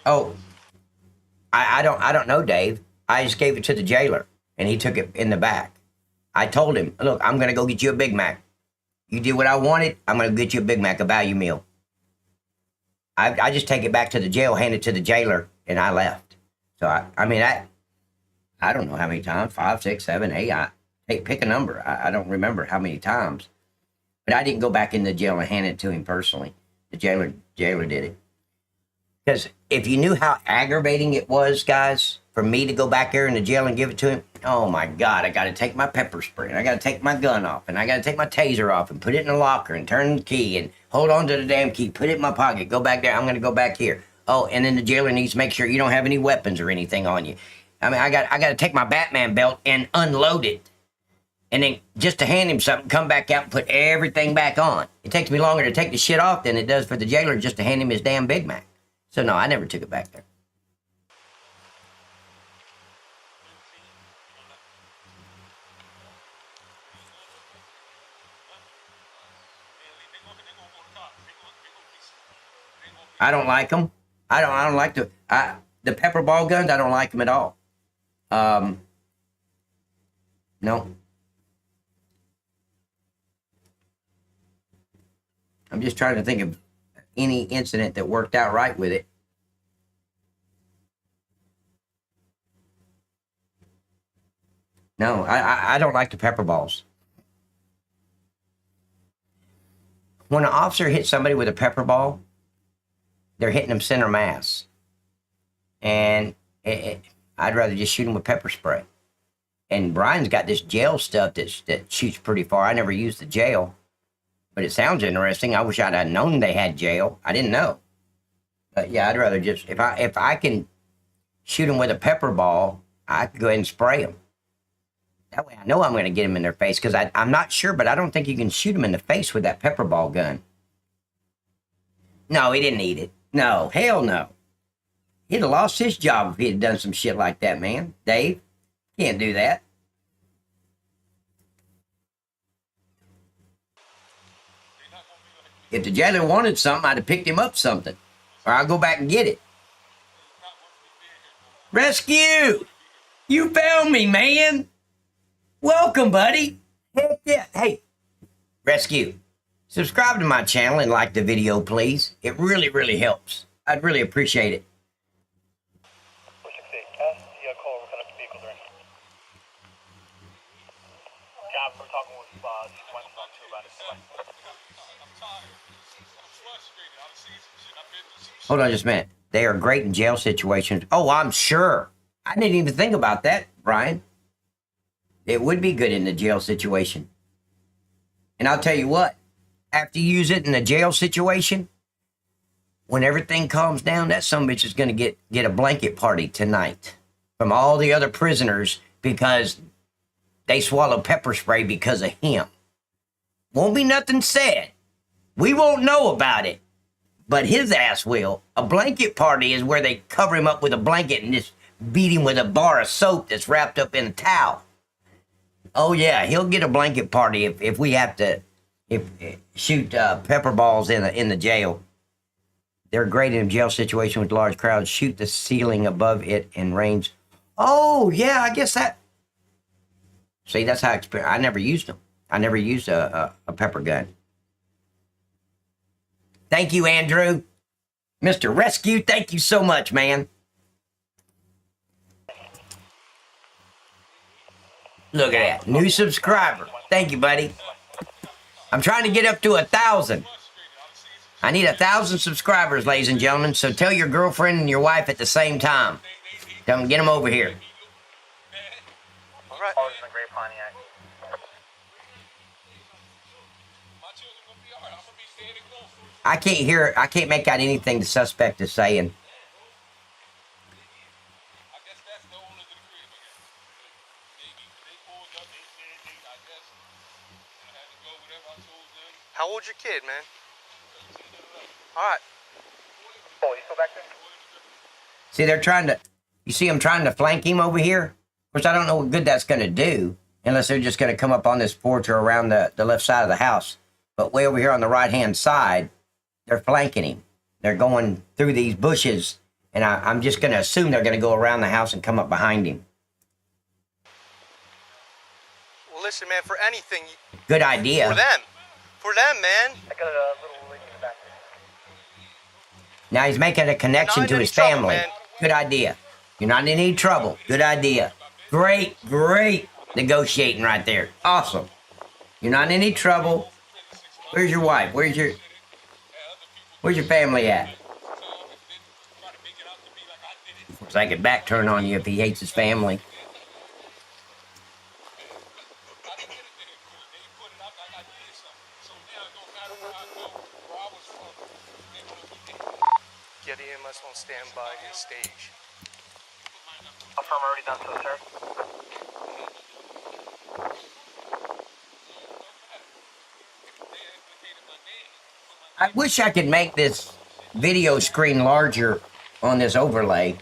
Oh, I don't know, Dave. I just gave it to the jailer, and he took it in the back. I told him, look, I'm going to go get you a Big Mac. You did what I wanted, I'm going to get you a Big Mac, a value meal. I just take it back to the jail, hand it to the jailer, and I left. So, I mean, I don't know how many times, 5, 6, 7, 8. Pick a number. I don't remember how many times. But I didn't go back in the jail and hand it to him personally. The jailer did it. Because if you knew how aggravating it was, guys, for me to go back there in the jail and give it to him, oh my God, I got to take my pepper spray, and I got to take my gun off, and I got to take my taser off and put it in the locker and turn the key and hold on to the damn key, put it in my pocket, go back there, I'm going to go back here. Oh, and then the jailer needs to make sure you don't have any weapons or anything on you. I mean, I got to take my Batman belt and unload it. And then just to hand him something, come back out and put everything back on. It takes me longer to take the shit off than it does for the jailer just to hand him his damn Big Mac. So no, I never took it back there. I don't like them. I don't like the pepper ball guns. I don't like them at all. No. I'm just trying to think of any incident that worked out right with it. No, I don't like the pepper balls. When an officer hits somebody with a pepper ball, they're hitting them center mass. And I'd rather just shoot them with pepper spray. And Brian's got this gel stuff that shoots pretty far. I never used the gel. But it sounds interesting. I wish I'd have known they had gel. I didn't know. But yeah, I'd rather just, if I can shoot them with a pepper ball, I could go ahead and spray them. That way I know I'm going to get them in their face, because I'm not sure, but I don't think you can shoot them in the face with that pepper ball gun. No, he didn't eat it. No, hell no. He'd have lost his job if he had done some shit like that, man. Dave, can't do that. If the jailer wanted something, I'd have picked him up something. Or I'll go back and get it. Rescue! You found me, man! Welcome, buddy. Heck yeah. Hey, Rescue, subscribe to my channel and like the video, please. It really, really helps. I'd really appreciate it. Hold on just a minute. They are great in jail situations. Oh, I'm sure. I didn't even think about that, Brian. It would be good in the jail situation. And I'll tell you what, after you use it in a jail situation, when everything calms down, that sumbitch is going to get a blanket party tonight from all the other prisoners because they swallowed pepper spray because of him. Won't be nothing said. We won't know about it, but his ass will. A blanket party is where they cover him up with a blanket and just beat him with a bar of soap that's wrapped up in a towel. Oh yeah, he'll get a blanket party if we have to shoot pepper balls in the jail. They're great in a jail situation with large crowds. Shoot the ceiling above it in range. Oh yeah, I guess that. See, that's how I never used them. I never used a pepper gun. Thank you, Andrew. Mr. Rescue, thank you so much, man. Look at that. New subscriber. Thank you, buddy. I'm trying to get up to 1,000. I need 1,000 subscribers, ladies and gentlemen, so tell your girlfriend and your wife at the same time. Tell them, get them over here. All right. I can't make out anything the suspect is saying. How old's your kid, man? All right. Oh, you still back there? See, they're trying to, you see them trying to flank him over here? Of course, I don't know what good that's going to do, unless they're just going to come up on this porch or around the left side of the house. But way over here on the right-hand side, they're flanking him. They're going through these bushes, and I'm just going to assume they're going to go around the house and come up behind him. Well, listen, man, for anything. Good idea. For them. For them, man. I got a little lady in the back there. Now he's making a connection to his family. Good idea. You're not in any trouble. Good idea. Great, great negotiating right there. Awesome. You're not in any trouble. Where's your wife? Where's your family at? Of course, I could back turn on you if he hates his family. Get EMS on standby in stage. Affirm already done so, sir. I wish I could make this video screen larger on this overlay.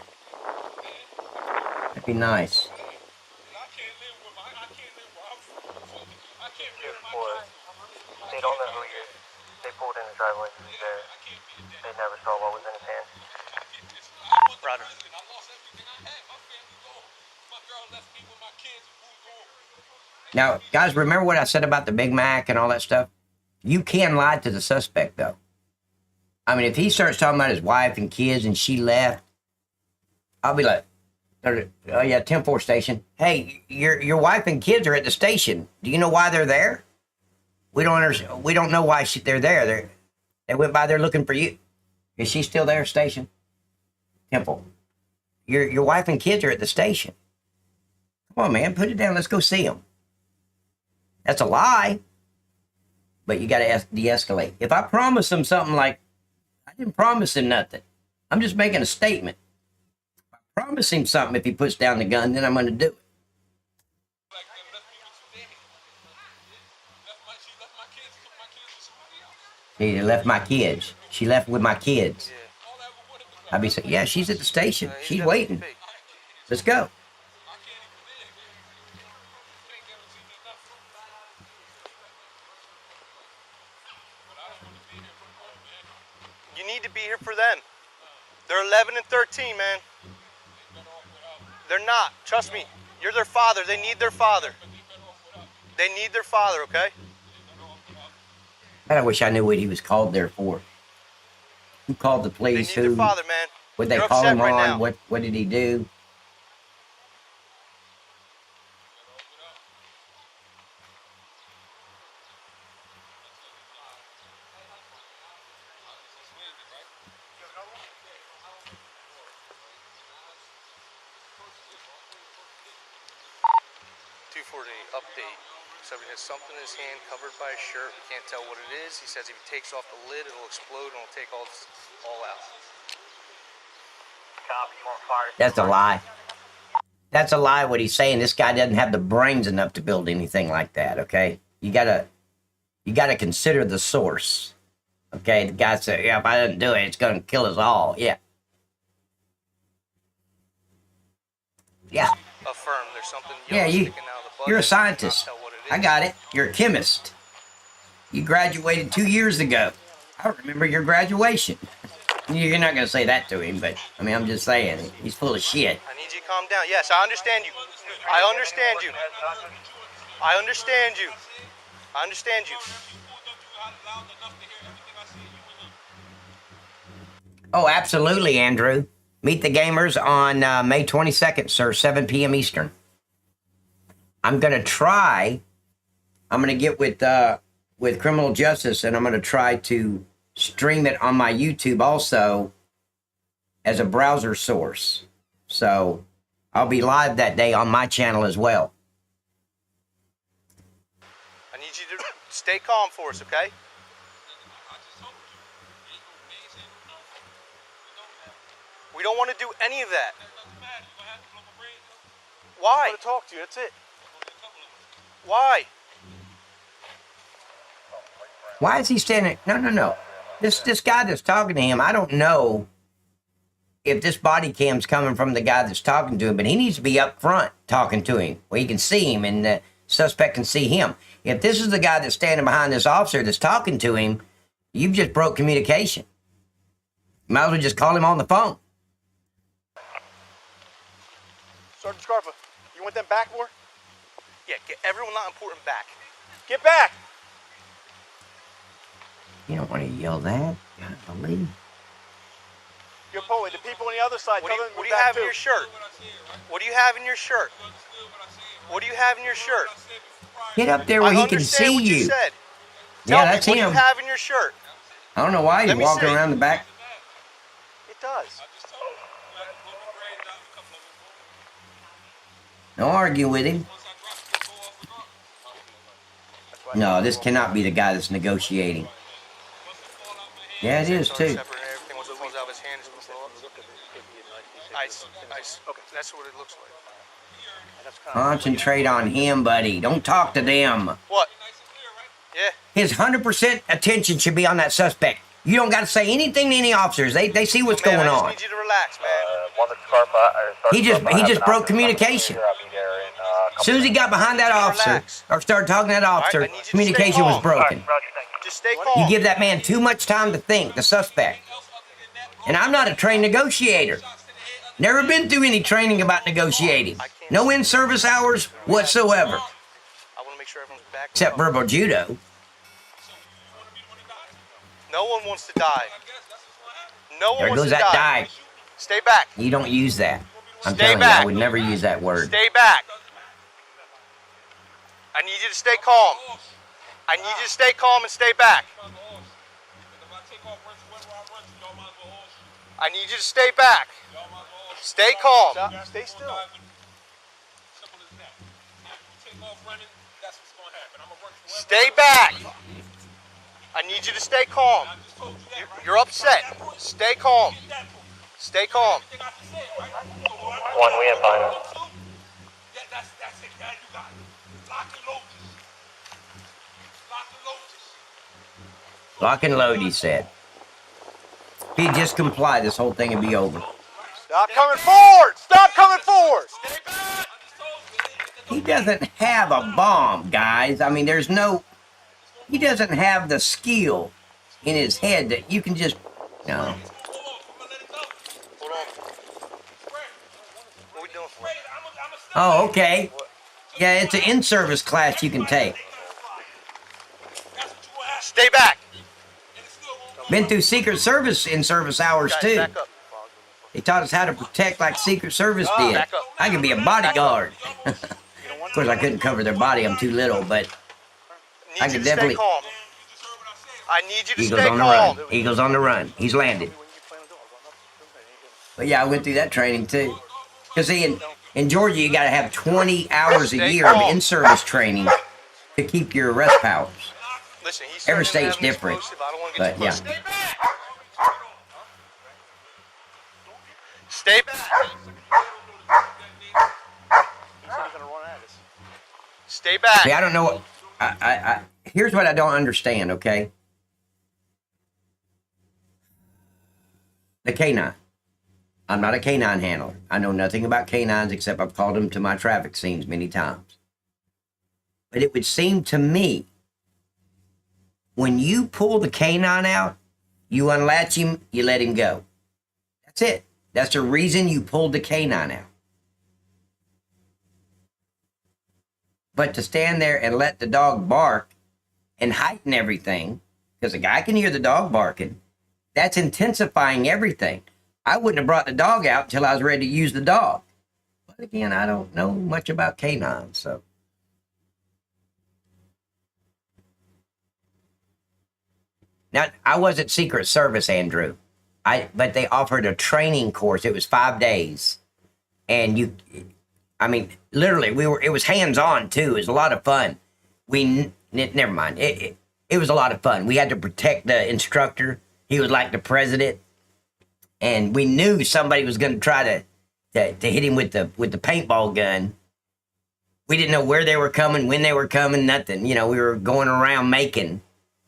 That'd be nice. They don't know who he is. They pulled in the driveway. He's there. They never saw what was in his hand. Roger. Now, guys, remember what I said about the Big Mac and all that stuff? You can lie to the suspect, though. I mean, if he starts talking about his wife and kids and she left, I'll be like, oh yeah, 10-4 station. Hey, your wife and kids are at the station. Do you know why they're there? We don't understand. We don't know why they're there. They went by there looking for you. Is she still there, station? Temple. Your wife and kids are at the station. Come on, man, put it down. Let's go see them. That's a lie. But you got to de-escalate. If I promise them something like, I didn't promise him nothing. I'm just making a statement. If I Promise him something. If he puts down the gun, then I'm going to do it. She left my kids. She left with my kids. I'd be saying, yeah, she's at the station. She's waiting. Let's go. You need to be here for them. They're 11 and 13, man. They're not. Trust me. You're their father. They need their father. They need their father, okay? I wish I knew what he was called there for. Who called the police? They need their father, man. What they call him on? What did he do? Update. Somebody has something in his hand covered by a shirt. We can't tell what it is. He says if he takes off the lid, it'll explode and it'll take all out. That's a lie. That's a lie what he's saying. This guy doesn't have the brains enough to build anything like that, okay? You gotta consider the source. Okay, the guy said, yeah, if I didn't do it, it's gonna kill us all. Yeah. Yeah. Affirm there's something Yeah, sticking out of the butt. You're a scientist. I got it. You're a chemist. You graduated 2 years ago. I remember your graduation. You're not going to say that to him, but, I mean, I'm just saying, he's full of shit. I need you to calm down. Yes, I understand you. I understand you. I understand you. I understand you. Oh, absolutely, Andrew. Meet the gamers on May 22nd, sir, 7 p.m. Eastern. I'm going to try, I'm going to get with Criminal Justice, and I'm going to try to stream it on my YouTube also as a browser source. So I'll be live that day on my channel as well. I need you to stay calm for us, okay? We don't want to do any of that. Why? I want to talk to you, that's it. Why? Why is he standing? No. This guy that's talking to him, I don't know if this body cam's coming from the guy that's talking to him, but he needs to be up front talking to him where he can see him and the suspect can see him. If this is the guy that's standing behind this officer that's talking to him, you've just broke communication. You might as well just call him on the phone. Sergeant Scarpa, you want them back more? Yeah, get everyone not important back. Get back! You don't want to yell that. Golly. You're pulling the people on the other side. What do you have in your shirt? What do you have in your shirt? What do you have in your shirt? Get up there where he can see you. You said. Yeah, that's him. What do you have in your shirt? I don't know why he's walking around the back. It does. Don't argue with him. No, this cannot be the guy that's negotiating. Yeah, it is too. Ice. Okay, that's what it looks like. Concentrate on him, buddy. Don't talk to them. What? Yeah. His 100% attention should be on that suspect. You don't got to say anything to any officers. They see what's going on. I just need you to relax, He man. just broke communication. As soon as he got behind that officer or started talking to that officer, communication was broken. Just stay calm. You give that man too much time to think, the suspect. And I'm not a trained negotiator. Never been through any training about negotiating. No in-service hours whatsoever. I want to make sure everyone's back. Except verbal judo. No one wants to die. No one There wants goes to that die. die. Stay back. You don't use that. I'm Stay telling back. you, I would never use that word. Stay back. I need you to stay calm. I need you to stay calm and stay back. I need you to stay back. Stay calm. Stay still. Stay back. I need you to stay calm. You're upset. Stay calm. Stay calm. 1, we have final. That's it, man. You got it. Lock and load this. Lock and load this. Lock and load, he said. If he just complied, this whole thing would be over. Stop coming forward! Stop coming forward! He doesn't have a bomb, guys. I mean, he doesn't have the skill in his head that you can just, no. Hold on. What we doing? Oh, okay. Yeah, it's an in-service class you can take. Stay back. Been through Secret Service in-service hours, too. Back up. They taught us how to protect like Secret Service did. Back up. I could be a bodyguard. Of course, I couldn't cover their body. I'm too little, but I could definitely. Stay calm. I need you to Eagles stay on the calm. run. Eagles on the run. He's landed. But yeah, I went through that training too. Because see, in Georgia, you got to have 20 hours a year of in-service training to keep your arrest powers. Listen, he's Every starting to state's have an different, explosive. I don't want to but get yeah. too close. Stay back. Stay back. See, I don't know what. Here's what I don't understand. Okay. The canine. I'm not a canine handler. I know nothing about canines except I've called them to my traffic scenes many times. But it would seem to me, when you pull the canine out, you unlatch him, you let him go. That's it. That's the reason you pulled the canine out. But to stand there and let the dog bark and heighten everything, because a guy can hear the dog barking, that's intensifying everything. I wouldn't have brought the dog out until I was ready to use the dog. But again, I don't know much about canines, so. Now, I wasn't Secret Service, Andrew. But they offered a training course. It was 5 days. And literally, it was hands-on, too. It was a lot of fun. Never mind. It was a lot of fun. We had to protect the instructor. He was like the president. And we knew somebody was going to try to hit him with the paintball gun. We didn't know where they were coming, when they were coming, nothing. We were going around making,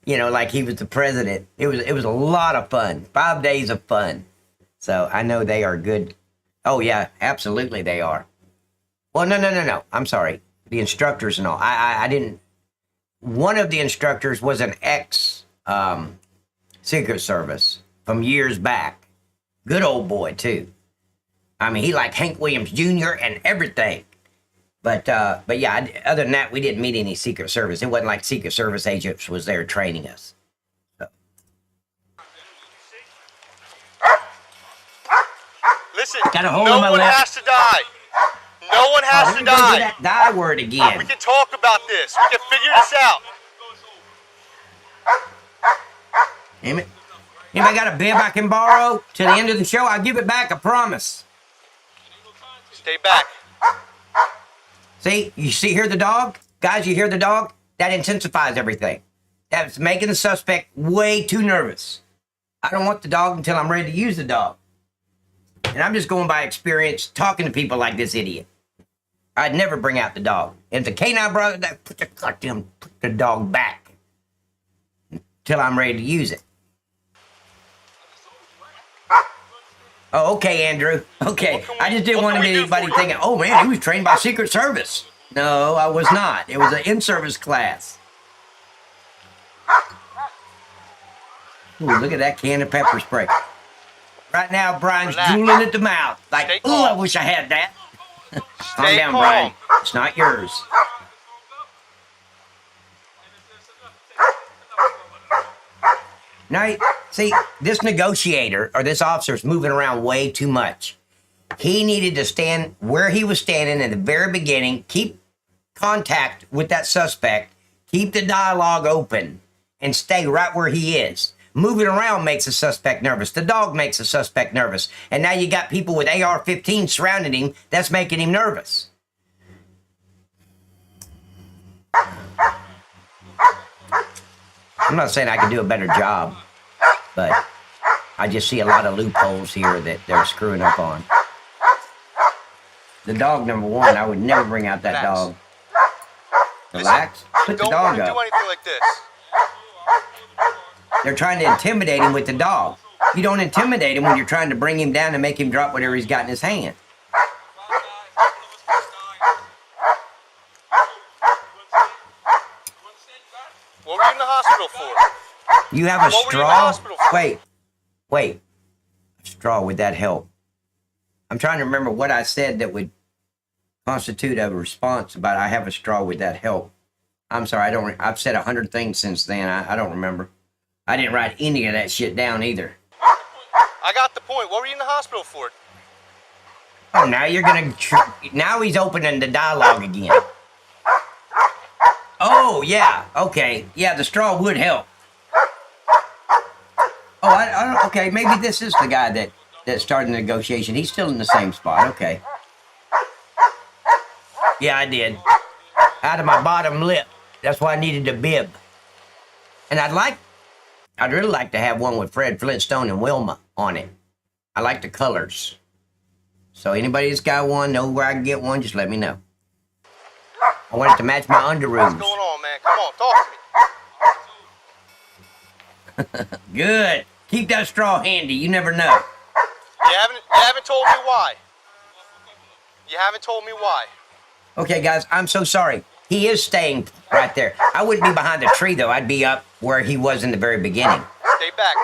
like he was the president. It was a lot of fun. 5 days of fun. So I know they are good. Oh, yeah, absolutely they are. Well, no. I'm sorry. The instructors and all. I didn't. One of the instructors was an ex-Secret Service from years back. Good old boy, too. I mean, he liked Hank Williams Jr. and everything. But yeah, other than that, we didn't meet any Secret Service. It wasn't like Secret Service agents was there training us. So. Listen, Got a hole no in my one left. has to die. No one has to Go die. that die word again. We can talk about this. We can figure this out. Damn it. Anybody got a bib I can borrow to the end of the show? I'll give it back, I promise. Stay back. See, hear the dog? Guys, you hear the dog? That intensifies everything. That's making the suspect way too nervous. I don't want the dog until I'm ready to use the dog. And I'm just going by experience talking to people like this idiot. I'd never bring out the dog. If the canine brought it, put the dog back until I'm ready to use it. Oh, okay, Andrew. Okay. I just didn't want anybody thinking, oh, man, he was trained by Secret Service. No, I was not. It was an in-service class. Ooh, look at that can of pepper spray. Right now, Brian's drooling at the mouth. Like, oh, I wish I had that. Calm down, Brian. It's not yours. Now, see, this negotiator or this officer is moving around way too much. He needed to stand where he was standing at the very beginning, keep contact with that suspect, keep the dialogue open, and stay right where he is. Moving around makes a suspect nervous. The dog makes a suspect nervous. And now you got people with AR-15 surrounding him. That's making him nervous. I'm not saying I can do a better job, but I just see a lot of loopholes here that they're screwing up on. The dog, number one, I would never bring out that dog. Relax. Put the dog up. Don't do anything like this. They're trying to intimidate him with the dog. You don't intimidate him when you're trying to bring him down and make him drop whatever he's got in his hand. What were you in the hospital for? You have a straw? Wait. A straw, would that help? I'm trying to remember what I said that would constitute a response about I have a straw, would that help? I'm sorry, I've said 100 things since then. I don't remember. I didn't write any of that shit down either. I got the point. What were you in the hospital for? Oh, now you're gonna... now he's opening the dialogue again. Oh, yeah. Okay. Yeah, the straw would help. Oh, okay. Maybe this is the guy that started the negotiation. He's still in the same spot. Okay. Yeah, I did. Out of my bottom lip. That's why I needed a bib. And I'd really like to have one with Fred Flintstone and Wilma on it. I like the colors. So anybody that's got one, know where I can get one, just let me know. I want it to match my underoos. What's going on, man? Come on, talk to me. Good. Keep that straw handy. You never know. You haven't told me why. You haven't told me why. Okay, guys, I'm so sorry. He is staying right there. I wouldn't be behind the tree, though. I'd be up where he was in the very beginning. Stay back.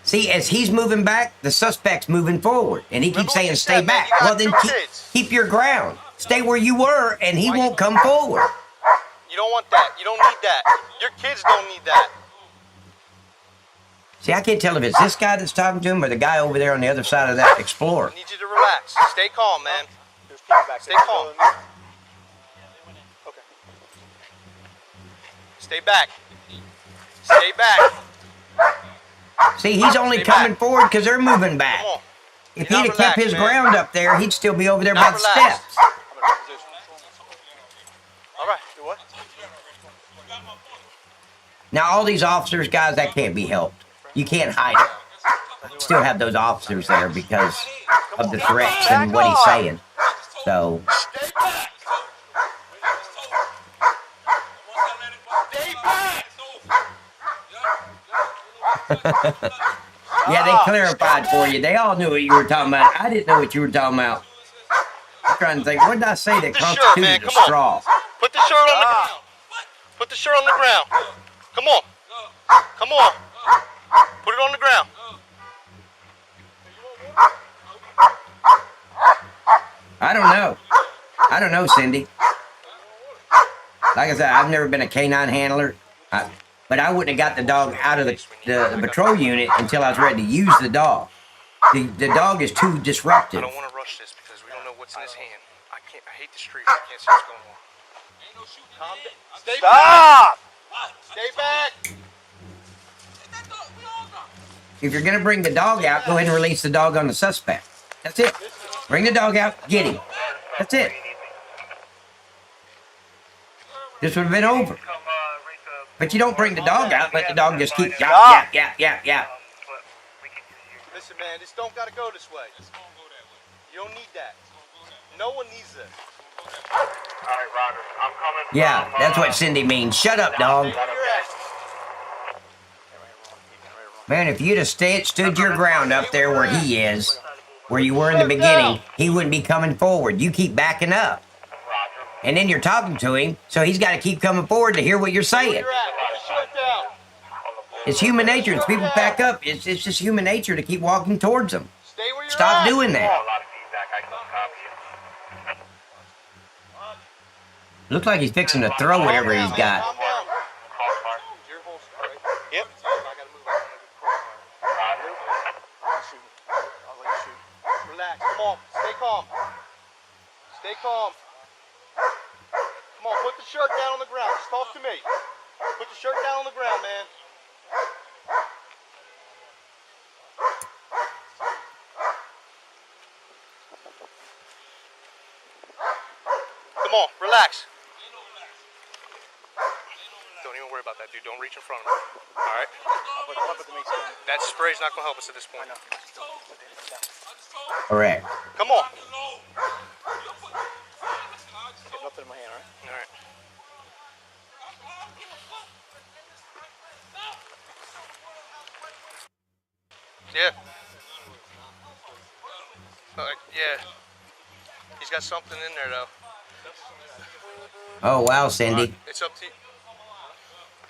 See, as he's moving back, the suspect's moving forward. And he keeps saying, stay back. Well, then keep your ground. Stay where you were, and he won't come forward. You don't want that. You don't need that. Your kids don't need that. See, I can't tell if it's this guy that's talking to him or the guy over there on the other side of that Explorer. I need you to relax. Stay calm, man. Stay calm. Okay. Stay back. Stay back. See, he's only coming forward because they're moving back. If he'd have kept his ground up there, he'd still be over there by the steps. All right. Do what? Now, all these officers, guys, that can't be helped. You can't hide it. Still have those officers there because of the threats and what he's saying. So... yeah, they clarified for you. They all knew what you were talking about. I didn't know what you were talking about. I'm trying to think, what did I say that constituted a straw? Put the shirt on the ground. Put the shirt on the ground. Come on. Come on. Put it on the ground. I don't know. I don't know, Cindy. Like I said, I've never been a canine handler. But I wouldn't have got the dog out of the patrol unit until I was ready to use the dog. The dog is too disruptive. I don't want to rush this because we don't know what's in his hand. I hate the street. I can't see what's going on. Ain't no shooting. Calm down. Stay back. Stay back. If you're going to bring the dog out, go ahead and release the dog on the suspect. That's it. Bring the dog out, get him. That's it. This would have been over. But you don't bring the dog out, let the dog just keep yap. Listen, man, this don't gotta go this way. You don't need that. No one needs this. Alright, Roger. I'm coming. Yeah, that's what Cindy means. Shut up, dog. Man, if you'd have stood your ground up there where he is, where you were in the beginning, he wouldn't be coming forward. You keep backing up. And then you're talking to him, so he's got to keep coming forward to hear what you're saying. It's human nature. It's people back up. It's just human nature to keep walking towards them. Stop doing that. Looks like he's fixing to throw whatever he's got. Yep. Relax. Come on. Stay calm. Stay calm. Come on, put the shirt down on the ground. Just talk to me. Put the shirt down on the ground, man. Come on, relax. Don't even worry about that. dude. Don't reach in front of me. All right? That spray's not going to help us at this point. Correct. Come on. Nothing in my hand, all right? All right. Yeah. Yeah. He's got something in there, though. Oh, wow, Cindy. Right. It's up to you.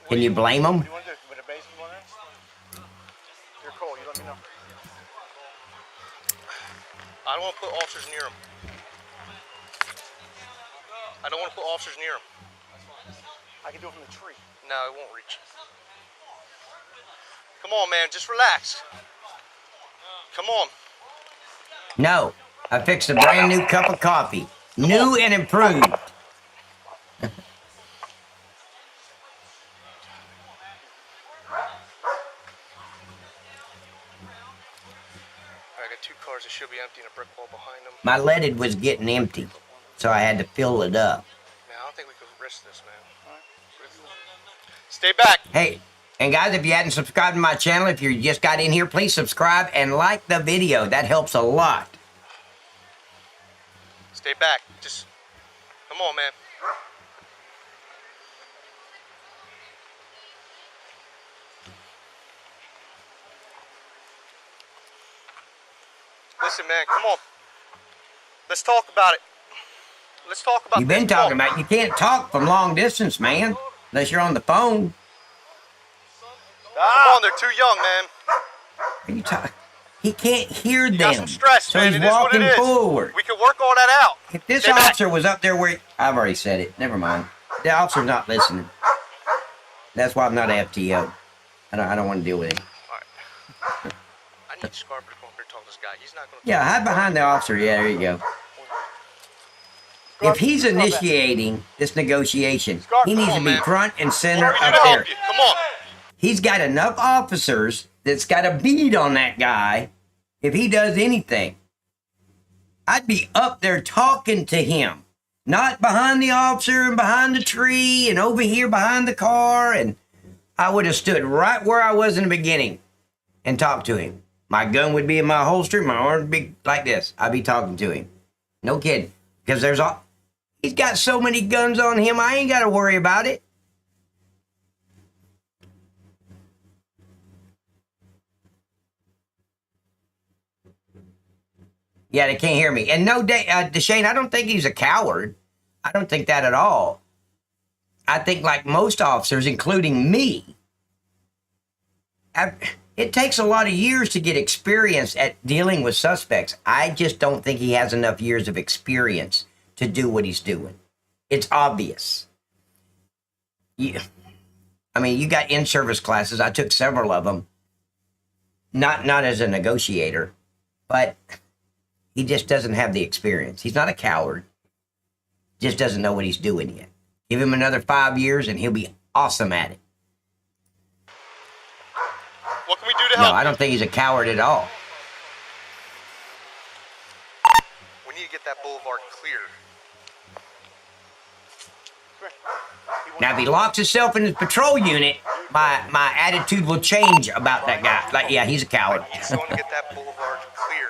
Can you blame him? What do you want to do? With a baseball in there? You're cool. You let me know. I don't want to put officers near him. I don't want to put officers near him. I can do it from the tree. No, it won't reach. Come on, man. Just relax. Come on. No. I fixed a brand new cup of coffee. New and improved. I got 2 cars that should be empty and a brick wall behind them. My leaded was getting empty, so I had to fill it up. Man, I don't think we can risk this, man. Stay back. Hey, and guys, if you hadn't subscribed to my channel, if you just got in here, please subscribe and like the video. That helps a lot. Stay back. Just, come on, man. Listen, man, come on. Let's talk about it. Let's talk about You've been this. talking about it. You can't talk from long distance, man, unless you're on the phone. Come on, they're too young, man. Are you talking? He can't hear You got them. some stress, So man. he's It is what it walking is. forward. We can work all that out. If this Stay back. officer was up there where... I've already said it. Never mind. The officer's not listening. That's why I'm not an FTO. I don't want to deal with him. All right. I need Scarper to come up here and talk to this guy. He's not going to... Yeah, hide behind the officer. Yeah, there you go. If he's initiating this negotiation, he needs to be front and center up there. Come on. He's got enough officers that's got a bead on that guy. If he does anything, I'd be up there talking to him, not behind the officer and behind the tree and over here behind the car. And I would have stood right where I was in the beginning and talked to him. My gun would be in my holster. My arm would be like this. I'd be talking to him. No kidding. Because he's got so many guns on him, I ain't got to worry about it. Yeah, they can't hear me. And no, Deshane, I don't think he's a coward. I don't think that at all. I think like most officers, including me, it takes a lot of years to get experience at dealing with suspects. I just don't think he has enough years of experience to do what he's doing. It's obvious. You got in-service classes. I took several of them. Not as a negotiator, but he just doesn't have the experience. He's not a coward. Just doesn't know what he's doing yet. Give him another 5 years and he'll be awesome at it. What can we do to help? No, I don't think he's a coward at all. We need to get that boulevard clear. Now, if he locks himself in his patrol unit, my attitude will change about that guy. Like, yeah, he's a coward. He's going to get that boulevard clear.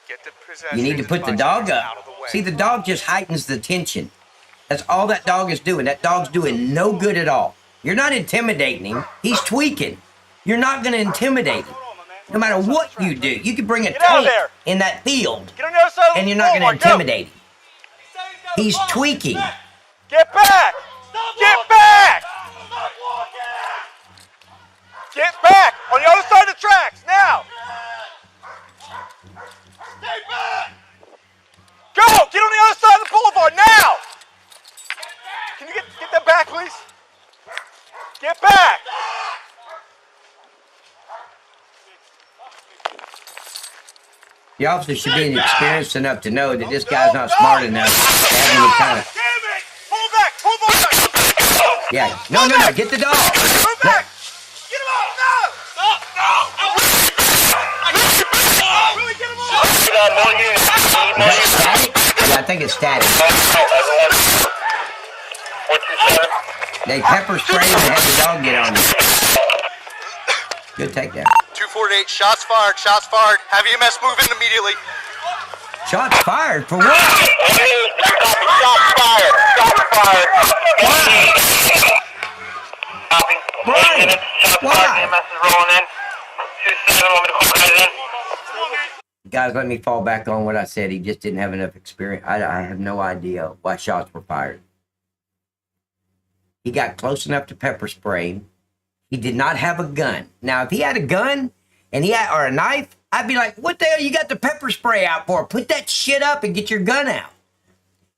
Get the possession. You need to put the dog up. See, the dog just heightens the tension. That's all that dog is doing. That dog's doing no good at all. You're not intimidating him. He's tweaking. You're not going to intimidate him. No matter what you do, you could bring a tank in that field, and you're not going to intimidate him. He's tweaking. Get back! Get back! Get back! On the other side of the tracks, now! Stay back! Go! Get on the other side of the boulevard, now! Can you get that back, please? Get back! The officer should be experienced enough to know that this guy's not smart enough to have any kind of... Pull back! Pull back! Yeah. No, get the dog. Move back! Get him off! No! Really get him off! Is that static? Yeah, I think it's static. What's your They pepper sprayed and had the dog get on you. Good takedown. 248, shots fired, shots fired. Have EMS move in immediately. Shots fired? For what? Shots fired. Shots fired. Brian, why? EMS is rolling in. 27, want me to call guys in? Guys, let me fall back on what I said. He just didn't have enough experience. I have no idea why shots were fired. He got close enough to pepper spray him. He did not have a gun. Now, if he had a gun or a knife, I'd be like, what the hell you got the pepper spray out for? Put that shit up and get your gun out.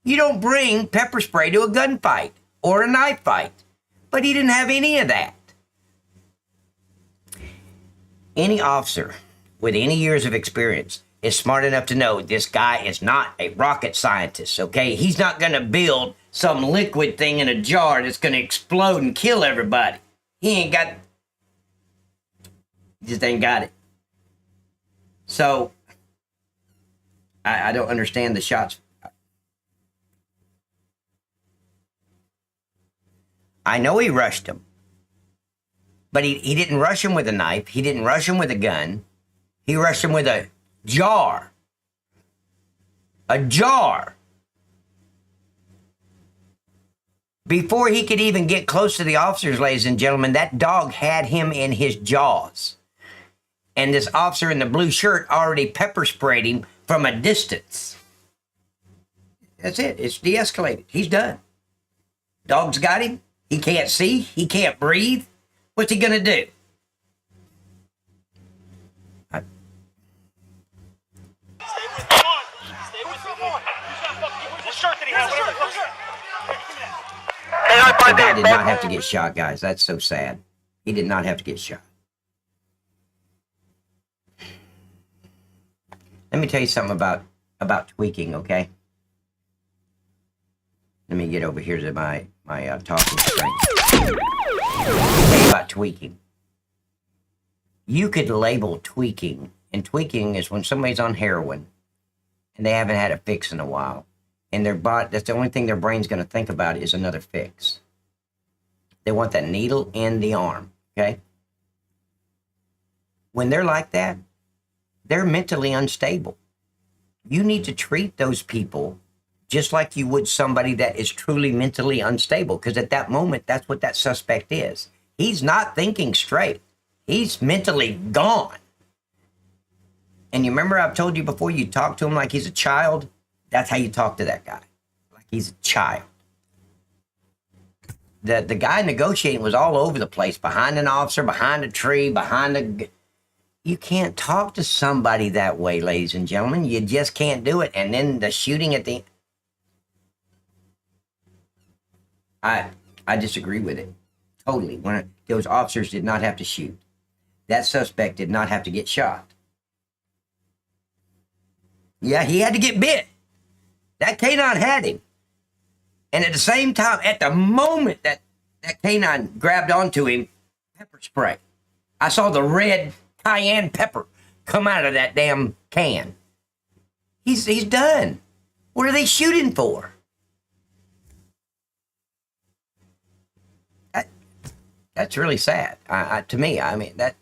You don't bring pepper spray to a gunfight or a knife fight. But he didn't have any of that. Any officer with any years of experience is smart enough to know this guy is not a rocket scientist, okay? He's not going to build some liquid thing in a jar that's going to explode and kill everybody. He just ain't got it. So, I don't understand the shots. I know he rushed him. But he didn't rush him with a knife. He didn't rush him with a gun. He rushed him with a jar. A jar. Before he could even get close to the officers, ladies and gentlemen, that dog had him in his jaws. And this officer in the blue shirt already pepper sprayed him from a distance. That's it. It's de-escalated. He's done. Dog's got him. He can't see. He can't breathe. What's he gonna do? Stay with me. Stay with me. Where's the shirt that he had? The guy did not have to get shot, guys. That's so sad. He did not have to get shot. Let me tell you something about tweaking, okay? Let me get over here to my talking screen. About tweaking. You could label tweaking, and tweaking is when somebody's on heroin and they haven't had a fix in a while, and their body, that's the only thing their brain's going to think about is another fix. They want that needle in the arm, okay? When they're like that, they're mentally unstable. You need to treat those people just like you would somebody that is truly mentally unstable, because at that moment, that's what that suspect is. He's not thinking straight. He's mentally gone. And you remember I've told you before, you talk to him like he's a child? That's how you talk to that guy, like he's a child. The guy negotiating was all over the place, behind an officer, behind a tree, behind a... You can't talk to somebody that way, ladies and gentlemen. You just can't do it. And then the shooting at the... I disagree with it. Totally. When those officers did not have to shoot. That suspect did not have to get shot. Yeah, he had to get bit. That canine had him. And at the same time, at the moment that canine grabbed onto him, pepper spray. I saw the red cayenne pepper come out of that damn can. He's done. What are they shooting for? That's really sad. To me, I mean, that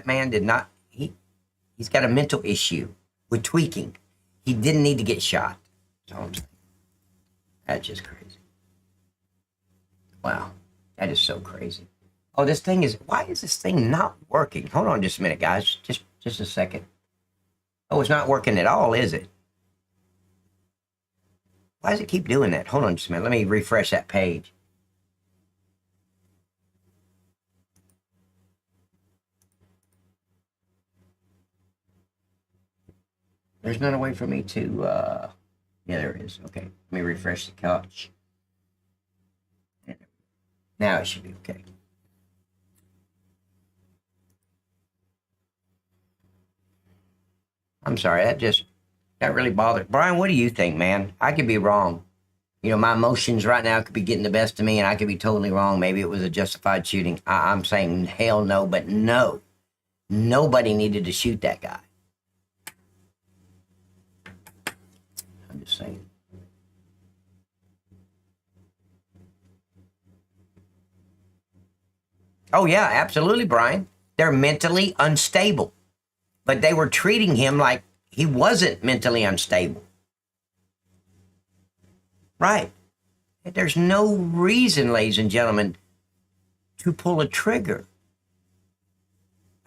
man did not, he's got a mental issue with tweaking. He didn't need to get shot. That's all I'm saying. That's just crazy. Wow. That is so crazy. Oh, this thing is, why is this thing not working? Hold on just a minute, guys. Just a second. Oh, it's not working at all, is it? Why does it keep doing that? Hold on just a minute. Let me refresh that page. There's not a way for me to, yeah, there is. Okay, let me refresh the couch. Now it should be okay. I'm sorry, that really bothered. Brian, what do you think, man? I could be wrong. You know, my emotions right now could be getting the best of me, and I could be totally wrong. Maybe it was a justified shooting. I'm saying hell no, but no. Nobody needed to shoot that guy. I'm just saying. Oh, yeah, absolutely, Brian. They're mentally unstable. But they were treating him like he wasn't mentally unstable. Right. There's no reason, ladies and gentlemen, to pull a trigger.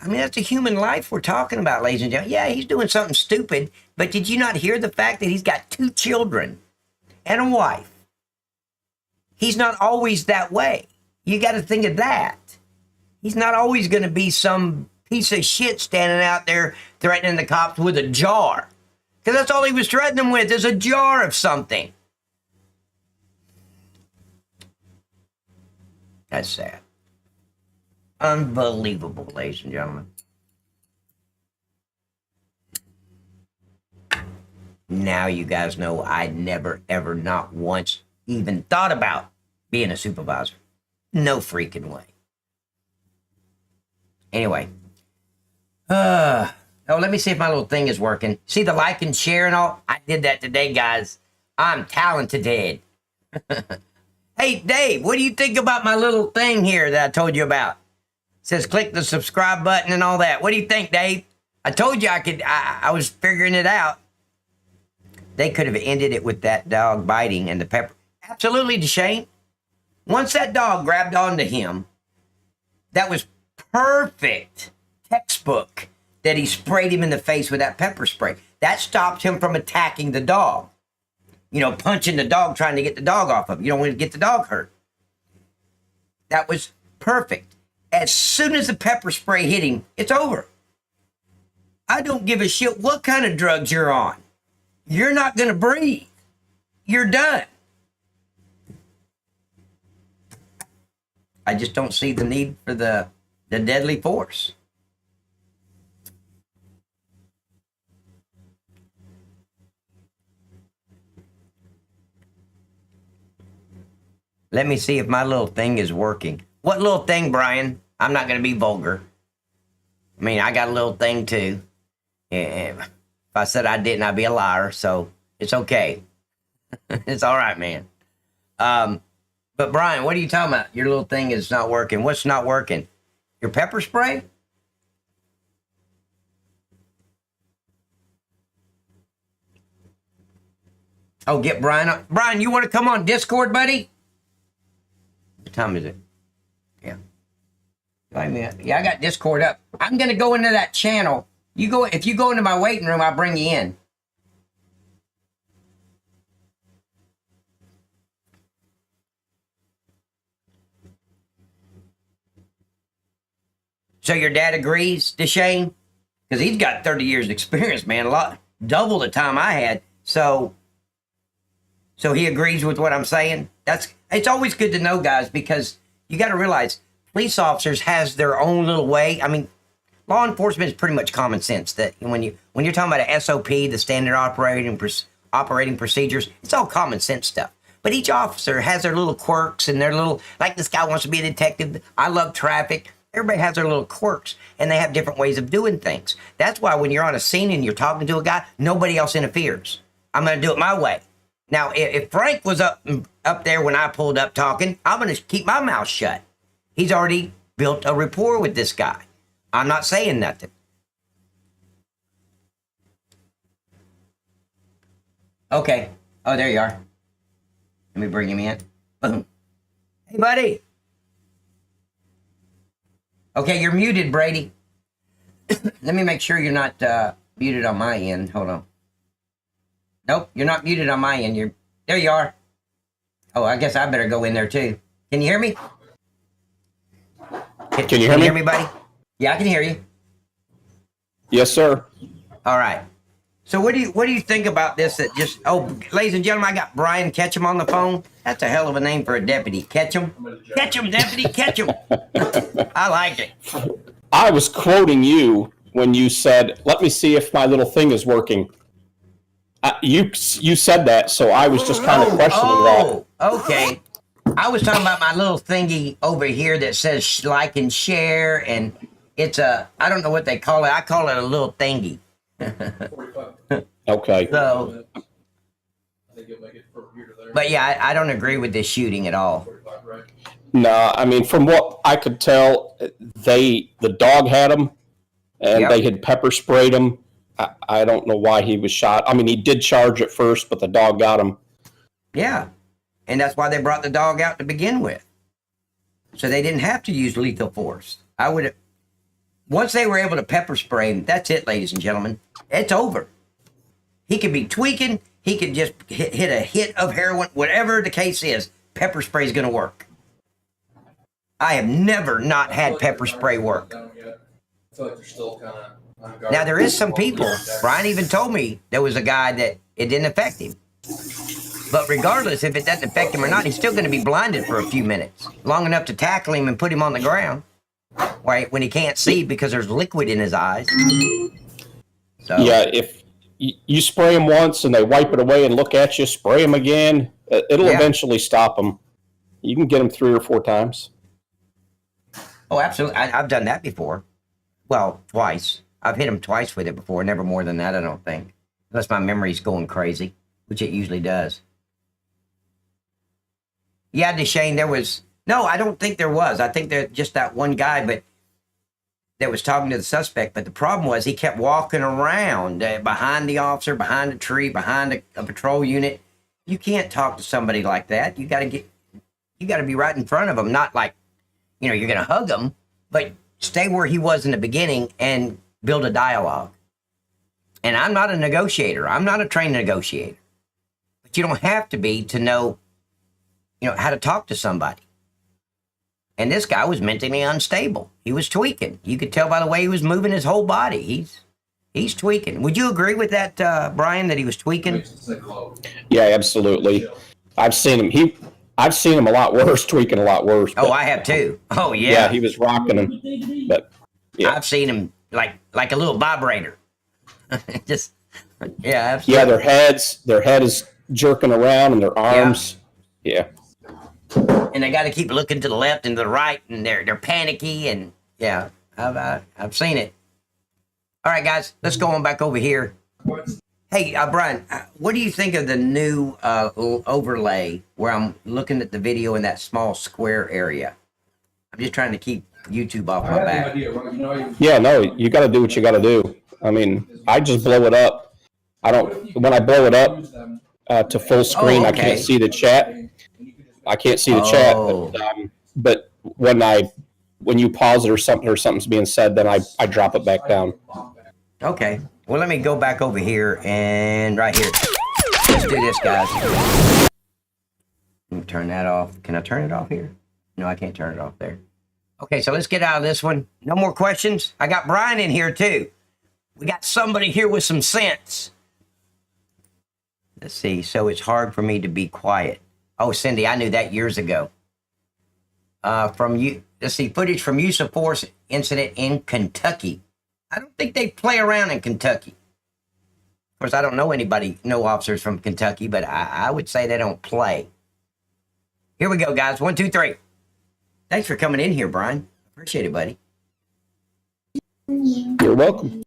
I mean, that's a human life we're talking about, ladies and gentlemen. Yeah, he's doing something stupid, but did you not hear the fact that he's got 2 children and a wife? He's not always that way. You got to think of that. He's not always going to be some piece of shit standing out there threatening the cops with a jar. Because that's all he was threatening them with, is a jar of something. That's sad. Unbelievable, ladies and gentlemen. Now you guys know I never, ever, not once even thought about being a supervisor. No freaking way. Anyway. Oh, let me see if my little thing is working. See the like and share and all? I did that today, guys. I'm talented. Hey, Dave, what do you think about my little thing here that I told you about? It says click the subscribe button and all that. What do you think, Dave? I told you I was figuring it out. They could have ended it with that dog biting and the pepper. Absolutely, Deshane. Once that dog grabbed onto him, that was perfect textbook that he sprayed him in the face with that pepper spray. That stopped him from attacking the dog. You know, punching the dog, trying to get the dog off of him. You don't want to get the dog hurt. That was perfect. As soon as the pepper spray hit him, it's over. I don't give a shit what kind of drugs you're on. You're not going to breathe. You're done. I just don't see the need for the deadly force. Let me see if my little thing is working. What little thing, Brian? I'm not going to be vulgar. I mean, I got a little thing too. And if I said I didn't, I'd be a liar. So it's okay. It's all right, man. But Brian, what are you talking about? Your little thing is not working. What's not working? Your pepper spray? Oh, get Brian on. Brian, you want to come on Discord, buddy? What time is it? Yeah. Wait a minute. Yeah, I got Discord up. I'm going to go into that channel. If you go into my waiting room, I'll bring you in. So your dad agrees, Deshane? Because he's got 30 years experience, man. A lot, double the time I had. So he agrees with what I'm saying. It's always good to know, guys, because you got to realize police officers has their own little way. I mean, law enforcement is pretty much common sense. That when you're talking about an SOP, the standard operating procedures, it's all common sense stuff. But each officer has their little quirks and their little, like this guy wants to be a detective. I love traffic. Everybody has their little quirks, and they have different ways of doing things. That's why when you're on a scene and you're talking to a guy, nobody else interferes. I'm going to do it my way. Now, if Frank was up there when I pulled up talking, I'm going to keep my mouth shut. He's already built a rapport with this guy. I'm not saying nothing. Okay. Oh, there you are. Let me bring him in. Boom. Hey, buddy. Okay, you're muted, Brady. Let me make sure you're not muted on my end. Hold on. Nope, you're not muted on my end. There you are. Oh, I guess I better go in there too. Can you hear me? Can you hear me, buddy? Yeah, I can hear you. Yes, sir. All right. So what do you think about this? That just ladies and gentlemen, I got Brian Ketchum on the phone. That's a hell of a name for a deputy. Ketchum, deputy, Ketchum. I like it. I was quoting you when you said, "Let me see if my little thing is working." You said that, so I was just kind of questioning that. Okay. I was talking about my little thingy over here that says like and share, and it's I don't know what they call it. I call it a little thingy. Okay. So, but yeah, I don't agree with this shooting at all. No, I mean, from what I could tell, the dog had him, and they had pepper sprayed him. I don't know why he was shot. I mean, he did charge at first, but the dog got him. Yeah, and that's why they brought the dog out to begin with. So they didn't have to use lethal force. I would have, once they were able to pepper spray him, that's it, ladies and gentlemen. It's over. He could be tweaking. He could just hit a hit of heroin. Whatever the case is, pepper spray is going to work. I have never not had pepper spray work. I feel like they're still kind of. Now, there is some people, Brian even told me there was a guy that it didn't affect him. But regardless if it doesn't affect him or not, he's still going to be blinded for a few minutes, long enough to tackle him and put him on the ground, right, when he can't see because there's liquid in his eyes. So, yeah, if you spray them once and they wipe it away and look at you, spray them again, it'll eventually stop them. You can get them 3 or 4 times. Oh, absolutely. I've done that before. Well, twice. I've hit him twice with it before, never more than that, I don't think. Unless my memory's going crazy, which it usually does. Yeah, Deshane, there was... No, I don't think there was. I think there's just that one guy that was talking to the suspect, but the problem was he kept walking around behind the officer, behind a tree, behind a patrol unit. You can't talk to somebody like that. You got to be right in front of them, not like, you're going to hug them, but stay where he was in the beginning and build a dialogue. And I'm not a negotiator. I'm not a trained negotiator. But you don't have to be to know, how to talk to somebody. And this guy was mentally unstable. He was tweaking. You could tell by the way he was moving his whole body. He's tweaking. Would you agree with that, Brian, that he was tweaking? Yeah, absolutely. I've seen him. I've seen him a lot worse, tweaking a lot worse. Oh, I have too. Oh, yeah. Yeah, he was rocking him. But yeah. I've seen him like a little vibrator. Just, yeah, absolutely. Yeah, their head is jerking around and their arms. Yeah. And they got to keep looking to the left and to the right, and they're panicky, and yeah, I've seen it. All right, guys, let's go on back over here. Hey, Brian, what do you think of the new overlay where I'm looking at the video in that small square area? I'm just trying to keep YouTube off my back. Yeah, no, you got to do what you got to do. I mean, I just blow it up. When I blow it up to full screen, I can't see the chat. I can't see the chat, but when you pause it or something's being said, then I drop it back down. Okay. Well, let me go back over here and right here. Let's do this, guys. Let me turn that off. Can I turn it off here? No, I can't turn it off there. Okay, so let's get out of this one. No more questions. I got Brian in here too. We got somebody here with some sense. Let's see. So it's hard for me to be quiet. Oh, Cindy, I knew that years ago. Let's see, footage from use of force incident in Kentucky. I don't think they play around in Kentucky. Of course, I don't know no officers from Kentucky, but I would say they don't play. Here we go, guys. 1, 2, 3. Thanks for coming in here, Brian. Appreciate it, buddy. You're welcome.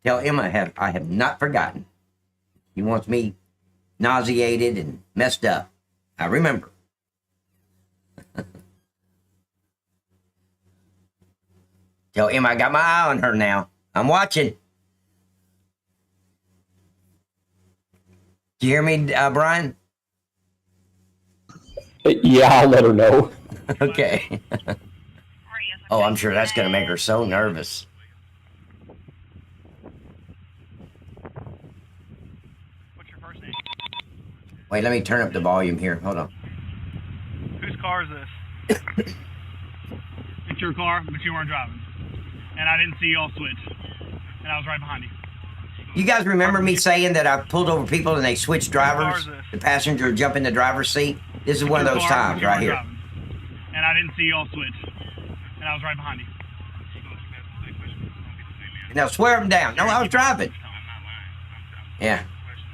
Tell Emma I have not forgotten. He wants me nauseated and messed up. I remember. Tell Emma I got my eye on her now. I'm watching. Do you hear me, Brian? Yeah, I'll let her know. Okay. Oh, I'm sure that's going to make her so nervous. What's your first name? Wait, let me turn up the volume here. Hold on. Whose car is this? It's your car, but you weren't driving. And I didn't see y'all switch. And I was right behind you. You guys remember me saying that I pulled over people and they switched drivers? The passenger jumped in the driver's seat? This is one of those times right here. And I didn't see y'all switch. And I was right behind you. Now swear them down. No, I was driving. Yeah.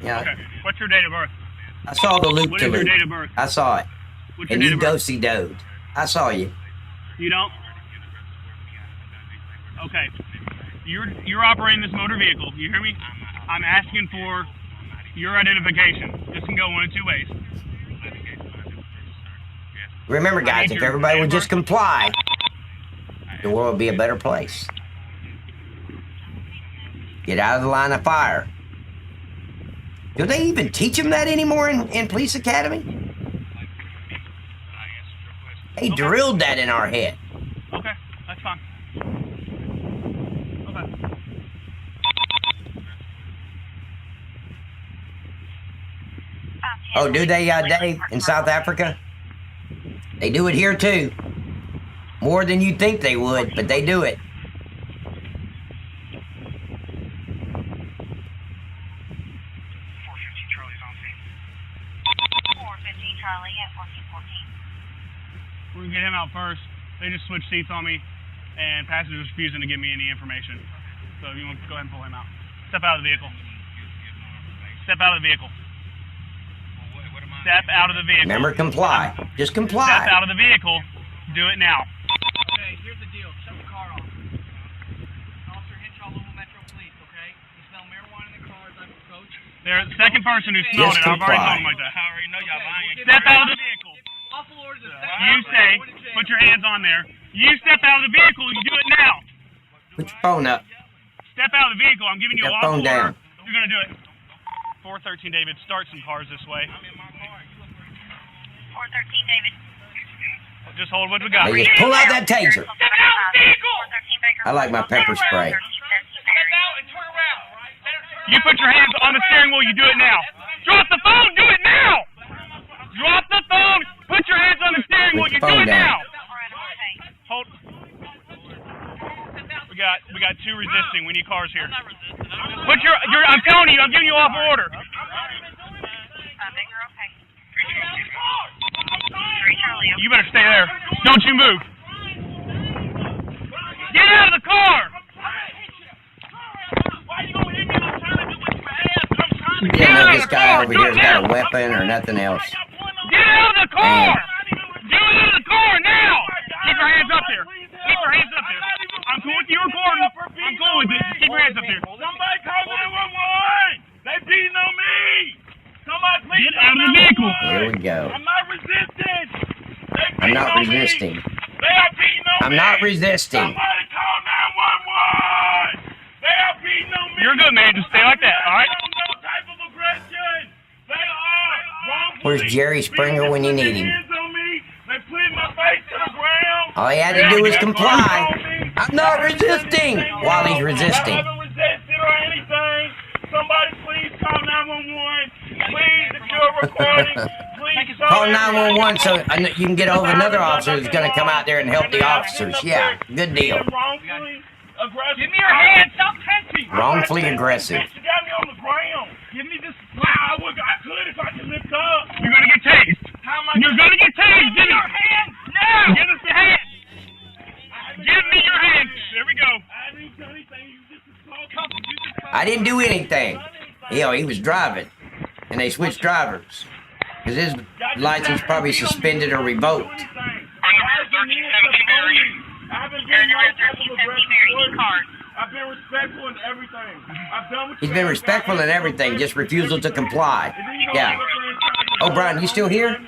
Yeah. Okay. What's your date of birth? I saw the loop What to is your loop. date of birth? I saw it. What's your And date you of birth? do-si-doed. I saw you. You don't? Okay. You're operating this motor vehicle. You hear me? I'm asking for your identification. This can go one of two ways. Remember, guys, if everybody would just comply, the world would be a better place. Get out of the line of fire. Do they even teach them that anymore in police academy? They drilled that in our head. Okay, that's fine. Okay. Oh, do they, Dave, in South Africa? They do it here too. More than you think they would, but they do it. 415 Charlie's on scene. 415 Charlie at 1414. We're gonna get him out first. They just switched seats on me, and passengers refusing to give me any information. So you want to go ahead and pull him out. Step out of the vehicle. Step out of the vehicle. Step out of the vehicle. Remember, comply. Just comply. Step out of the vehicle. Do it now. Okay, here's the deal. Shut the car off. Officer Hinshaw, Louisville Metro Police, okay? You smell marijuana in the car as I approach. There's the second person who smelled it. I've already told him like that. I already know y'all lying. Step out of the vehicle. You say, put your hands on there. You step out of the vehicle. You do it now. Put your phone up. Step out of the vehicle. I'm giving you a Put that lawful phone down. order. You're going to do it. 413 David, start some cars this way. 413 David. Just hold what we got. They just pull out that taser. 413 Baker. I like my pepper spray. You put your hands on the steering wheel. You do it now. Drop the phone. Do it now. Drop the phone. Put your hands on the steering wheel. You do it now. Hold. We got two resisting. We need cars here. Put your. I'm telling you. I'm giving you lawful order. You better stay there. Don't you move. Get out of the car. You can't know this guy over here's got a weapon or nothing else. Get out of the car. Get out of the car now. Keep your hands up there. Keep your hands up there. I'm cool with you recording. I'm cool with it. Keep your hands up there. Somebody call 911. They beating on me. Somebody please get out of the vehicle. Here we go. I'm not resisting. I'm not resisting. They are beating on me. I'm not resisting. Somebody call 911. They are beating on me. You're good, man. Just stay like that, all right? No type of aggression. They are wrongfully. Where's Jerry Springer when you need him? They put my face to the ground. All he had to do was comply. I'm not resisting while he's resisting. I haven't resisted or anything. Somebody please call 911. Please, if you're recording, please Call 911 so you can get over another officer who's going to come out there and help the officers. Yeah, good deal. Give me your hand. Stop touching. Wrongfully aggressive. You got me on the ground. Give me this. I could if I could lift up. You're going to get tased. You're going to get tased. Give me your hand now. Give us the hand. Give me your hand. There we go. I didn't do anything. You just talking. I didn't do anything. He was driving, and they switched drivers because his license probably suspended or revoked. I haven't been no type of aggressive. I've been respectful in everything. I've done what He's been respectful in everything, just refusal to comply. Yeah. Oh, Brian, you still here?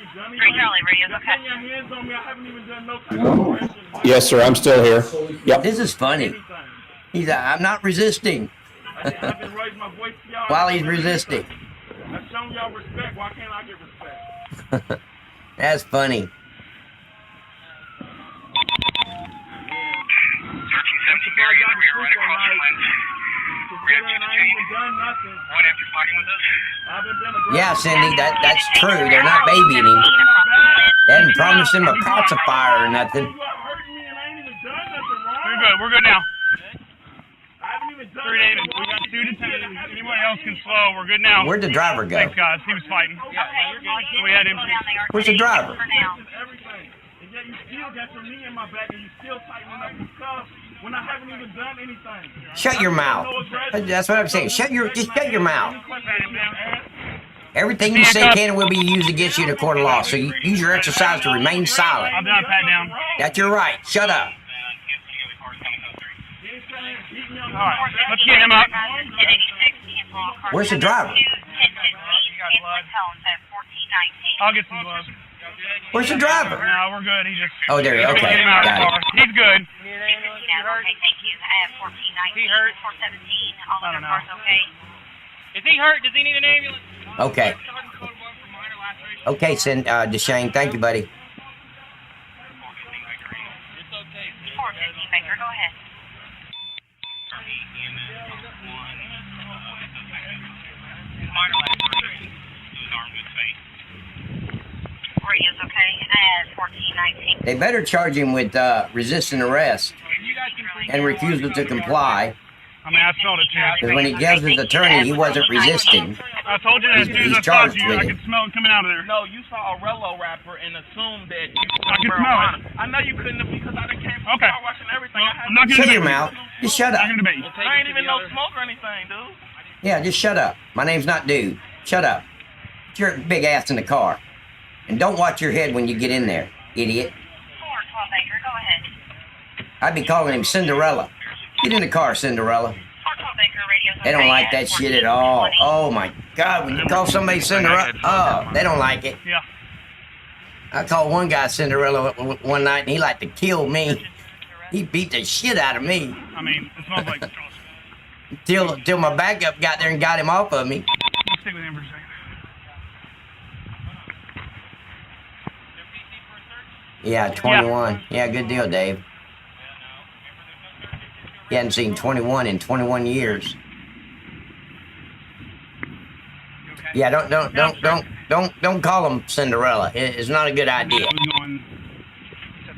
Yes, sir. I'm still here. Yep. This is funny. He's I'm not resisting. While he's resisting. I've shown y'all respect. Why can't I get respect? That's funny. Yeah, Cindy, that's true. They're not babying him. They haven't promised him a pacifier or nothing. We're good now. 3 David, we got 2 detectives. Anyone else can slow. We're good now. Where'd the driver go? Thanks, guys. He was fighting. We had him. Where's the driver? Everything. And yet you still got your knee in my back and you still tightening up your cuffs when I haven't even done anything. Shut your mouth. That's what I'm saying. Just shut your mouth. Everything you say can and will be used against you in a court of law. So you use your exercise to remain silent. I'm done, pat down. That's your right. Shut up. All right, let's get him up. Where's the driver? I'll get some gloves. Where's the driver? No, we're good. He just. Oh, there he is. Okay, Get him out of the got car. it. He's good. He hurt? 417. All I other don't know. cars okay? Is he hurt? Does he need an ambulance? Okay. Okay, Deshane. Thank you, buddy. 415 Baker, go ahead. Radio's okay. 1419. They better charge him with resisting arrest and refusal to comply. I mean, I smelled it too. Because when he tells his attorney he wasn't resisting, I told you that as soon as he's I saw charged you, with I it. could smell it coming out of there. No, you saw a Rello wrapper and assumed that you I can smell marijuana. it. I know you couldn't have because I done came from Okay. car wash and everything. I I'm not gonna Shut debate your you. mouth. Just shut I'm up. not gonna debate you. I ain't even no smoke or anything, dude. Yeah, just shut up. My name's not Dude. Shut up. Put your big ass in the car. And don't watch your head when you get in there, idiot. 412 Baker, go ahead. I'd be calling him Cinderella. Get in the car, Cinderella. 412 Baker, radio's okay. They don't like that shit at all. Oh my God, when you call somebody Cinderella, oh, they don't like it. Yeah. I called one guy Cinderella one night and he liked to kill me. He beat the shit out of me. I mean, it smells like. Till my backup got there and got him off of me. Let's stick with him for a second. Yeah, 21. Yeah, good deal, Dave. He hadn't seen 21 in 21 years. Yeah, don't call him Cinderella. It's not a good idea.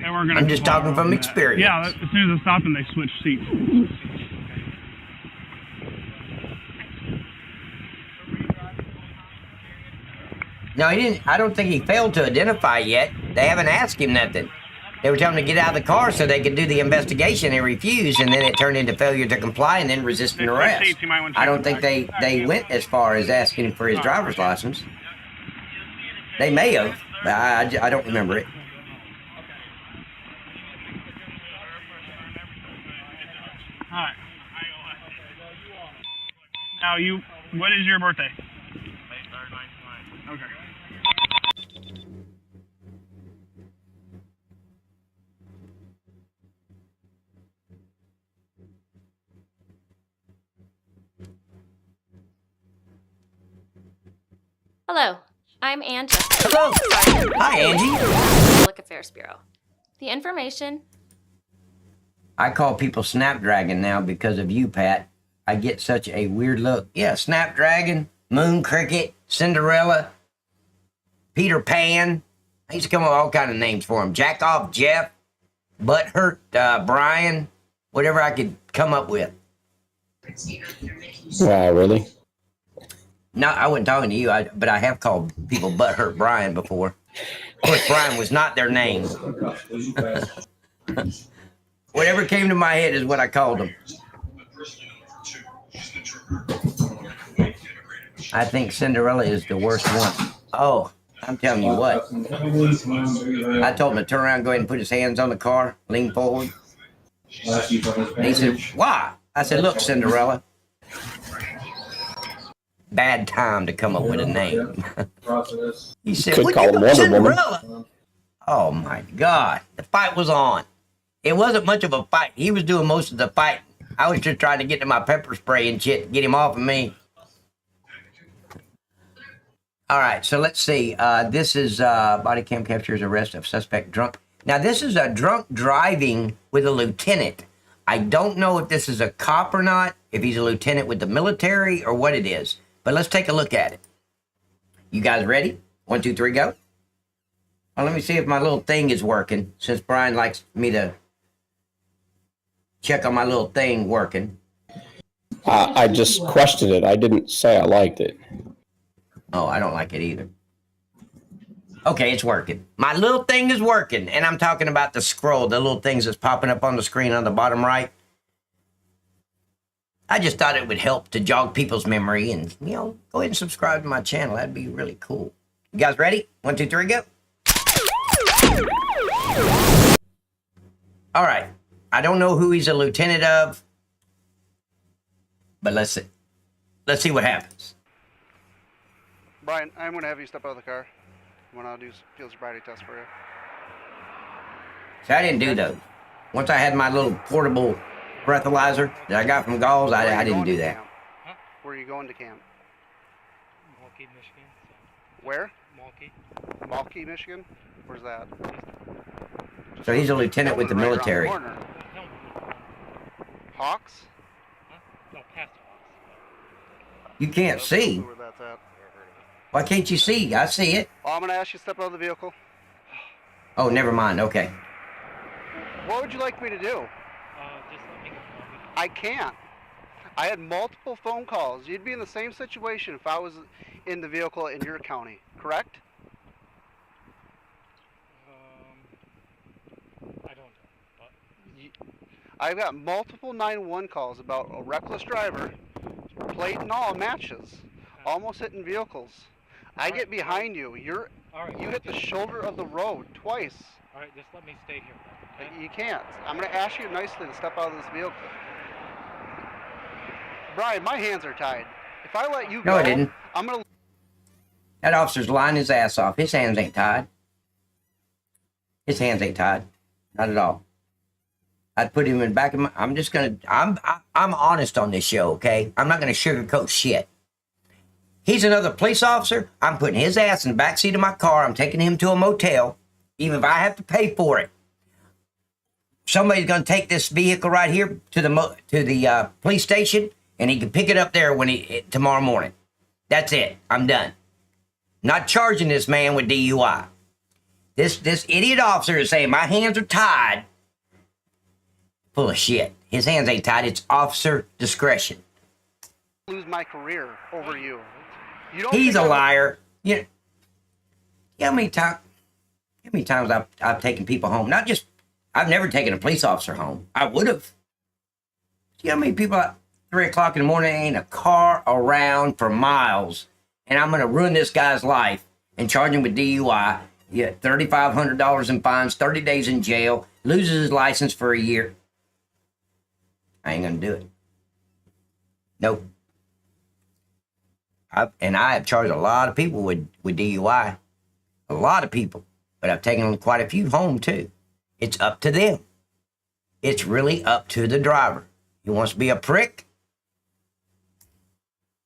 I'm just talking from experience. Yeah, as soon as I stopped them, they switched seats. No, he didn't. I don't think he failed to identify yet. They haven't asked him nothing. They were telling him to get out of the car so they could do the investigation. He refused, and then it turned into failure to comply and then resisting arrest. I don't think they went as far as asking him for his driver's license. They may have, but I don't remember it. All right. Now, what is your birthday? Okay. Hello, I'm Angie. Hello. Hi, Angie. Public Affairs Bureau. The information. I call people Snapdragon now because of you, Pat. I get such a weird look. Yeah, Snapdragon, Moon Cricket, Cinderella, Peter Pan. I used to come up with all kind of names for him. Jack Off Jeff, Butthurt Brian, whatever I could come up with. Wow, really? No, I wasn't talking to you, but I have called people Butthurt Brian before. Of course, Brian was not their name. Whatever came to my head is what I called them. I think Cinderella is the worst one. Oh, I'm telling you what. I told him to turn around and go ahead and put his hands on the car, lean forward. And he said, why? I said, look, Cinderella. Bad time to come up with a name. He said, Could what call you him got, Wonder Woman. Cinderella? Oh my God. The fight was on. It wasn't much of a fight. He was doing most of the fight. I was just trying to get to my pepper spray and shit, get him off of me. All right, so let's see. This is body cam captures arrest of suspect drunk. Now, this is a drunk driving with a lieutenant. I don't know if this is a cop or not, if he's a lieutenant with the military or what it is. But let's take a look at it. You guys ready? 1, 2, 3, go. Well, let me see if my little thing is working, since Brian likes me to check on my little thing working. I just questioned it. I didn't say I liked it. Oh, I don't like it either. Okay, it's working. My little thing is working, and I'm talking about the scroll, the little things that's popping up on the screen on the bottom right. I just thought it would help to jog people's memory and, go ahead and subscribe to my channel. That'd be really cool. You guys ready? 1, 2, 3, go. All right. I don't know who he's a lieutenant of, but let's see. Let's see what happens. Brian, I'm going to have you step out of the car. Want to do field sobriety test for you? See, I didn't do those. Once I had my little portable breathalyzer that I got from Galls, I didn't do that. Huh? Where are you going to camp? Milwaukee, Michigan. Where? Milwaukee. Milwaukee, Michigan? Where's that? So he's a lieutenant with the Right around military. corner. Hawks? Huh? No, past the Hawks. You can't see. Where that's at. Why can't you see? I see it. Oh, I'm going to ask you to step out of the vehicle. Oh, never mind. Okay. What would you like me to do? Just let me go. I can't. I had multiple phone calls. You'd be in the same situation if I was in the vehicle in your county, correct? I don't know. But I've got multiple 911 calls about a reckless driver, plate and all matches, almost hitting vehicles. I get behind you. You hit the shoulder of the road twice. All right, just let me stay here. Okay? You can't. I'm going to ask you nicely to step out of this vehicle. Brian, my hands are tied. If I let you go, No, I didn't. I'm going to... That officer's lying his ass off. His hands ain't tied. His hands ain't tied. Not at all. I'd put him in the back of my... I'm honest on this show, okay? I'm not going to sugarcoat shit. He's another police officer. I'm putting his ass in the backseat of my car. I'm taking him to a motel, even if I have to pay for it. Somebody's going to take this vehicle right here to the police station, and he can pick it up there tomorrow morning. That's it. I'm done. Not charging this man with DUI. This idiot officer is saying my hands are tied. Full of shit. His hands ain't tied. It's officer discretion. lose my career over you. He's a liar. You know how many times I've taken people home? Not just, I've never taken a police officer home. I would have. You know how many people at 3 o'clock in the morning ain't a car around for miles, and I'm going to ruin this guy's life and charge him with DUI, get $3,500 in fines, 30 days in jail, loses his license for a year. I ain't going to do it. Nope. I have charged a lot of people with DUI. A lot of people. But I've taken quite a few home, too. It's up to them. It's really up to the driver. He wants to be a prick.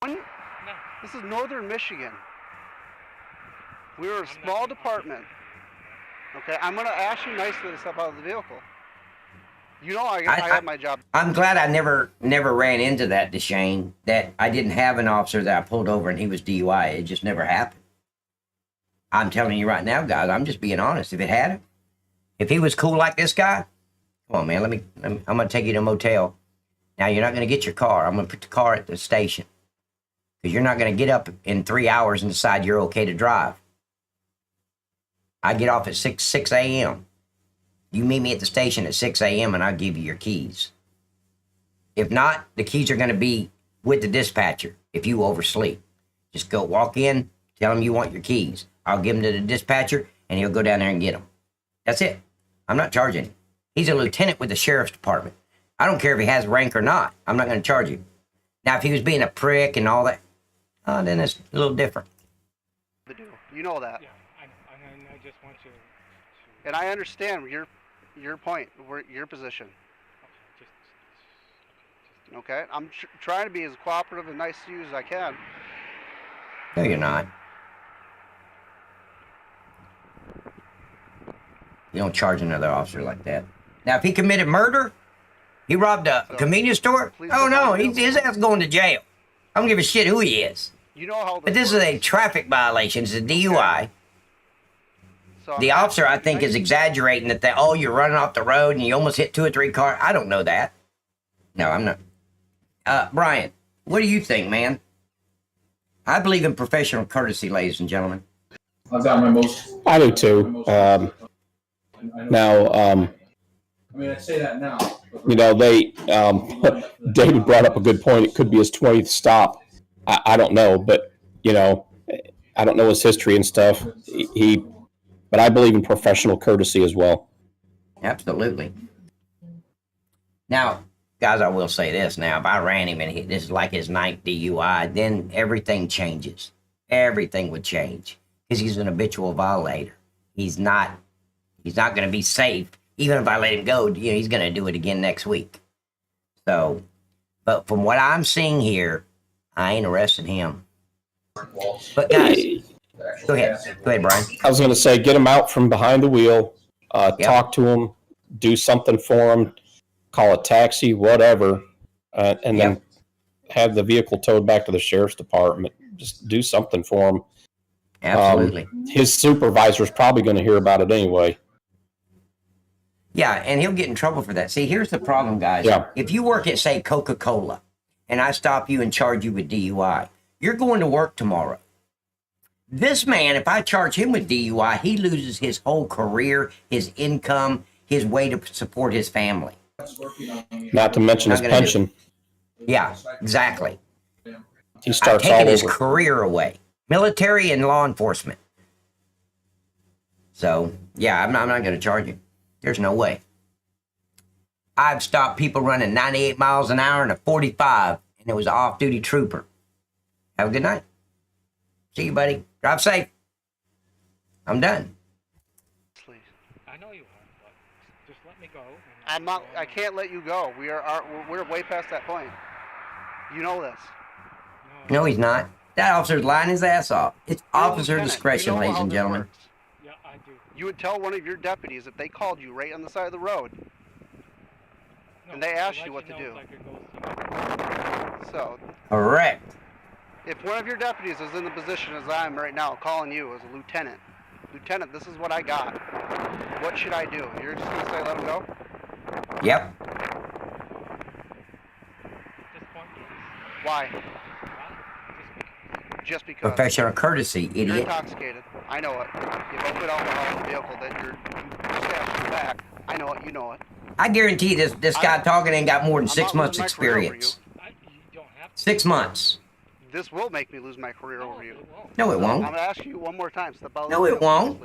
This is northern Michigan. We're a small department. Okay, I'm going to ask you nicely to step out of the vehicle. You know I have my job. I'm glad I never ran into that, DeShane, that I didn't have an officer that I pulled over and he was DUI. It just never happened. I'm telling you right now, guys, I'm just being honest. If it had, if he was cool like this guy, come on, man, I'm going to take you to a motel. Now, you're not going to get your car. I'm going to put the car at the station. Because you're not going to get up in 3 hours and decide you're okay to drive. I get off at 6 a.m. You meet me at the station at 6 a.m. and I'll give you your keys. If not, the keys are going to be with the dispatcher if you oversleep. Just go walk in, tell him you want your keys. I'll give them to the dispatcher and he'll go down there and get them. That's it. I'm not charging him. He's a lieutenant with the sheriff's department. I don't care if he has rank or not. I'm not going to charge him. Now, if he was being a prick and all that, then it's a little different. You know that. Yeah, I just want you to... And I understand your point, your position. Okay? I'm trying to be as cooperative and nice to you as I can. No, you're not. You don't charge another officer like that. Now, if he committed murder, he robbed a convenience store, oh no, his ass going to jail. I don't give a shit who he is. You know how but this is a traffic violation. It's a DUI. So the officer, I think, is exaggerating that, oh, you're running off the road and you almost hit 2 or 3 cars. I don't know that. No, I'm not. Brian, what do you think, man? I believe in professional courtesy, ladies and gentlemen. I've got my most... I do too. Now, I mean, I say that now. You know, David brought up a good point. It could be his 20th stop. I don't know, but, you know, I don't know his history and stuff. But I believe in professional courtesy as well. Absolutely. Now, guys, I will say this. Now, if I ran him and this is like his 9th DUI, then everything changes. Everything would change. because he's an habitual violator. He's not going to be safe. Even if I let him go, he's going to do it again next week. So, but from what I'm seeing here, I ain't arresting him. But guys, go ahead, Brian. I was going to say, get him out from behind the wheel, talk to him, do something for him, call a taxi, whatever, and then have the vehicle towed back to the sheriff's department. Just do something for him. Absolutely. His supervisor's probably going to hear about it anyway. Yeah, and he'll get in trouble for that. See, here's the problem, guys. Yeah. If you work at, say, Coca-Cola, and I stop you and charge you with DUI, you're going to work tomorrow. This man, if I charge him with DUI, he loses his whole career, his income, his way to support his family. Not to mention his pension. Yeah, exactly. He starts taking all his over. career away. Military and law enforcement. So, yeah, I'm not going to charge him. There's no way. I've stopped people running 98 miles an hour in a 45, and it was an off-duty trooper. Have a good night. See you, buddy. Drive safe. I'm done. I know you are, but just let me go. I'm not. I can't let you go. We're way past that point. You know this. No, he's not. That officer's lying his ass off. It's officer Lieutenant, discretion, you know ladies how and this gentlemen. works. You would tell one of your deputies if they called you right on the side of the road, and they asked you what to do. So, Correct. if one of your deputies is in the position as I am right now, calling you as a lieutenant, Lieutenant, this is what I got. What should I do? You're just gonna say let him go? Yep. Why? Just because. Professional courtesy, You're idiot. intoxicated. I know it. You have open alcohol in the vehicle that you stashed in the back. I know it. You know it. I guarantee this guy talking ain't got more than 6 months experience. 6 months. This will make me lose my career over you. No, it won't. I'm gonna ask you one more time. Step out. No, it won't.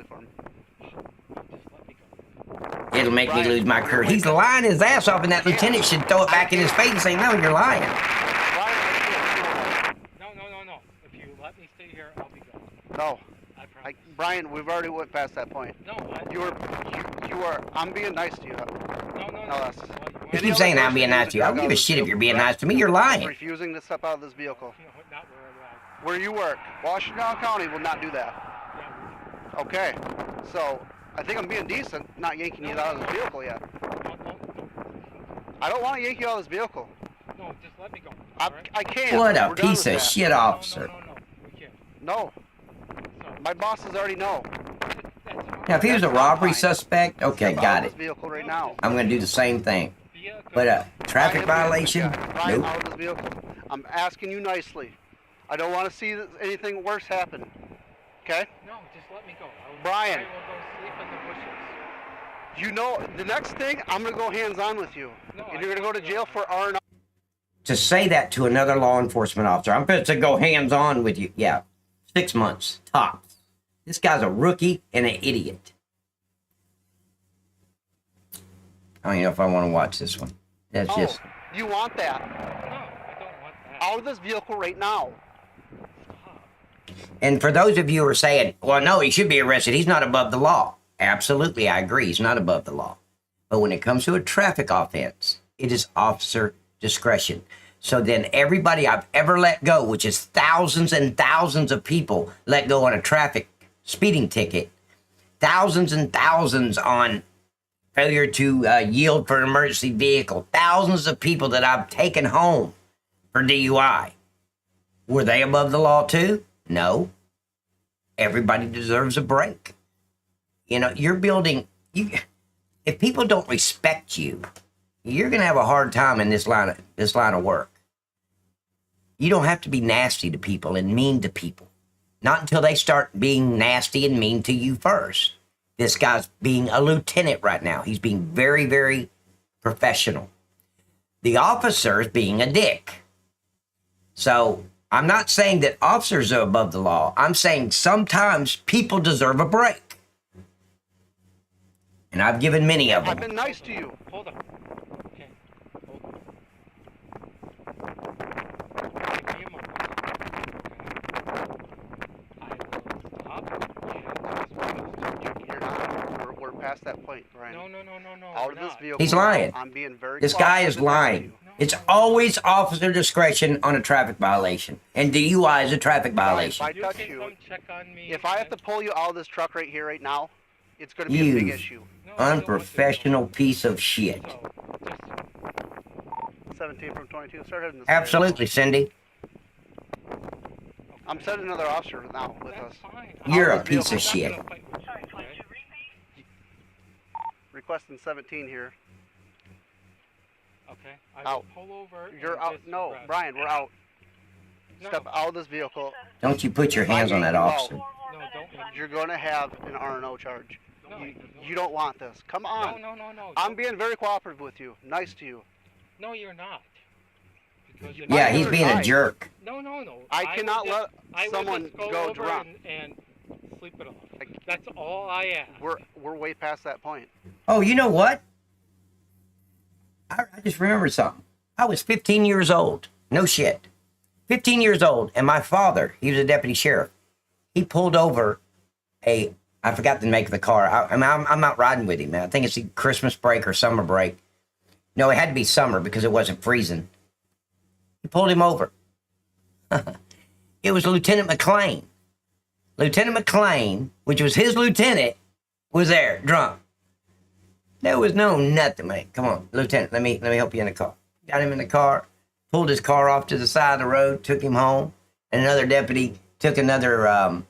It'll make me lose my career. He's lying his ass off, and that lieutenant should throw it back in his face and say, no, you're lying. No. If you let me stay here, I'll be gone. No. Brian, we've already went past that point. No, you are. I'm being nice to you. No. You keep saying I'm being nice to you. I don't give a shit if you're being nice to me. You're lying. Refusing to step out of this vehicle. Where you work, Washington County will not do that. Okay. So I think I'm being decent, not yanking you out of this vehicle yet. I don't want to yank you out of this vehicle. No, just let me go. I can't. What a We're done piece with of that. shit officer. No. My bosses already know. Now, if he was a robbery suspect, okay, Step out got of it. this vehicle right now. I'm going to do the same thing. But a traffic violation? Brian, Nope. out of this vehicle. I'm asking you nicely. I don't want to see anything worse happen. Okay? No, just let me go. Brian. I will go sleep in the bushes. You know, the next thing, I'm going to go hands-on with you. And you're going to go to jail for R&R. To say that to another law enforcement officer, I'm supposed to go hands-on with you. Yeah, 6 months, tops. This guy's a rookie and an idiot. I don't even know if I want to watch this one. That's just... You want that? No, I don't want that. Out of this vehicle right now. And for those of you who are saying, well, no, he should be arrested. He's not above the law. Absolutely, I agree. He's not above the law. But when it comes to a traffic offense, it is officer discretion. So then everybody I've ever let go, which is thousands and thousands of people let go on a traffic speeding ticket, thousands and thousands on failure to yield for an emergency vehicle, thousands of people that I've taken home for DUI. Were they above the law too? No. Everybody deserves a break. You know, you're building, if people don't respect you, you're going to have a hard time in this line of work. You don't have to be nasty to people and mean to people. Not until they start being nasty and mean to you first. This guy's being a lieutenant right now. He's being very, very professional. The officer is being a dick. So I'm not saying that officers are above the law. I'm saying sometimes people deserve a break. And I've given many of them. I've been nice to you. Hold on. Okay. Hold on. Give me a moment. I will stop past that point, Brian. No. Out of this vehicle. He's lying. I'm being very. This guy is lying. It's always officer discretion on a traffic violation, and DUI is a traffic violation. If I touch you, if I have to pull you out of this truck right here, right now, it's going to be a big You issue. unprofessional piece of shit. 17 from 22. Start heading this Absolutely, Cindy. way. I'm sending another officer now with us. You're a piece of shit. Requesting 17 here. Okay. I Out. will pull over. You're and out. just No, rest. Brian, we're out. No. Step out of this vehicle. Don't you put your hands on that officer. No, don't. You're going to have an R&O charge. You don't want this. Come on. No. I'm being very cooperative with you. Nice to you. No, you're not. Because Yeah, he's being a jerk. No. I cannot will just- let I will someone just go go over drunk. and sleep it off. That's all I ask. We're way past that point. Oh, you know what? I just remembered something. I was 15 years old. No shit. 15 years old, and my father, he was a deputy sheriff. He pulled over I forgot the make of the car. I'm out riding with him, man. I think it's Christmas break or summer break. No, it had to be summer because it wasn't freezing. He pulled him over. It was Lieutenant McLean. Lieutenant McLean, which was his lieutenant, was there, drunk. There was no nothing, man. Come on, Lieutenant, let me help you in the car. Got him in the car, pulled his car off to the side of the road, took him home, and another deputy took another,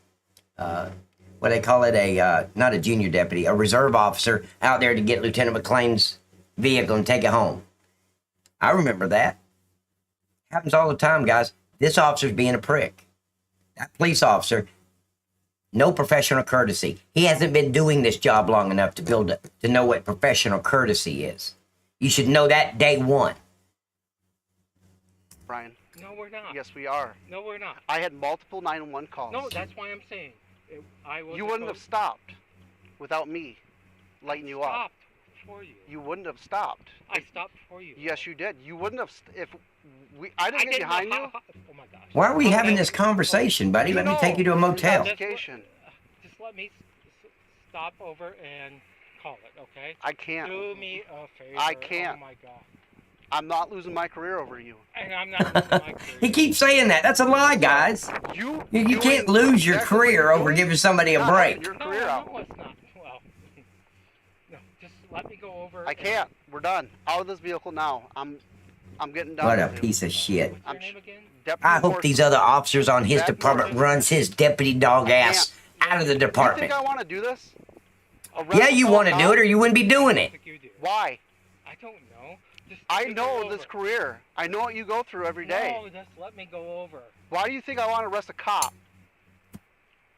what they call it, not a junior deputy, a reserve officer out there to get Lieutenant McLean's vehicle and take it home. I remember that. Happens all the time, guys. This officer's being a prick. That police officer, no professional courtesy. He hasn't been doing this job long enough to know what professional courtesy is. You should know that day one. Brian. No, we're not. Yes, we are. No, we're not. I had multiple 911 calls. No, that's why I'm saying. You wouldn't have stopped without me lighting you up. Stopped for you. You wouldn't have stopped. I stopped for you. Yes, you did. You wouldn't have if I didn't get behind you. Oh my gosh. Why are we having this conversation, buddy? Let me take you to a motel. Just let me stop over and call it, okay? I can't. Do me a favor. I can't. Oh my God. I'm not losing my career over you. And I'm not losing my career. He keeps saying that. That's a lie, guys. You can't lose your career over giving somebody a break. Your career out. No, it's not. Well, no, just let me go over. I can't. We're done. Out of this vehicle now. I'm getting done. What a with you. piece of shit. Deputy I hope these other officers on his department runs his deputy dog ass out of the You department. think I want to do this? Yeah, you want to do it or you wouldn't be doing it. Why? I don't know. I know this career. I know what you go through every day. No, just let me go over. Why do you think I want to arrest a cop?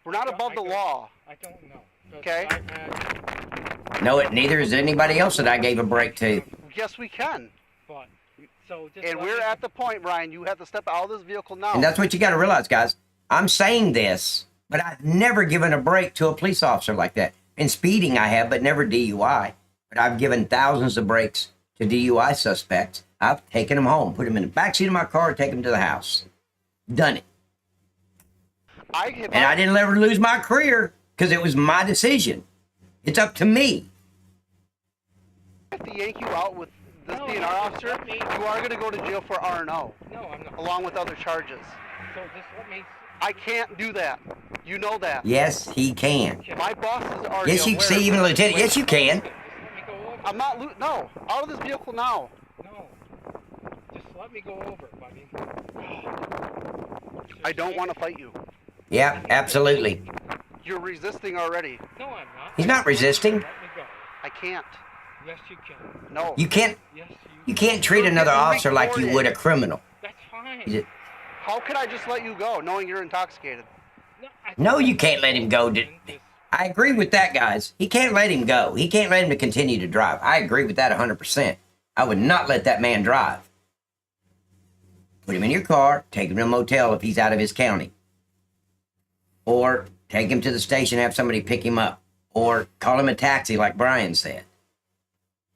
We're not above the law. I don't know. Okay? No, neither is anybody else that I gave a break to. Yes, we can. But so just and we're at the point, Brian. You have to step out of this vehicle now. And that's what you got to realize, guys. I'm saying this, but I've never given a break to a police officer like that. In speeding, I have, but never DUI. But I've given thousands of breaks to DUI suspects. I've taken them home, put them in the backseat of my car, take them to the house. Done it. And I didn't ever lose my career because it was my decision. It's up to me. I have to yank you out with this DNR officer. You are going to go to jail for R&O. No, I'm not. Along with other charges. So just let me. I can't do that. You know that. Yes, he can. My boss is already Yes, you aware see, of even this. Lieutenant. Yes, you can. I'm not no. Out of this vehicle now. No. Just let me go over, buddy. I don't want to fight you. Yeah, absolutely. You're resisting already. No, I'm not. He's not resisting. Let me go. I can't. Yes, you can. No. You can't. Yes, You can't treat another officer like you would a criminal. That's fine. Is it- How could I just let you go, knowing you're intoxicated? No, you can't let him go. I agree with that, guys. He can't let him go. He can't let him to continue to drive. I agree with that 100%. I would not let that man drive. Put him in your car, take him to a motel if he's out of his county. Or take him to the station, have somebody pick him up. Or call him a taxi like Brian said.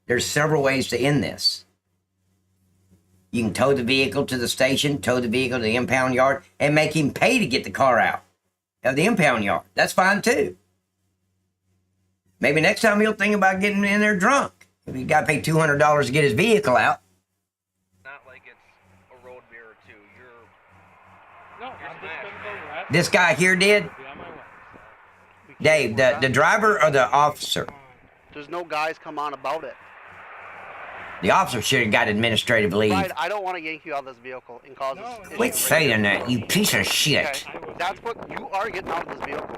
There's several ways to end this. You can tow the vehicle to the station, tow the vehicle to the impound yard, and make him pay to get the car out of the impound yard. That's fine too. Maybe next time he'll think about getting in there drunk. If he got to pay $200 to get his vehicle out. Not like it's a road beer or two. No, I'm just gonna go right. This guy here did? Dave, the driver or the officer? There's no guys come on about it. The officer should have got administrative leave. Right, I don't want to yank you out of this vehicle and cause this issue. Quit saying that, you piece of shit. Okay, that's what you are getting out of this vehicle.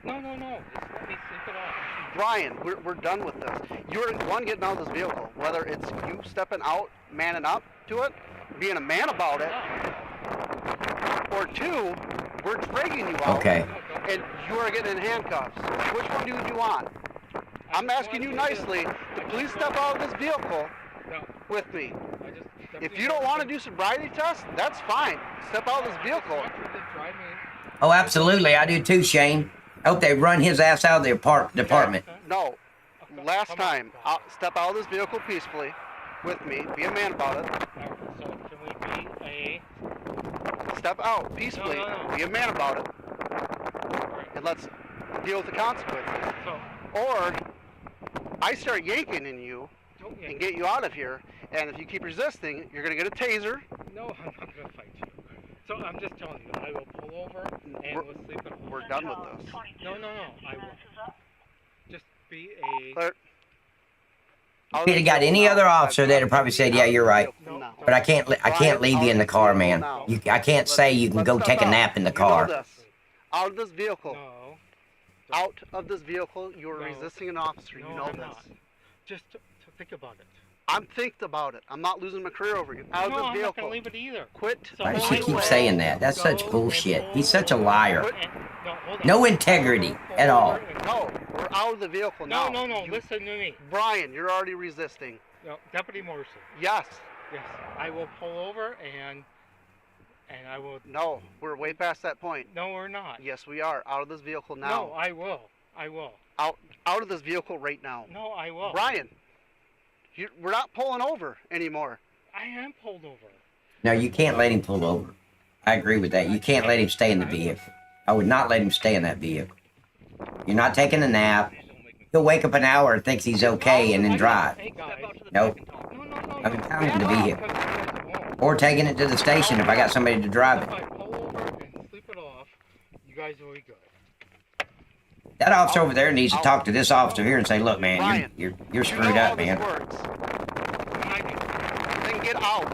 No. Just let me sleep it off. Brian, we're done with this. You're one getting out of this vehicle. Whether it's you stepping out, manning up to it, being a man about it, or two, we're dragging you out. Okay. And you are getting in handcuffs. Which one do you want? I'm asking you nicely to please step out of this vehicle with me. If you don't want to do sobriety tests, that's fine. Step out of this vehicle. Oh, absolutely. I do too, Shane. I hope they run his ass out of the department. No. Last time, step out of this vehicle peacefully with me. Be a man about it. So can we be a... Step out peacefully. No. Be a man about it. And let's deal with the consequences. Or I start yanking in you and get you out of here. And if you keep resisting, you're going to get a taser. No, I'm not going to fight you. So I'm just telling you, I will pull over and we'll sleep it off. We're done with this. No, I will. Just be a... Clear. If he'd have got any other officer, they'd have probably said, "Yeah, you're right." But I can't leave you in the car, man. I can't say you can go take a nap in the car. Out of this vehicle. Out of this vehicle. You are resisting an officer. You know this. Just to think about it. I'm thinking about it. I'm not losing my career over you. Out of this I'm not vehicle. going to leave it either. Quit. Why does she keep saying that? That's such bullshit. He's such a liar. No integrity at all. No, we're out of the vehicle now. No, listen to me. Brian, you're already resisting. No, Deputy Morrison. Yes. Yes, I will pull over and I will... No, we're way past that point. No, we're not. Yes, we are. Out of this vehicle now. No, I will. Out of this vehicle right now. No, I will. Brian, we're not pulling over anymore. I am pulled over. No, you can't let him pull over. I agree with that. You can't let him stay in the vehicle. I would not let him stay in that vehicle. You're not taking a nap. He'll wake up an hour and thinks he's okay and then drive. Nope. I'm impounding the vehicle. Or taking it to the station if I got somebody to drive it. If I pull over and sleep it off, you guys will be good. That officer over there needs to talk to this officer here and say, "Look, man, you're screwed up, man." Then get out.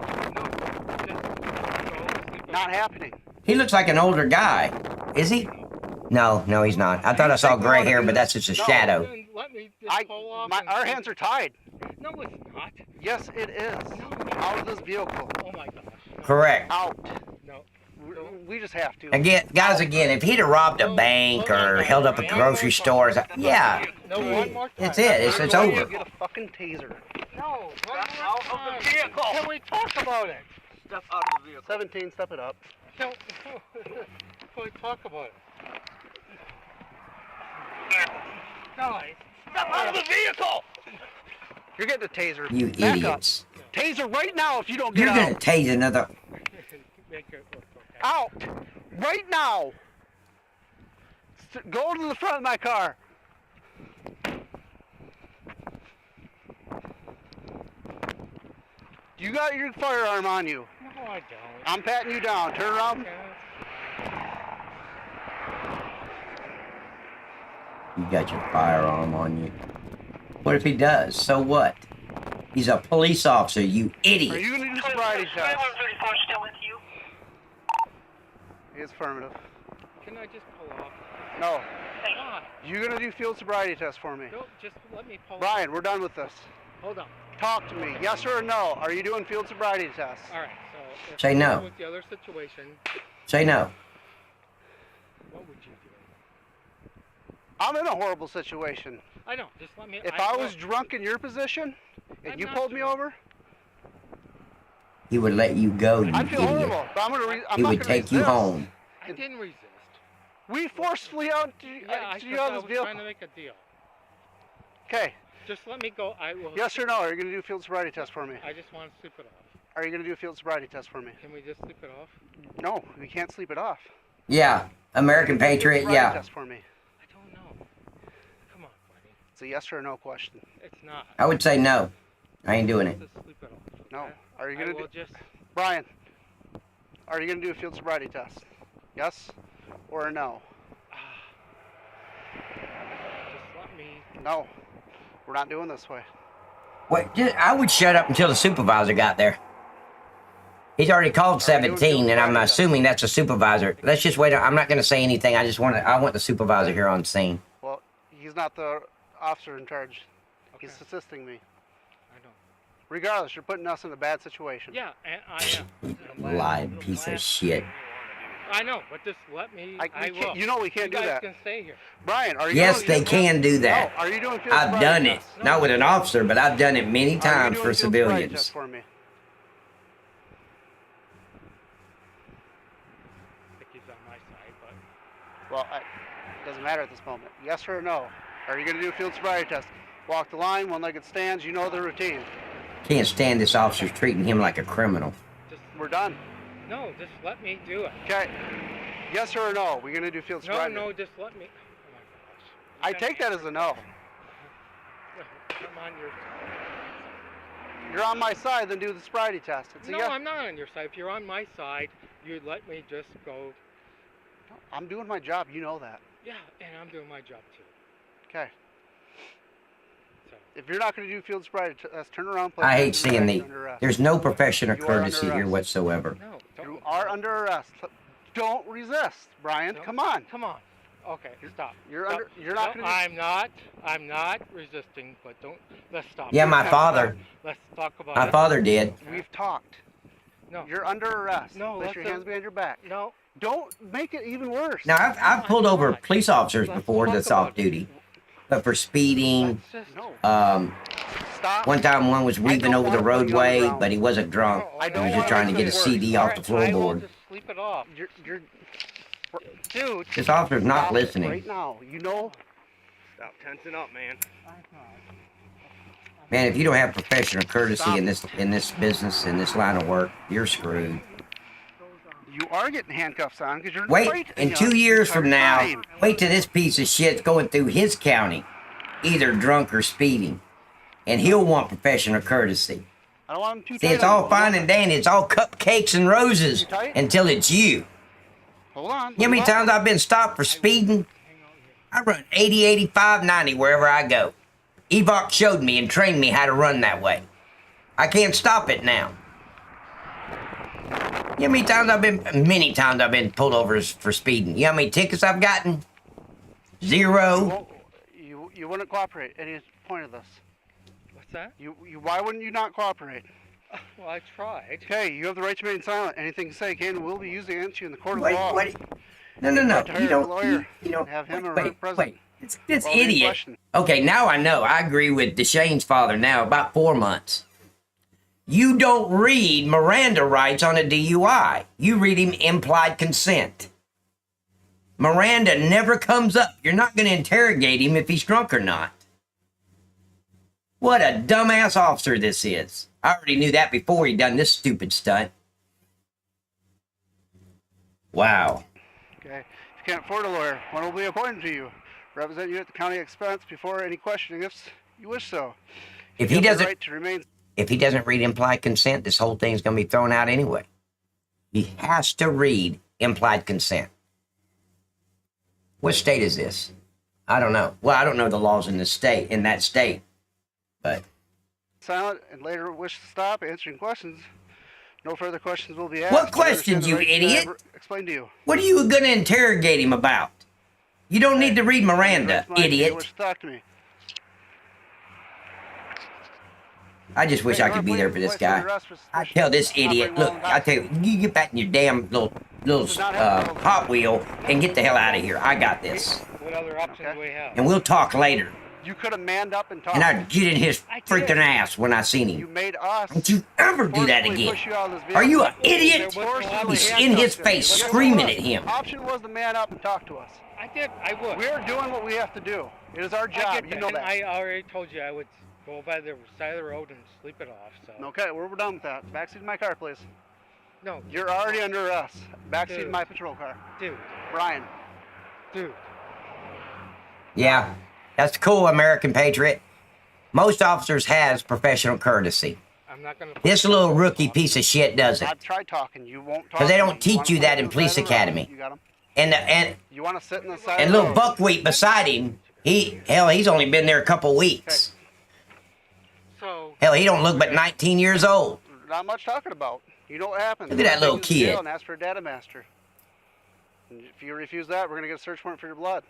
Not happening. He looks like an older guy. Is he? No, he's not. I thought I saw gray hair, but that's just a shadow. Our hands are tied. No, it's not. Yes, it is. Out of this vehicle. Oh my gosh. Correct. Out. No. We just have to. Again, guys, if he'd have robbed a bank or held up a grocery store, yeah, it's it. It's over. Get a fucking taser. No, out of the vehicle. Can we talk about it? Step out of the vehicle. 17, step it up. No. Can we talk about it? No, step out of the vehicle! You're getting a taser. You Back idiots. Up. Taser right now if you don't get You're out. going to tase another... Out! Right now! Go to the front of my car. You got your firearm on you. No, I don't. I'm patting you down. Turn around. You got your firearm on you. What if he does? So what? He's a police officer, you idiot. Are you going to do sobriety test? It's affirmative. Can I just pull off? No. Why? You're going to do field sobriety test for me. No, just let me pull Brian, we're done with this. Hold on. Talk to me. Yes or no? Are you doing field sobriety tests? All right. So say no. With the other situation. Say no. What would you do? I'm in a horrible situation. I know. Just let me. If I was drunk in your position and you pulled me over, he would let you go, you I feel idiot. horrible, but I'm gonna he would take you home. I didn't resist. We forcefully out to I you thought out I of was this vehicle. trying to make a deal. Okay. Just let me go. I will. Yes or no? Are you going to do a field sobriety test for me? I just want to sleep it off. Are you going to do a field sobriety test for me? Can we just sleep it off? No, we can't sleep it off. Yeah, American Patriot, yeah. Test for me. I don't know. Come on, buddy. It's a yes or a no question. It's not. I would say no. I ain't doing it. Just sleep it off. No. okay? Are you I gonna will do? just. Brian, are you gonna do a field sobriety test? Yes or a no? Just let me. No. We're not doing this way. What? I would shut up until the supervisor got there. He's already called 17, and I'm assuming that's a supervisor. Let's just wait. I'm not going to say anything. I want the supervisor here on scene. Well, he's not the officer in charge. He's assisting me. I know. Regardless, you're putting us in a bad situation. Yeah, and I am. Lying piece of shit. I know, but just let me. I will. You know we can't do that. You guys can stay here. Brian, are you? Yes, they can do that. No, are you doing field I've sobriety done it. tests? Not with an officer, but I've done it many Are you times doing for field sobriety civilians. tests for me? I think he's on my side, but. Well, it doesn't matter at this moment. Yes or no? Are you going to do a field sobriety test? Walk the line, one-legged stands. You know the routine. Can't stand this officer treating him like a criminal. We're done. No, just let me do it. Okay. Yes or no? We're going to do field sobriety. No, just let me. Oh I take that as a no. Come on, You're on my side, then do the sobriety test. It's a No, yes. I'm not on your side. If you're on my side, you'd let me just go. I'm doing my job. You know that. Yeah, and I'm doing my job too. Okay. So. If you're not going to do field sobriety test, turn around. Place I hate under seeing arrest. the. You're under arrest. There's no profession or You are under courtesy here arrest. whatsoever. No, You are under arrest. Don't resist, Brian. No. Come on. Come on. Okay, stop. You're Stop. under. You're not No, going to. I'm not resisting, but don't. Let's stop. Yeah, my Let's father. Let's talk about My it. father did. We've talked. No. You're under arrest. No, Place let's your not- hands behind your back. No. Don't make it even worse. Now, I've pulled over police officers before that's off duty, but for speeding. Stop. One time, one was weaving over the roadway, but he wasn't drunk. I He don't was just want trying to it get a worse. CD off the I will floorboard. just sleep it off. You're Dude. This officer's not stop it listening. right now. You know. Stop tensing up, man. Man, if you don't have professional courtesy in this business, in this line of work, you're screwed. You are getting handcuffs on because you're Wait, fighting in us 2 years from now, time. wait till this piece of shit's going through his county, either drunk or speeding, and he'll want professional courtesy. I don't want him too See, tight it's on all you. fine and dandy. It's all cupcakes and roses tight? until it's you. Hold on. You know how many times I've been stopped for speeding? I run 80, 85, 90 wherever I go. Evoc showed me and trained me how to run that way. I can't stop it now. You know how many times I've been pulled over for speeding? You know how many tickets I've gotten? 0. You wouldn't cooperate at any point of this. What's that? Why wouldn't you not cooperate? Well, I tried. Okay, you have the right to remain silent. Anything you say can and will be used against you in the court of Wait, law. wait. No. have to You hire a don't. lawyer. You don't. Have him or her Wait. present. This Well, any idiot. question? Okay, now I know. I agree with Deshane's father now, about 4 months. You don't read Miranda rights on a DUI. You read him implied consent. Miranda never comes up. You're not going to interrogate him if he's drunk or not. What a dumbass officer this is. I already knew that before he done this stupid stunt. Wow. Okay. If you can't afford a lawyer, one will be appointed to you. Represent you at the county expense before any questioning if you wish so. If You he have the doesn't, right to remain. if he doesn't read implied consent, this whole thing's going to be thrown out anyway. He has to read implied consent. What state is this? I don't know. Well, I don't know the laws in this state, in that state, but Silent and later wish to stop answering questions. No further questions will be asked. What You understand questions, the you rights that I idiot? have explained to you. what are you going to interrogate him about? You don't need to read Miranda, You idiot. wish to talk to me. I just wish I could be there for this guy. I tell this idiot, look, I tell you, you get back in your damn little Hot Wheel and get the hell out of here. I got this. What other options do we have? And we'll talk later. You could have manned up and talked. And I'd get in his freaking ass when I seen You him. made us. Don't you ever do that forcibly again. push you out of this Are you an vehicle. idiot? Forcibly He's in handcuffed his him. face, But guess screaming what? at him. Option was to man up and talk to us. I did. I would. We're doing what we have to do. It is our I job. get You that. know And that. I already told you I would go by the side of the road and sleep it off. So. Okay, we're done with that. Backseat of my car, please. No. You're already under arrest. Backseat of Dude. my patrol car. Dude. Brian. Dude. Yeah, That's cool, American patriot. Most officers has professional courtesy. I'm not gonna. This little rookie piece of shit doesn't. I've tried talking. You won't talk. Because they don't teach you that in police academy. You got him. And you want to sit in the side. And of the little road. buckwheat beside him, he's only been there a couple weeks. So. Hell, he don't look but 19 years old. Not much talking about. You know what happens. Look at that little Take you to jail kid. And ask for a data master. And if you refuse that, we're gonna get a search warrant for your blood.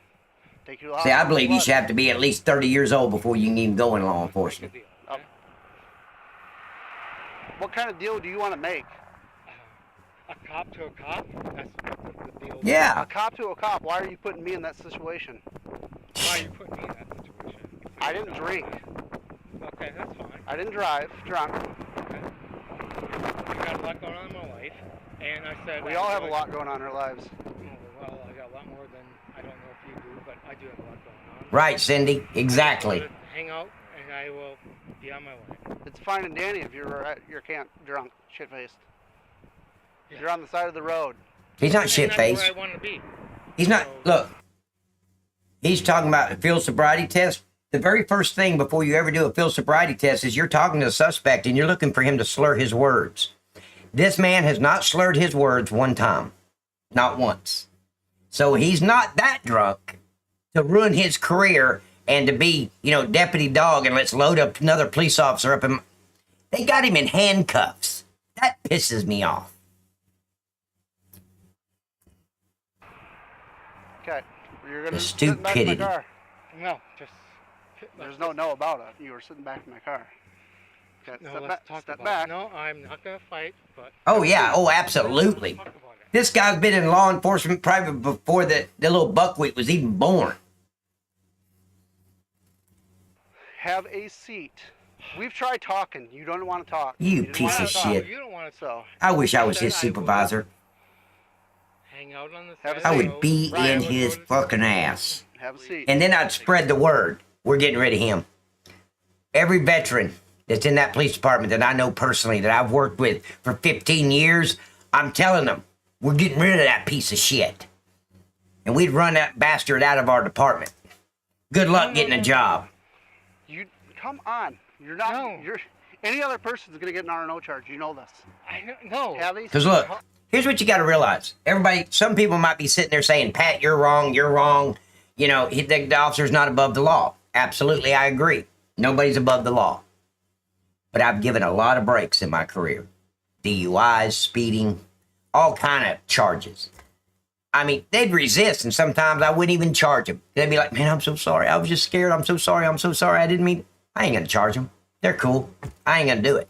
Take you to the See, I hospital believe for you blood. should have to be at least 30 years old before you can even go in law enforcement. What kind of deal do you want to make? A cop to a cop? That's the deal. Yeah. A cop to a cop. Why are you putting me in that situation? Why are you putting me in that situation? I didn't drink. Okay, that's fine. I didn't drive drunk. Okay. I got a lot going on in my life, and I said... We all have a lot going on in our lives. Oh, well, I got a lot more than, I don't know if you do, but I do have a lot going on. Right, Cindy. Exactly. Hang out, and I will be on my way. It's fine and dandy if you're at your camp drunk, shit-faced. You're on the side of the road. He's not And shit-faced. that's where I want to be. He's not. Look, he's talking about a field sobriety test. The very first thing before you ever do a field sobriety test is you're talking to the suspect and you're looking for him to slur his words. This man has not slurred his words one time. Not once. So he's not that drunk to ruin his career and to be, deputy dog and let's load up another police officer up. They got him in handcuffs. That pisses me off. Okay. You're gonna The sit back in my stupidity. car. No, just... There's no about it. You were sitting back in my car. Okay, No, step let's back. talk Step about back. it. No, I'm not going to fight, but... Oh, yeah. Oh, absolutely. This guy's been in law enforcement probably before the little buckwheat was even born. Have a seat. We've tried talking. You don't want to talk. You didn't piece wanna of talk. shit. You don't want to... So, I wish I was his supervisor. Hang out on the Have a side I of the would road. be in his fucking ass. have a seat. And then I'd spread the word. We're getting rid of him. Every veteran that's in that police department that I know personally, that I've worked with for 15 years, I'm telling them, we're getting rid of that piece of shit. And we'd run that bastard out of our department. Good luck getting a job. You come on. You're not. No. You're. Any other person's gonna get an R&O charge. You know this. I know. Have a Because seat. look, here's what you got to realize. Everybody, some people might be sitting there saying, Pat, you're wrong, you're wrong. The officer's not above the law. Absolutely, I agree. Nobody's above the law. But I've given a lot of breaks in my career. DUIs, speeding, all kind of charges. I mean, they'd resist, and sometimes I wouldn't even charge them. They'd be like, man, I'm so sorry. I was just scared. I'm so sorry. I didn't mean... I ain't going to charge them. They're cool. I ain't going to do it.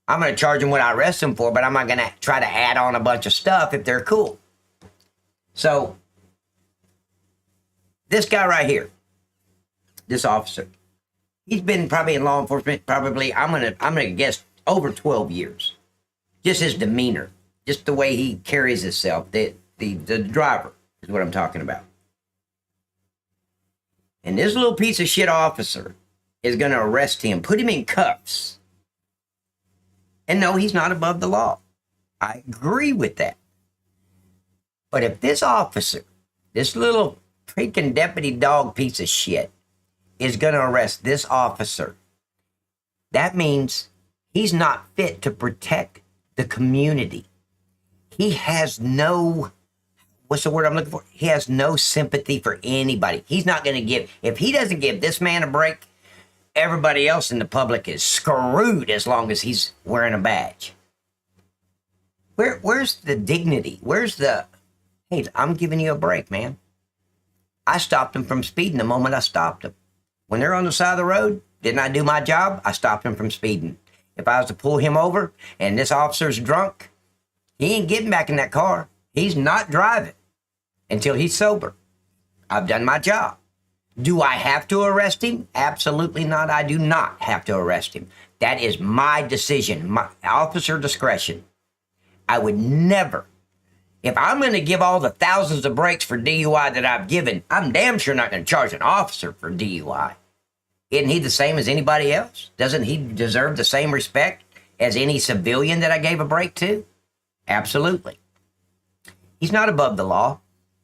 I'm going to charge them what I arrest them for, but I'm not going to try to add on a bunch of stuff if they're cool. So, this guy right here, this officer, he's been probably in law enforcement, probably, I'm gonna guess, over 12 years. Just his demeanor, just the way he carries himself, the driver is what I'm talking about. And this little piece of shit officer is going to arrest him, put him in cuffs. And no, he's not above the law. I agree with that. But if this officer, this little freaking deputy dog piece of shit, is going to arrest this officer, that means he's not fit to protect the community. He has no, what's the word I'm looking for? He has no sympathy for anybody. He's not going to give, if he doesn't give this man a break, everybody else in the public is screwed as long as he's wearing a badge. Where's the dignity? Where's the, hey, I'm giving you a break, man. I stopped him from speeding the moment I stopped him. When they're on the side of the road, didn't I do my job? I stopped him from speeding. If I was to pull him over and this officer's drunk, he ain't getting back in that car. He's not driving until he's sober. I've done my job. Do I have to arrest him? Absolutely not. I do not have to arrest him. That is my decision, my officer discretion. I would never, if I'm going to give all the thousands of breaks for DUI that I've given, I'm damn sure not going to charge an officer for DUI. Isn't he the same as anybody else? Doesn't he deserve the same respect as any civilian that I gave a break to? Absolutely. He's not above the law.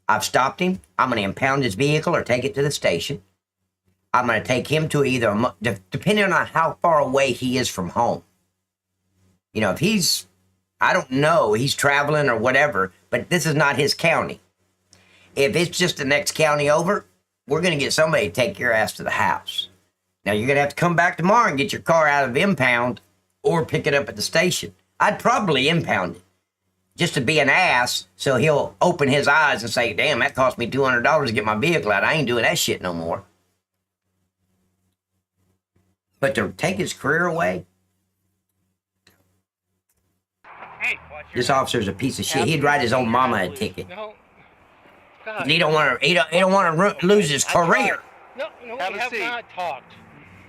I've stopped him. I'm going to impound his vehicle or take it to the station. I'm going to take him to either, depending on how far away he is from home. You know, if he's, I don't know, he's traveling or whatever, but this is not his county. If it's just the next county over, we're going to get somebody to take your ass to the house. Now, you're going to have to come back tomorrow and get your car out of impound or pick it up at the station. I'd probably impound it just to be an ass so he'll open his eyes and say, damn, that cost me $200 to get my vehicle out. I ain't doing that shit no more. But to take his career away, this officer's a piece of shit. He'd write his own mama a ticket. No. He don't want to. He don't want to lose his career. No, we have not talked.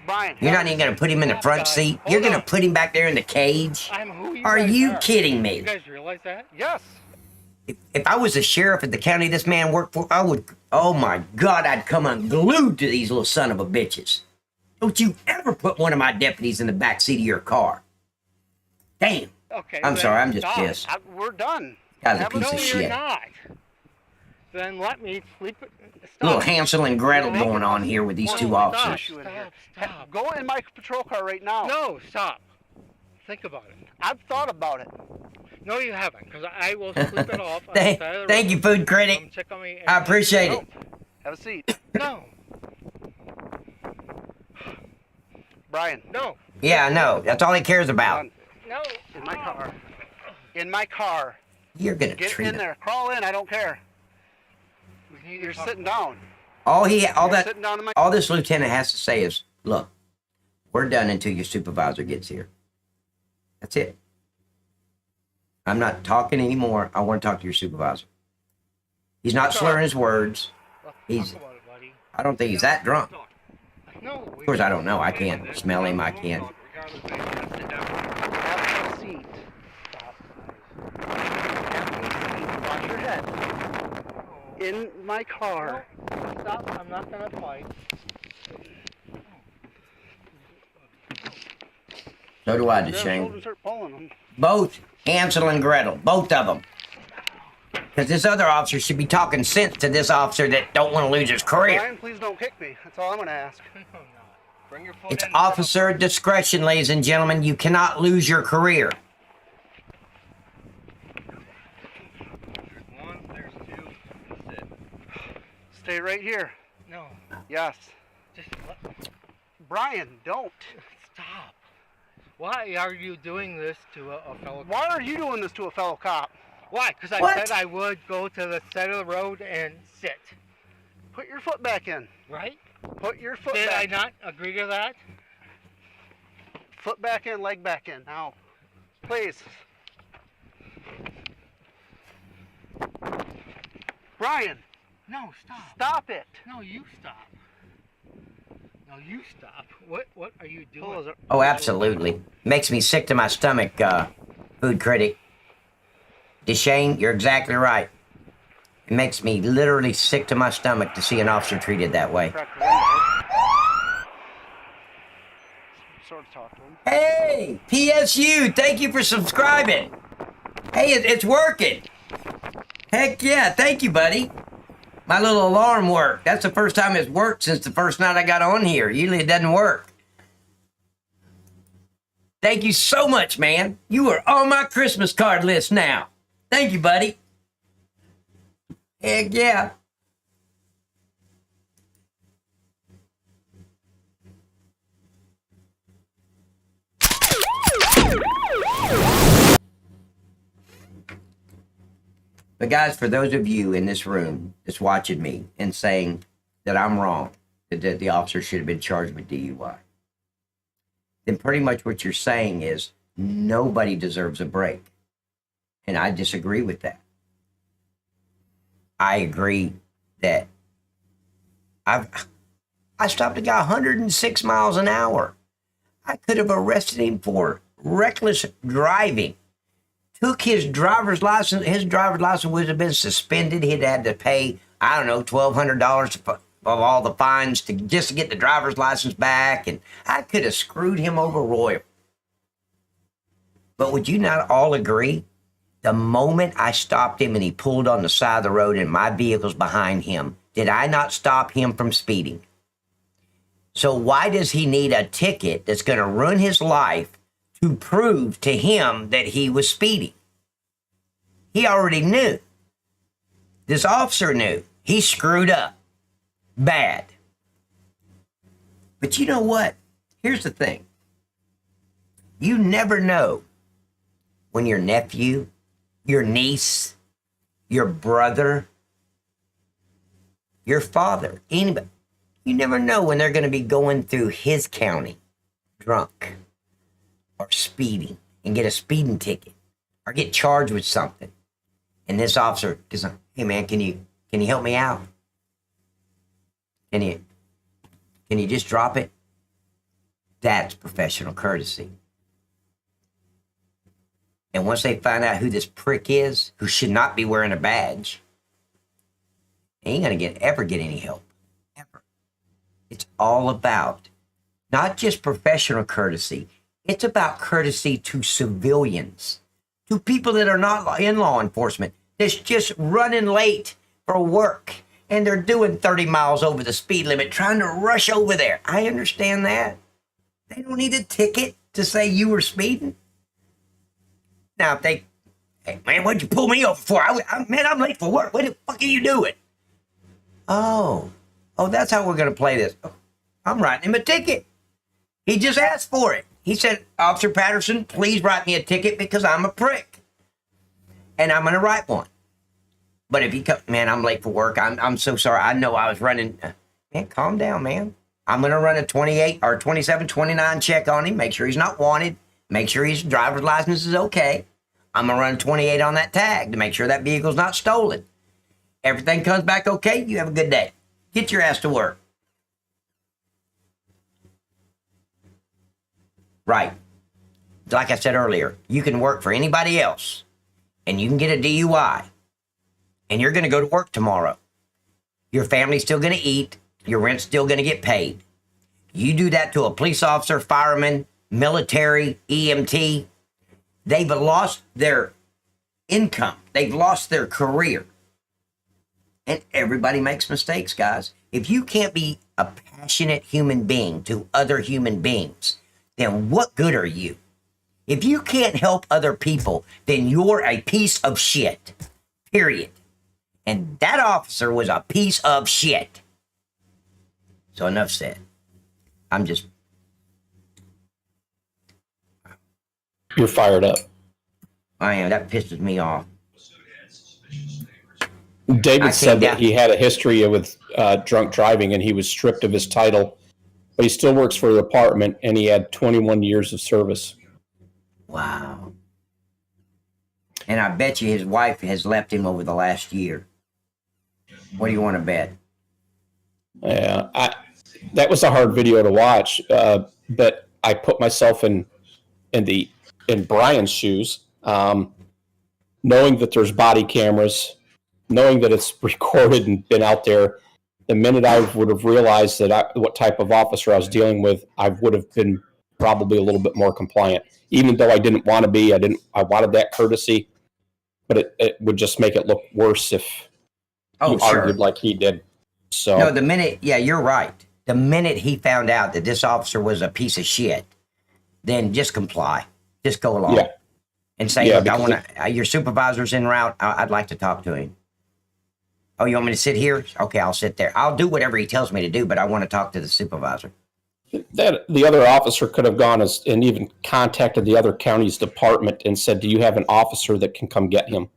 Brian, you're not even going to put him in the front seat. You're going to put him back there in the cage. Are you kidding me? You guys realize that? Yes. If I was the sheriff at the county this man worked for, I would. Oh my God, I'd come unglued to these little son of a bitches. Don't you ever put one of my deputies in the back seat of your car. Damn. Okay. I'm sorry, I'm just pissed. We're done. Guy's a piece of shit. You're not. Then let me sleep. Little Hansel and Gretel going on here with these two officers. Stop. Go in my patrol car right now. No, stop. Think about it. I've thought about it. No, you haven't, because I will sleep it off. On the side of the Thank you, food critic. I appreciate it. Have a seat. No. Brian. No. Yeah, I know. That's all he cares about. No. In my car. In my car. You're gonna get treat in there. Crawl in. I don't care. You're sitting down. All this lieutenant has to say is, look, we're done until your supervisor gets here. That's it. I'm not talking anymore. I want to talk to your supervisor. He's not slurring his words. I don't think he's that drunk. Of course, I don't know. I can't smell him. I can't. Have a seat. Watch your head. In my car. Stop. I'm not going to fight. So do I, DeShane. Both Hansel and Gretel. Both of them. Because this other officer should be talking sense to this officer that don't want to lose his career. Brian, please don't kick me. That's all I'm going to ask. Bring your foot It's in. officer discretion, ladies and gentlemen. You cannot lose your career. There's one, there's two. That's it. Stay right here. No. Yes. Just let... Brian, don't. Stop. Why are you doing this to a fellow cop? Why are you doing this to a fellow cop? Why? Because I said I would go to the side of the road and sit. Put your foot back in. Right? Put your foot Did back. I not agree to that? Foot back in, leg back in. Now, please. Brian. No, stop. Stop it. No, you stop. No, you stop. What are you doing? Oh, absolutely. Makes me sick to my stomach, food critic. DeShane, you're exactly right. It makes me literally sick to my stomach to see an officer treated that way. Sort of talk to him. Hey, PSU, thank you for subscribing. Hey, it's working. Heck yeah, thank you, buddy. My little alarm worked. That's the first time it's worked since the first night I got on here. Usually it doesn't work. Thank you so much, man. You are on my Christmas card list now. Thank you, buddy. Heck yeah. But guys, for those of you in this room that's watching me and saying that I'm wrong, that the officer should have been charged with DUI, then pretty much what you're saying is nobody deserves a break. And I disagree with that. I agree that I stopped a guy 106 miles an hour. I could have arrested him for reckless driving. Took his driver's license. His driver's license would have been suspended. He'd had to pay, I don't know, $1,200 of all the fines just to get the driver's license back. And I could have screwed him over royal. But would you not all agree? The moment I stopped him and he pulled on the side of the road and my vehicle's behind him, did I not stop him from speeding? So why does he need a ticket that's going to ruin his life to prove to him that he was speeding? He already knew. This officer knew. He screwed up. Bad. But you know what? Here's the thing. You never know when your nephew, your niece, your brother, your father, anybody, you never know when they're going to be going through his county drunk or speeding and get a speeding ticket or get charged with something. And this officer is like, hey man, can you help me out? Can you just drop it? That's professional courtesy. And once they find out who this prick is, who should not be wearing a badge, they ain't gonna ever get any help. Ever. It's all about not just professional courtesy, it's about courtesy to civilians, to people that are not in law enforcement, that's just running late for work and they're doing 30 miles over the speed limit, trying to rush over there. I understand that. They don't need a ticket to say you were speeding. Now, if they, hey, man, what'd you pull me over for? Man, I'm late for work. What the fuck are you doing? Oh, that's how we're going to play this. I'm writing him a ticket. He just asked for it. He said, Officer Patterson, please write me a ticket because I'm a prick. And I'm going to write one. But if he come, man, I'm late for work. I'm so sorry. I know I was running. Man, calm down, man. I'm going to run a 28 or 27, 29 check on him. Make sure he's not wanted. Make sure his driver's license is okay. I'm going to run 28 on that tag to make sure that vehicle's not stolen. Everything comes back okay, you have a good day. Get your ass to work. Right. Like I said earlier, you can work for anybody else, and you can get a DUI, and you're going to go to work tomorrow. Your family's still going to eat. Your rent's still going to get paid. You do that to a police officer, fireman, military, EMT, they've lost their income. They've lost their career. And everybody makes mistakes, guys. If you can't be a passionate human being to other human beings, then what good are you? If you can't help other people, then you're a piece of shit. Period. And that officer was a piece of shit. So enough said. You're fired up. I am. That pisses me off. David said that he had a history with drunk driving and he was stripped of his title, but he still works for the department and he had 21 years of service. Wow. And I bet you his wife has left him over the last year. What do you want to bet? Yeah, that was a hard video to watch, but I put myself in Brian's shoes, knowing that there's body cameras, knowing that it's recorded and been out there. The minute I would have realized that what type of officer I was dealing with, I would have been probably a little bit more compliant, even though I didn't want to be. I wanted that courtesy, but it would just make it look worse if you argued like he did. So no, you're right. The minute he found out that this officer was a piece of shit, then just comply. Just go along and say, look, I want to, your supervisor's en route. I'd like to talk to him. Oh, you want me to sit here? Okay, I'll sit there. I'll do whatever he tells me to do, but I want to talk to the supervisor. That the other officer could have gone and even contacted the other county's department and said, do you have an officer that can come get him?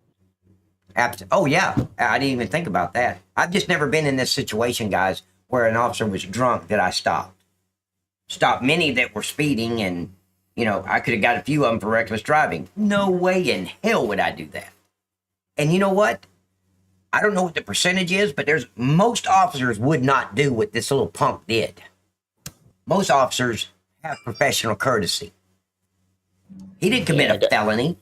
Oh, yeah. I didn't even think about that. I've just never been in this situation, guys, where an officer was drunk that I stopped. Stopped many that were speeding, and, I could have got a few of them for reckless driving. No way in hell would I do that. And you know what? I don't know what the percentage is, but most officers would not do what this little punk did. Most officers have professional courtesy. He didn't commit a felony.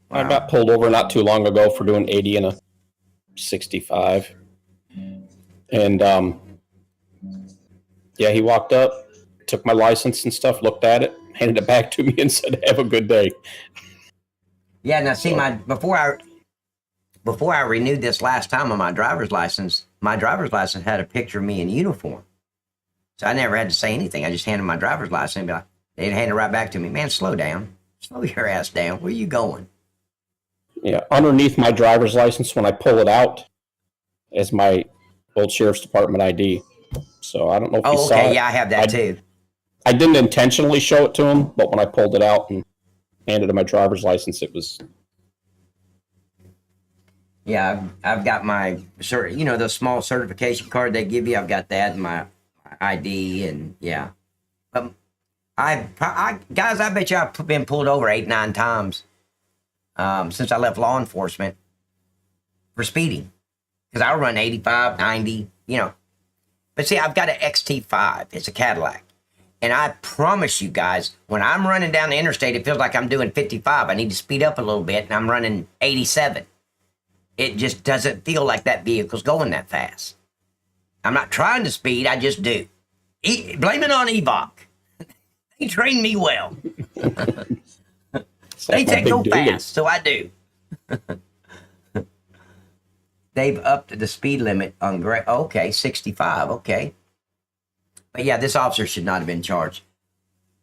I got pulled over not too long ago for doing 80 and a 65. And, he walked up, took my license and stuff, looked at it, handed it back to me and said, have a good day. Yeah, now see, before I renewed this last time on my driver's license, my driver's license had a picture of me in uniform. So I never had to say anything. I just handed my driver's license and be like, they'd hand it right back to me. Man, slow down. Slow your ass down. Where you going? Yeah, underneath my driver's license, when I pull it out, is my old sheriff's department ID. So I don't know if you saw it. Yeah, I have that too. I didn't intentionally show it to him, but when I pulled it out and handed him my driver's license, it was. Yeah, I've got my, the small certification card they give you. I've got that and my ID, and yeah. Guys, I bet you I've been pulled over 8-9 times since I left law enforcement for speeding. Because I run 85, 90, But see, I've got an XT5. It's a Cadillac. And I promise you guys, when I'm running down the interstate, it feels like I'm doing 55. I need to speed up a little bit, and I'm running 87. It just doesn't feel like that vehicle's going that fast. I'm not trying to speed, I just do. Blame it on Evok. They train me well. They go fast, so I do. They've upped the speed limit on okay, 65, okay. But yeah, this officer should not have been charged.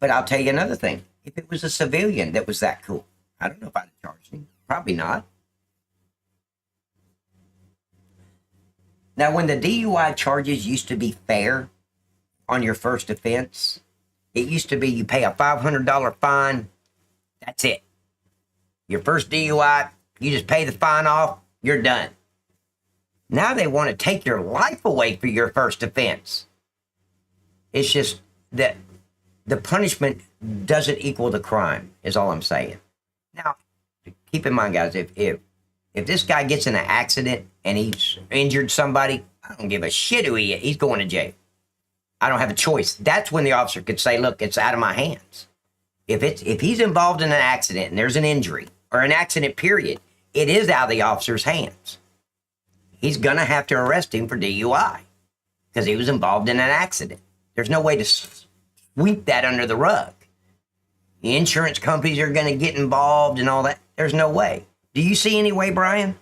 But I'll tell you another thing. If it was a civilian that was that cool, I don't know if I'd have charged him. Probably not. Now, when the DUI charges used to be fair on your first offense, it used to be you pay a $500 fine. That's it. Your first DUI, you just pay the fine off, you're done. Now they want to take your life away for your first offense. It's just that the punishment doesn't equal the crime, is all I'm saying. Now, keep in mind, guys, if this guy gets in an accident and he's injured somebody, I don't give a shit who he is. He's going to jail. I don't have a choice. That's when the officer could say, look, it's out of my hands. If he's involved in an accident and there's an injury or an accident period, it is out of the officer's hands. He's going to have to arrest him for DUI because he was involved in an accident. There's no way to sweep that under the rug. The insurance companies are going to get involved and all that. There's no way. Do you see any way, Brian?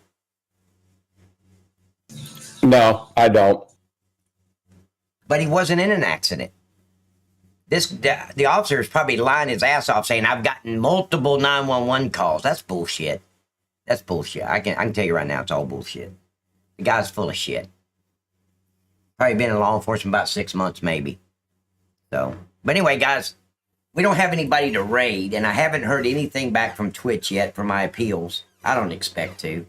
No, I don't. But he wasn't in an accident. The officer is probably lying his ass off saying, I've gotten multiple 911 calls. That's bullshit. That's bullshit. I can tell you right now, it's all bullshit. The guy's full of shit. Probably been in law enforcement about 6 months, maybe. So, but anyway, guys, we don't have anybody to raid, and I haven't heard anything back from Twitch yet for my appeals. I don't expect to.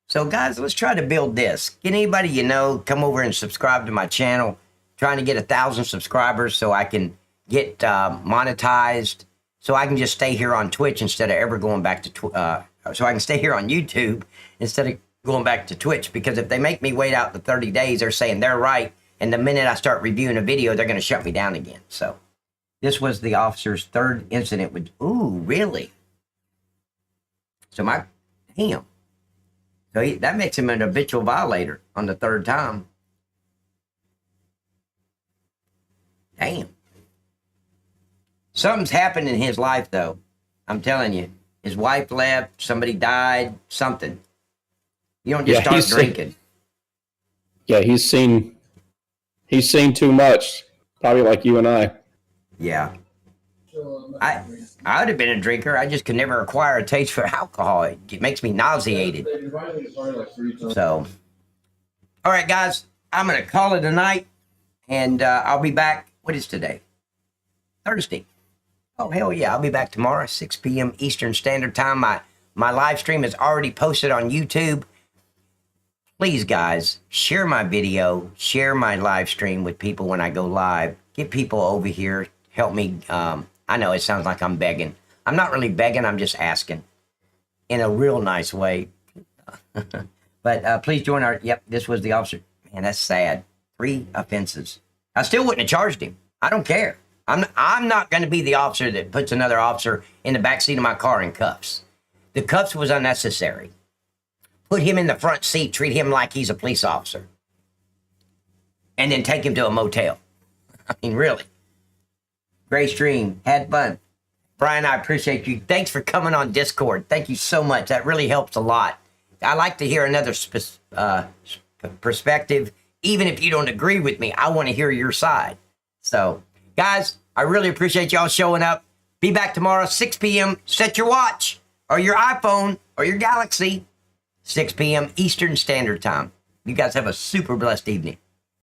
So, guys, let's try to build this. Get anybody you know, come over and subscribe to my channel. Trying to get 1,000 subscribers so I can get monetized, so I can just stay here on Twitch instead of ever going back to so I can stay here on YouTube instead of going back to Twitch, because if they make me wait out the 30 days, they're saying they're right, and the minute I start reviewing a video, they're going to shut me down again. So this was the officer's third incident with, ooh, really? So damn. So that makes him an habitual violator on the third time. Damn. Something's happened in his life, though. I'm telling you. His wife left, somebody died, something. You don't just start drinking. He's seen too much. Probably like you and I. Yeah. I would have been a drinker. I just could never acquire a taste for alcohol. It makes me nauseated. So, all right, guys. I'm going to call it a night, and I'll be back. What is today? Thursday. Oh, hell yeah. I'll be back tomorrow, 6 p.m. Eastern Standard Time. My live stream is already posted on YouTube. Please, guys, share my video, share my live stream with people when I go live. Get people over here. Help me. I know it sounds like I'm begging. I'm not really begging. I'm just asking in a real nice way. But please join our, this was the officer. Man, that's sad. 3 offenses. I still wouldn't have charged him. I don't care. I'm not going to be the officer that puts another officer in the backseat of my car in cuffs. The cuffs was unnecessary. Put him in the front seat, treat him like he's a police officer. And then take him to a motel. I mean, really. Great stream. Had fun. Brian, I appreciate you. Thanks for coming on Discord. Thank you so much. That really helps a lot. I like to hear another perspective. Even if you don't agree with me, I want to hear your side. So, guys, I really appreciate y'all showing up. Be back tomorrow, 6 p.m. Set your watch or your iPhone or your Galaxy, 6 p.m. Eastern Standard Time. You guys have a super blessed evening.